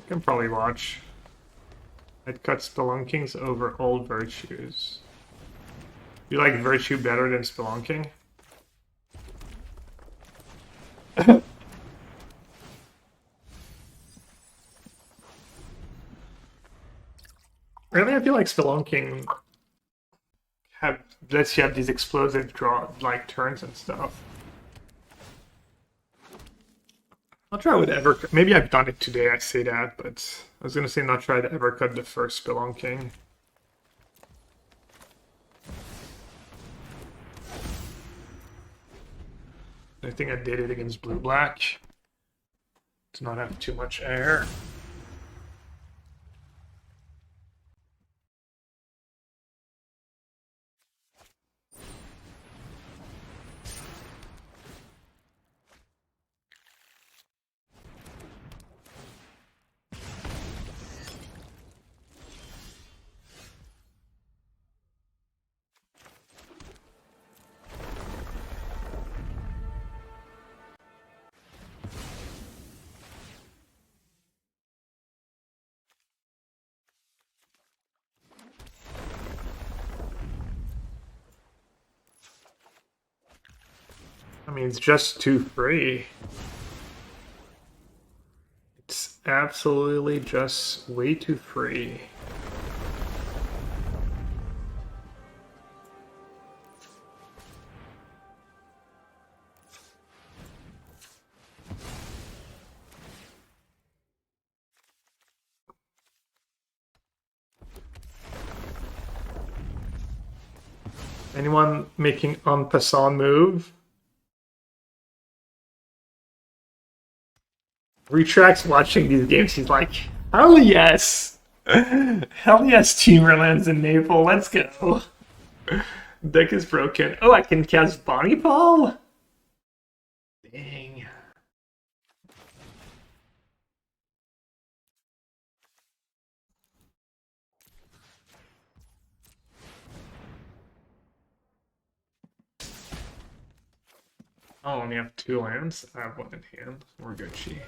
We can probably watch. It cuts Spelunkings over old virtues. You like virtue better than Spelunking? Really, I feel like Spelunking lets you have these explosive draw like turns and stuff. I'll try with Evercut. Maybe I've done it today, I say that, but I was gonna say not try to Evercut the first Spelunking. I think I did it against blue-black. To not have too much air. I mean, it's just too free. It's absolutely just way too free. Anyone making en passant move? Retract's watching these games, he's like, hell yes! Hell yes, Timberlands and Naples, let's go. Deck is broken. Oh, I can cast Bonnie Ball? Dang. I only have 2 lands. I have 1 in hand. We're Gucci.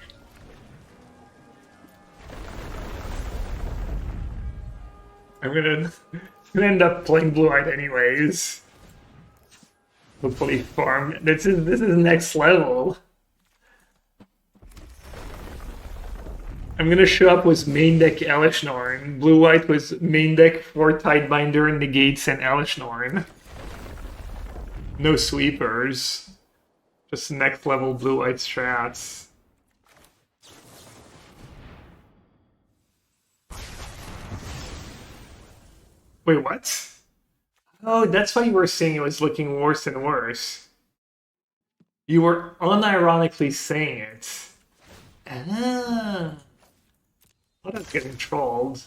I'm gonna end up playing blue-white anyways. Hopefully farm. This is next level. I'm gonna show up with main deck Elishnorn. Blue-white was main deck for Tidebinder, Negates, and Elishnorn. No sweepers. Just next level blue-white strats. Wait, what? Oh, that's why you were saying it was looking worse and worse. You were unironically saying it. Ah. I thought I was getting trolled.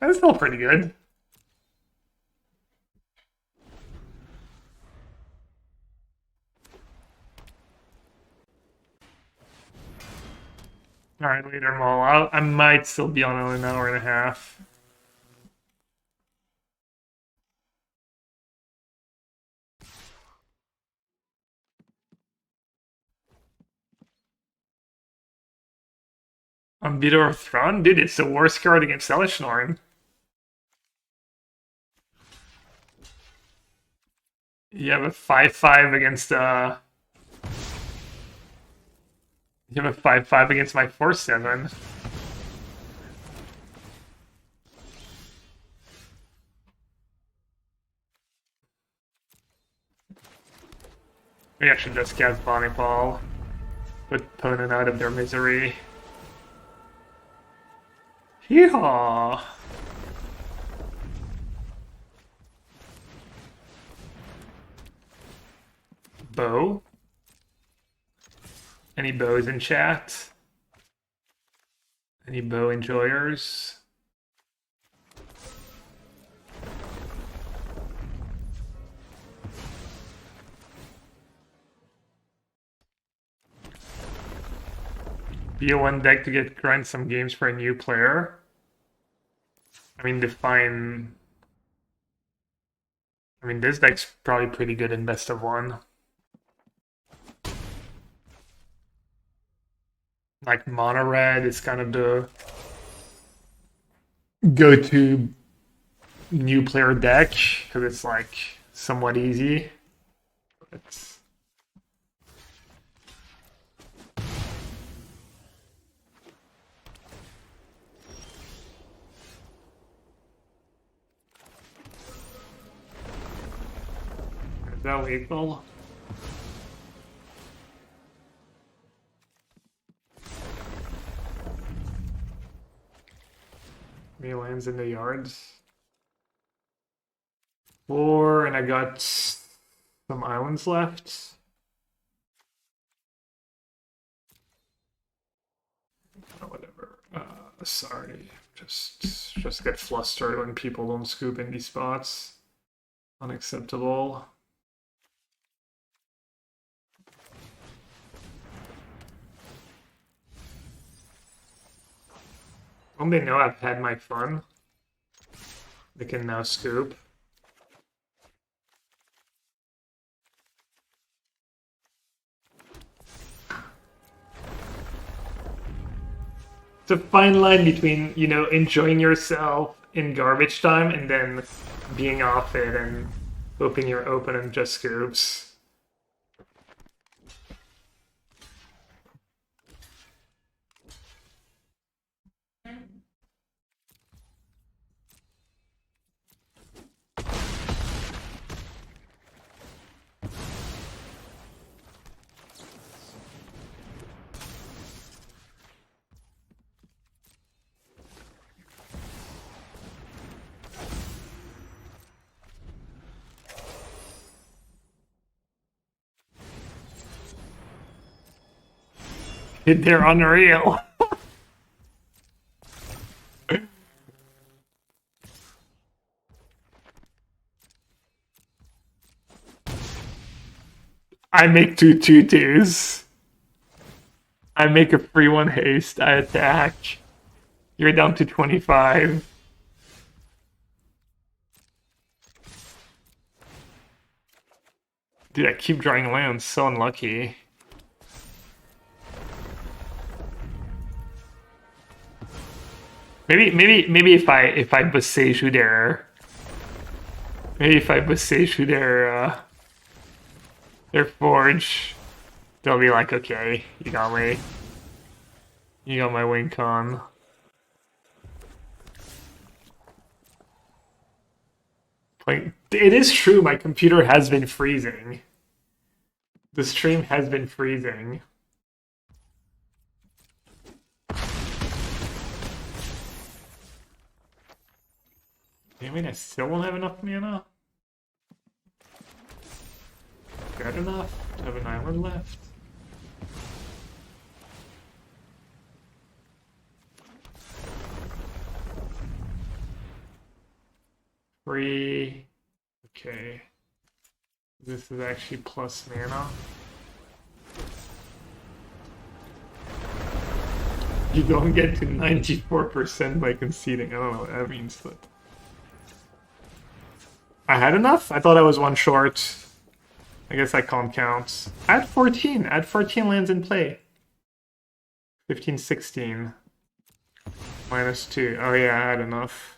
That's still pretty good. Alright, later, Maul. I might still be on an hour and a half. Unbeater of Throne? Dude, it's the worst card against Elishnorn. You have a 5-5 against You have a 5-5 against my 4-7. We actually just cast Bonnie Ball. Put opponent out of their misery. Hee-haw! bow? Any bows in chat? Any bow enjoyers? Be a one deck to get grind some games for a new player. I mean, define. I mean, this deck's probably pretty good in best of one. Like mono red is kind of the go-to new player deck because it's like somewhat easy. But is that lethal? Me lands in the yards. 4, and I got some islands left. Oh, whatever. Sorry. Just get flustered when people don't scoop in these spots. Unacceptable. Well, they know I've had my fun. They can now scoop. It's a fine line between, you know, enjoying yourself in garbage time and then being off it and hoping your opponent just scoops. They're unreal. I make 2 2/2s. I make a free 1 haste. I attack. You're down to 25. Dude, I keep drawing lands. So unlucky. Maybe if I Boseiju their, maybe if I Boseiju their forge, they'll be like, okay, you got me. You got my win con. Like, it is true, my computer has been freezing. The stream has been freezing. I mean, I still won't have enough mana. Got enough to have an island left. Free. Okay. This is actually plus mana. You don't get to 94% by conceding. I don't know what that means, but I had enough? I thought I was one short. I guess I can't count. Add 14. Add 14 lands in play. 15, 16. -2. Oh yeah, I had enough.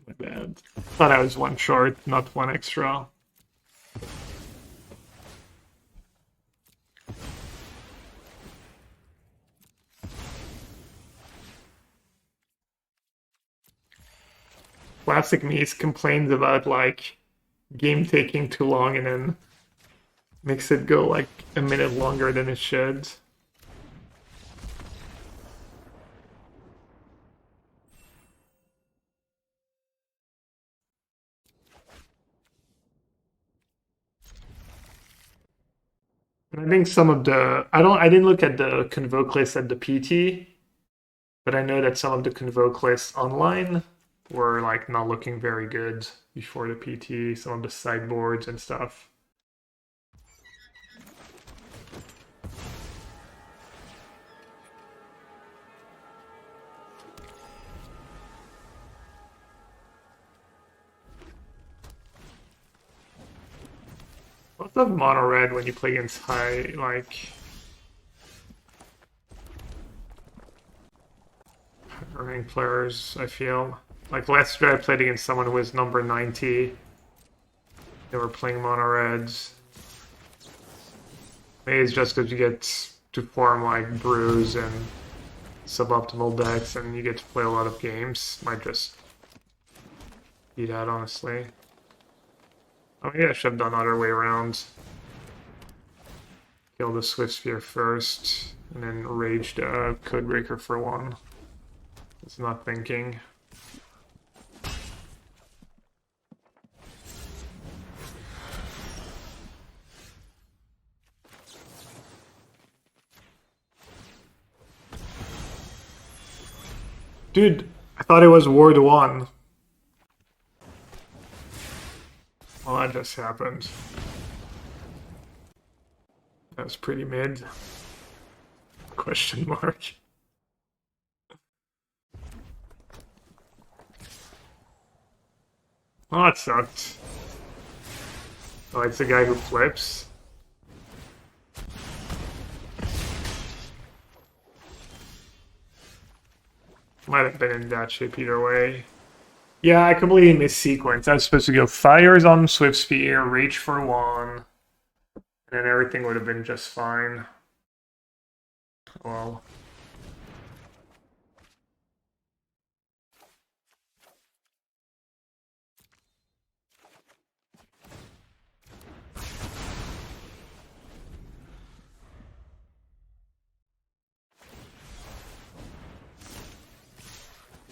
My bad. Thought I was one short, not one extra. Classic Mies complains about like game taking too long and then makes it go like a minute longer than it should. And I think some of the I didn't look at the convoke list at the PT, but I know that some of the convoke lists online were like not looking very good before the PT, some of the sideboards and stuff. What's up mono red when you play against high ranked players? I feel like last year I played against someone who was number 90. They were playing mono reds. Maybe it's just because you get to form like brews and suboptimal decks, and you get to play a lot of games. Might just be that, honestly. Oh yeah, I should have done other way around. Kill the Swift Sphere first, and then rage the Codebreaker for 1. It's not thinking. Dude, I thought it was Ward 1. Well, that just happened. That was pretty mid. Question mark. Oh, that sucked. Oh, it's the guy who flips. Might have been in that shape either way. Yeah, I completely missed sequence. I was supposed to go fires on Swift Sphere, rage for 1, and then everything would have been just fine. Well.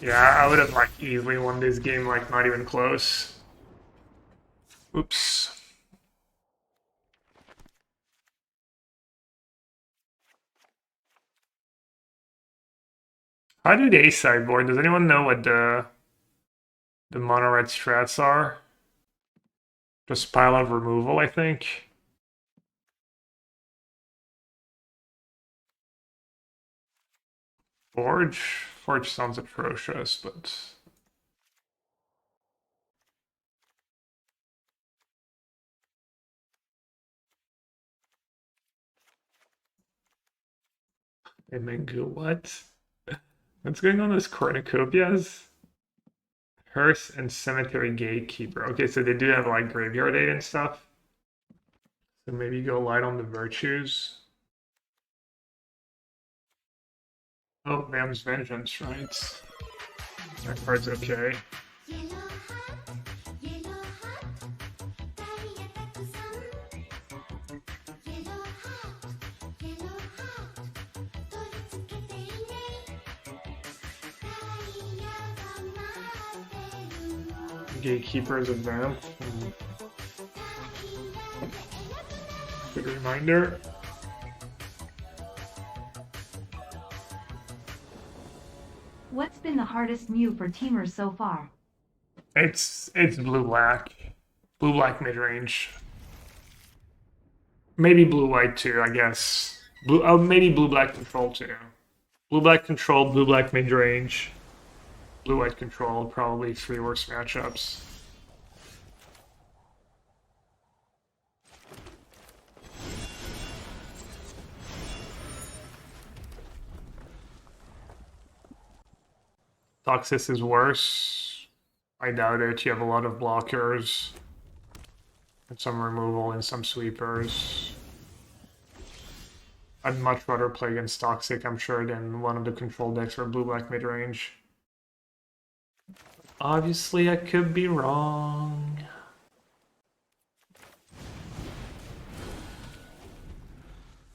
Yeah, I would have like easily won this game, like not even close. Oops. How do they sideboard? Does anyone know what the mono red strats are? Just pile of removal, I think. Forge? Forge sounds atrocious, but... Emengu, what? What's going on with cornucopias? Hearse and Cemetery Gatekeeper. Okay, so they do have like Graveyard Aid and stuff. So maybe go light on the virtues. Oh, Vam's Vengeance, right? That card's okay. Gatekeeper is a vamp. Good reminder. What's been the hardest move for teamers so far? It's blue-black. Blue-black mid-range. Maybe blue-white too, I guess. Maybe blue-black control too. Blue-black control, blue-black mid-range. Blue-white control, probably 3 worst matchups. Toxis is worse. I doubt it. You have a lot of blockers. And some removal and some sweepers. I'd much rather play against Toxic, I'm sure, than one of the control decks for blue-black mid-range. Obviously, I could be wrong.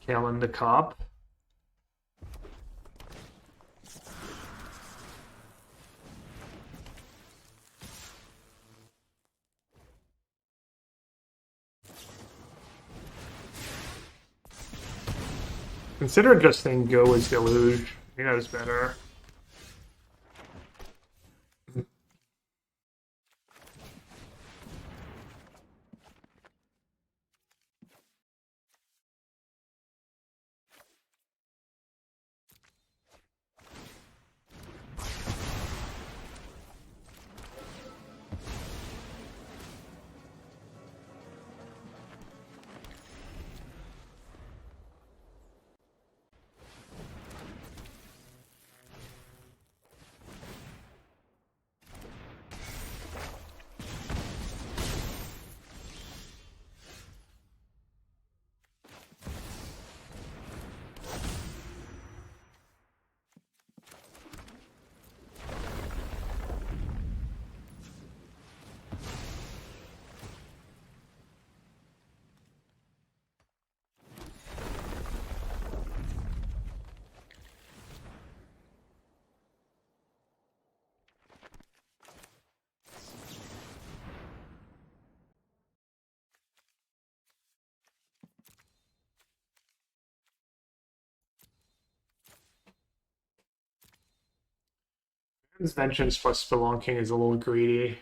Kalen the Cop. Consider just saying go with Deluge. I think that was better. His vengeance plus spelunking is a little greedy.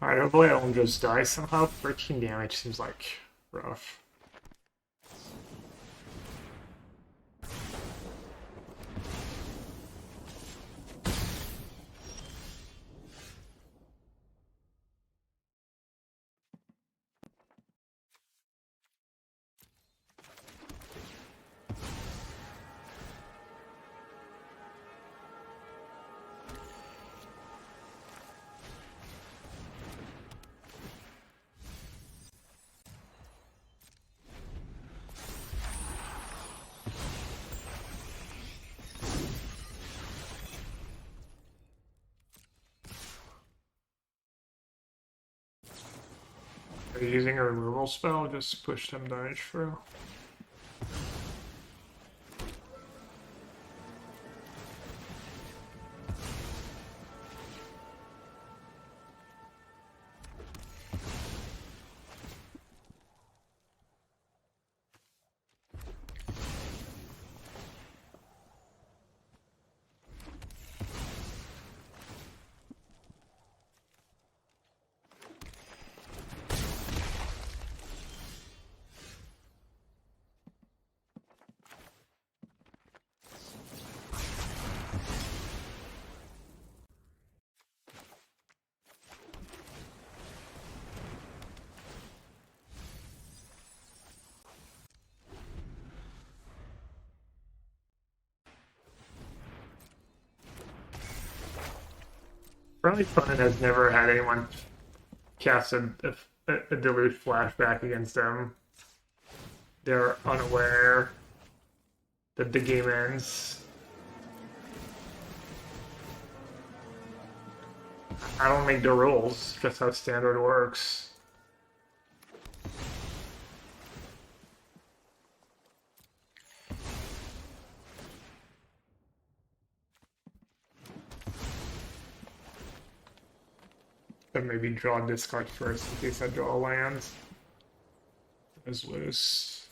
Alright, hopefully I don't just die somehow. 13 damage seems like rough. Are you using a removal spell? Just push them damage through. Friendly Fun has never had anyone cast a Deluge flashback against them. They're unaware that the game ends. I don't make the rules, just how standard works. Then maybe draw a discard first in case I draw a land. It's loose.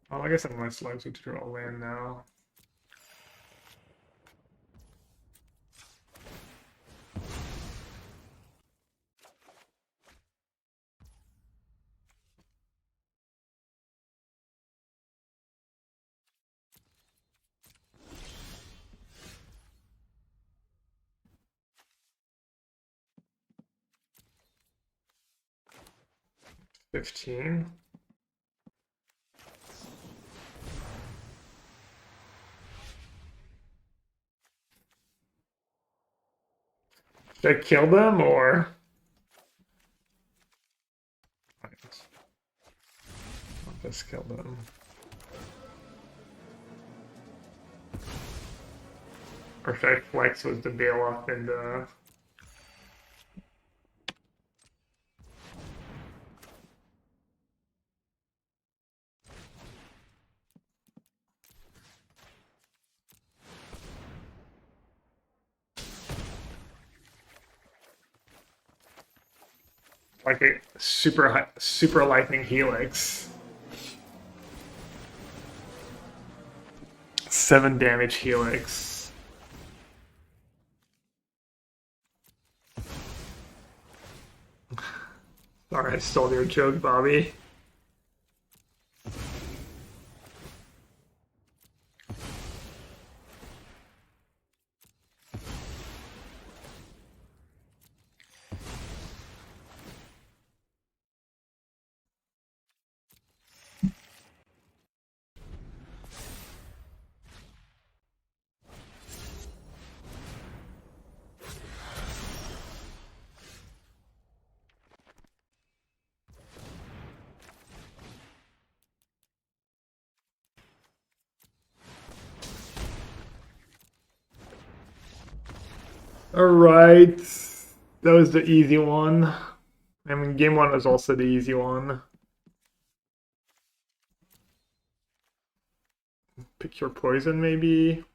Oh, I guess I'm less likely to draw a land now. $15. Should I kill them or? I'll just kill them. Or should I flex with the bail up and like a super lightning helix. 7 damage helix. Sorry, I stole your joke, Bobby. Alright, that was the easy one. I mean, game 1 was also the easy one. Pick your poison, maybe.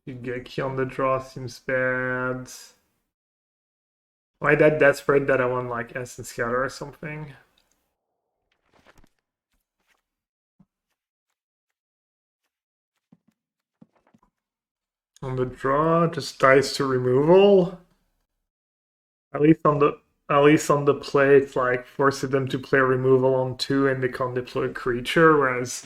You get key on the draw seems bad. Why that desperate that I want like Essence Scatter or something? On the draw, just dies to removal. At least on the play, it's like forces them to play removal on 2 and they can't deploy a creature, whereas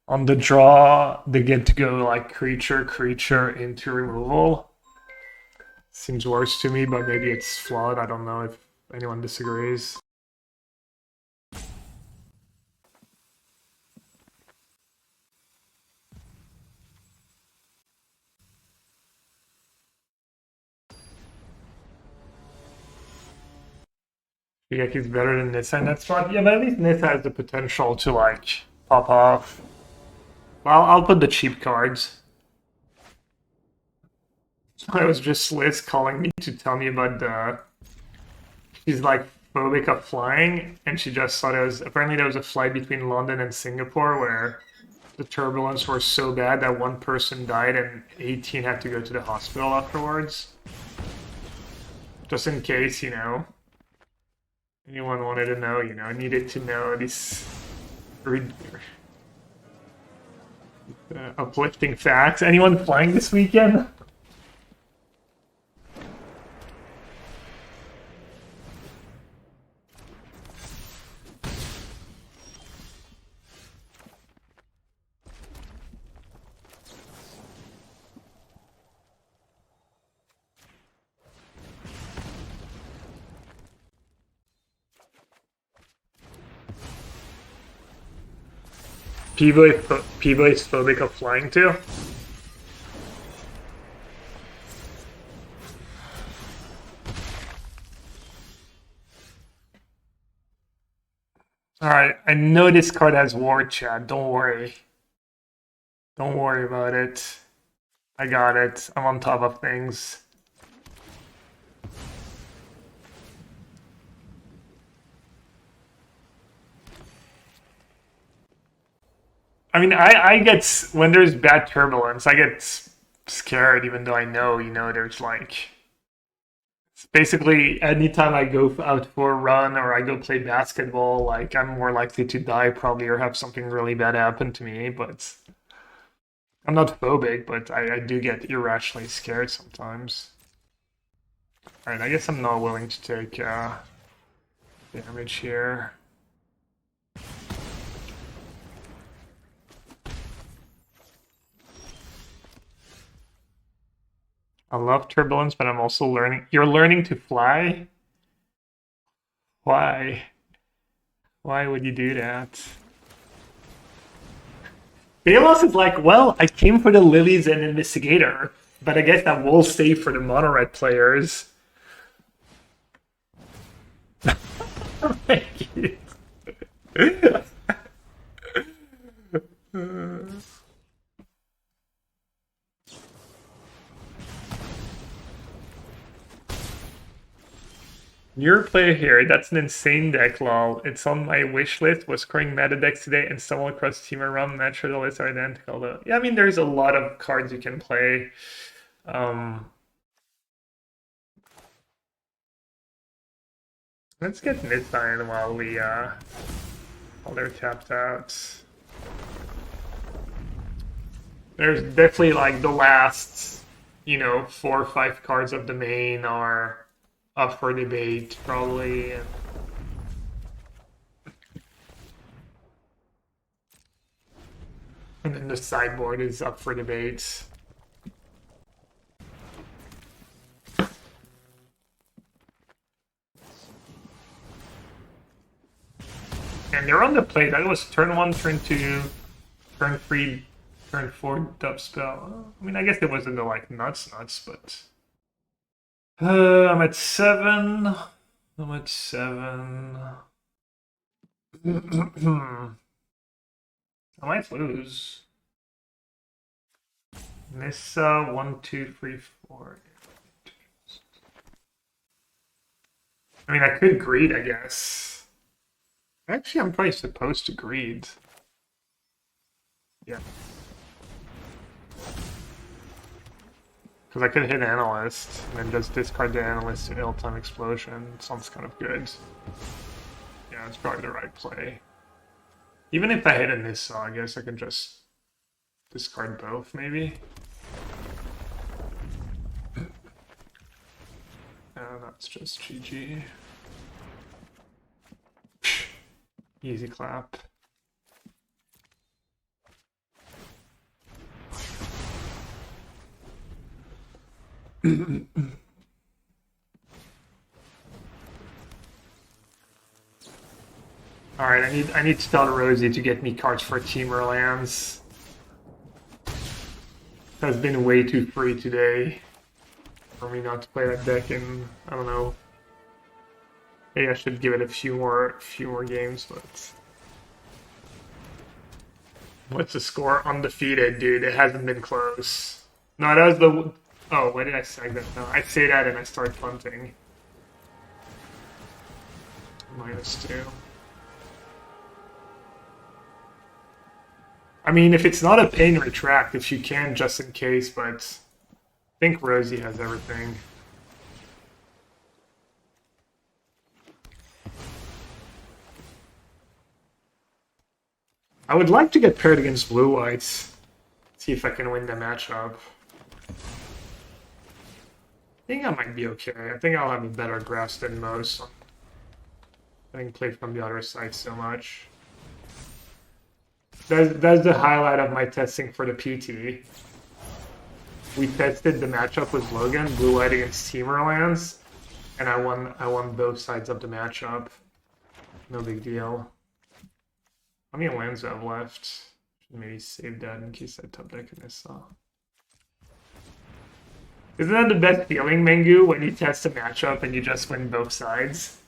on the draw they get to go like creature into removal. Seems worse to me, but maybe it's flawed. I don't know if anyone disagrees. Yeah, he's better than Nissa in that spot. Yeah, but at least Nissa has the potential to like pop off. Well, I'll put the cheap cards. I was just Liz calling me to tell me about the. She's like phobic of flying, and she just thought it was apparently there was a flight between London and Singapore where the turbulence were so bad that one person died and 18 had to go to the hospital afterwards. Just in case, you know. Anyone wanted to know, you know, needed to know these uplifting facts. Anyone flying this weekend? P-Boy's phobic of flying too? Alright, I know this card has War Chat, don't worry. Don't worry about it. I got it. I'm on top of things. I mean, I get, when there's bad turbulence, I get scared even though I know, you know, there's like, basically anytime I go out for a run or I go play basketball, like I'm more likely to die probably or have something really bad happen to me, but I'm not phobic, but I do get irrationally scared sometimes. Alright, I guess I'm not willing to take damage here. I love turbulence, but I'm also learning. You're learning to fly? Why? Why would you do that? Balos is like, well, I came for the Lilies and Investigator, but I guess that will stay for the mono red players. Thank you. Your player here, that's an insane deck, lol. It's on my wish list, was scoring meta decks today and stumbled across Temur around match the lists are identical though. Yeah, I mean there's a lot of cards you can play. Let's get Nissa in while they're tapped out. There's definitely like the last, 4 or 5 cards of the main are up for debate probably. And then the sideboard is up for debate. And they're on the plate. That was turn 1, turn 2, turn 3, turn 4 dub spell. I mean, I guess it wasn't the like nuts, but I'm at 7. I'm at 7. I might lose. Nissa 1, 2, 3, 4. I mean, I could greed, I guess. Actually, I'm probably supposed to greed. Yeah. Because I could hit Analyst, and then just discard the Analyst to Ill-Time Explosion. Sounds kind of good. Yeah, it's probably the right play. Even if I hit a Nissa, I guess I can just discard both, maybe. That's just GG. Easy clap. Alright, I need to tell Rosie to get me cards for Temur lands. Has been way too free today for me not to play that deck in, I don't know. Maybe I should give it a few more games, but what's the score? Undefeated, dude. It hasn't been close. No, that was the. Oh, why did I say that? No, I say that and I start punting. -2. I mean, if it's not a pain, retract if you can, just in case. But I think Rosie has everything. I would like to get paired against blue whites. See if I can win the matchup. I think I might be okay. I think I'll have a better grasp than most. I can play from the other side so much. That's the highlight of my testing for the PT. We tested the matchup with Logan, blue white against Temur lands, and I won both sides of the matchup. No big deal. How many lands do I have left? Should maybe save that in case I top deck in this. Isn't that the best feeling, Mengu, when you test a matchup and you just win both sides?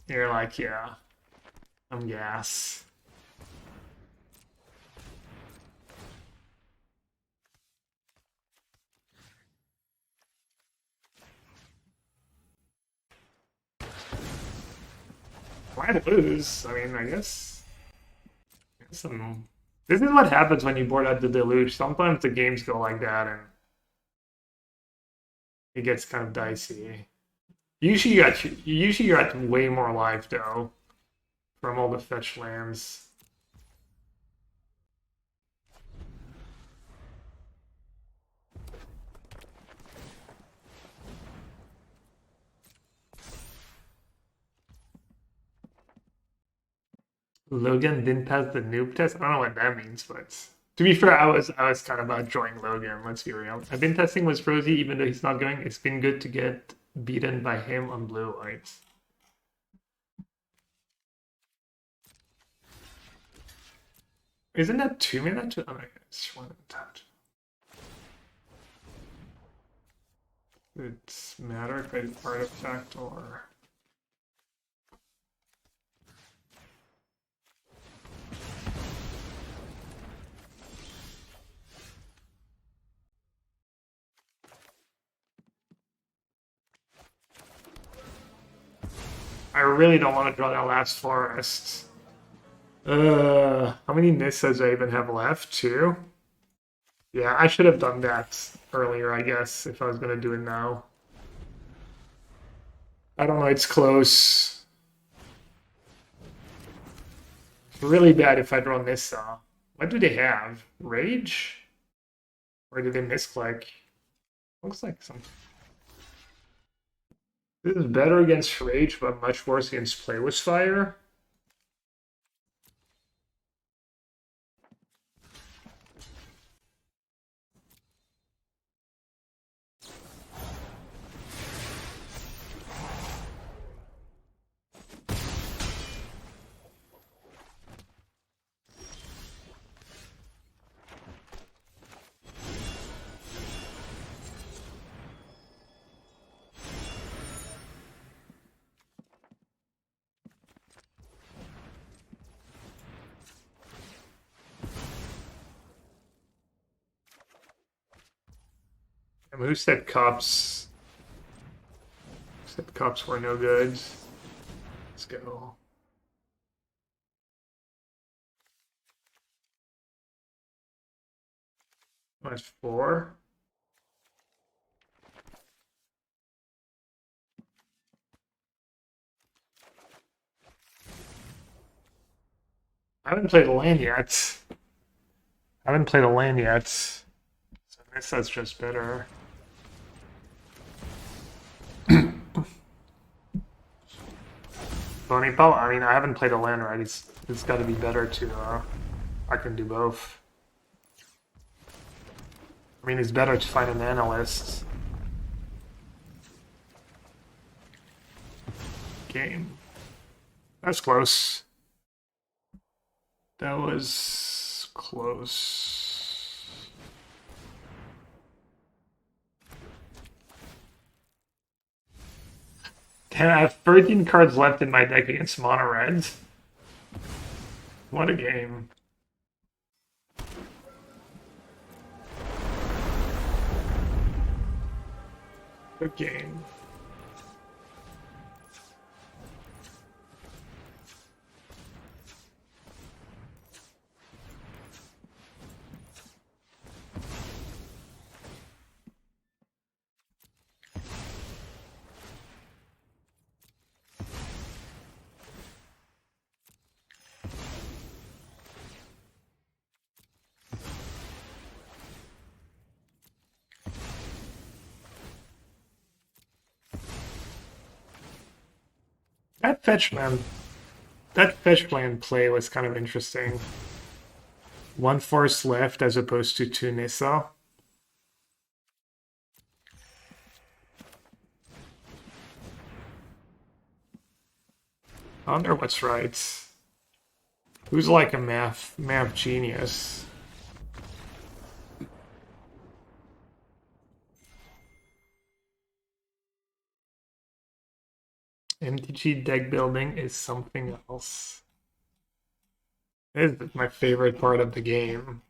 You're like, yeah, I'm gas. Might lose. I mean, I guess this is what happens when you board out the Deluge. Sometimes the games go like that and it gets kind of dicey. Usually you're at way more life though from all the fetch lands. Logan didn't pass the noob test. I don't know what that means, but to be fair, I was kind of enjoying Logan. Let's be real. I've been testing with Rosie, even though he's not going. It's been good to get beaten by him on blue whites. Isn't that 2 minutes? Oh my god, it's 1 tapped. Does it matter if it's artifact or? I really don't want to draw that last forest. How many Nissas do I even have left? 2? Yeah, I should have done that earlier, I guess, if I was going to do it now. I don't know, it's close. Really bad if I draw Nissa. What do they have? Rage? Or do they misclick? Looks like something. This is better against Rage, but much worse against Play with Fire. And who said cops? Who said cops were no good? Let's go. That's 4. I haven't played a land yet. So I guess that's just better. Bony Ball, I mean, I haven't played a land right. It's got to be better to, I can do both. I mean, it's better to find an analyst. Game. That's close. That was close. Damn, I have 13 cards left in my deck against mono reds. What a game. Good game. That fetch land play was kind of interesting. 1 force left as opposed to 2 Nissa. I wonder what's right. Who's like a math genius? MTG deck building is something else. This is my favorite part of the game.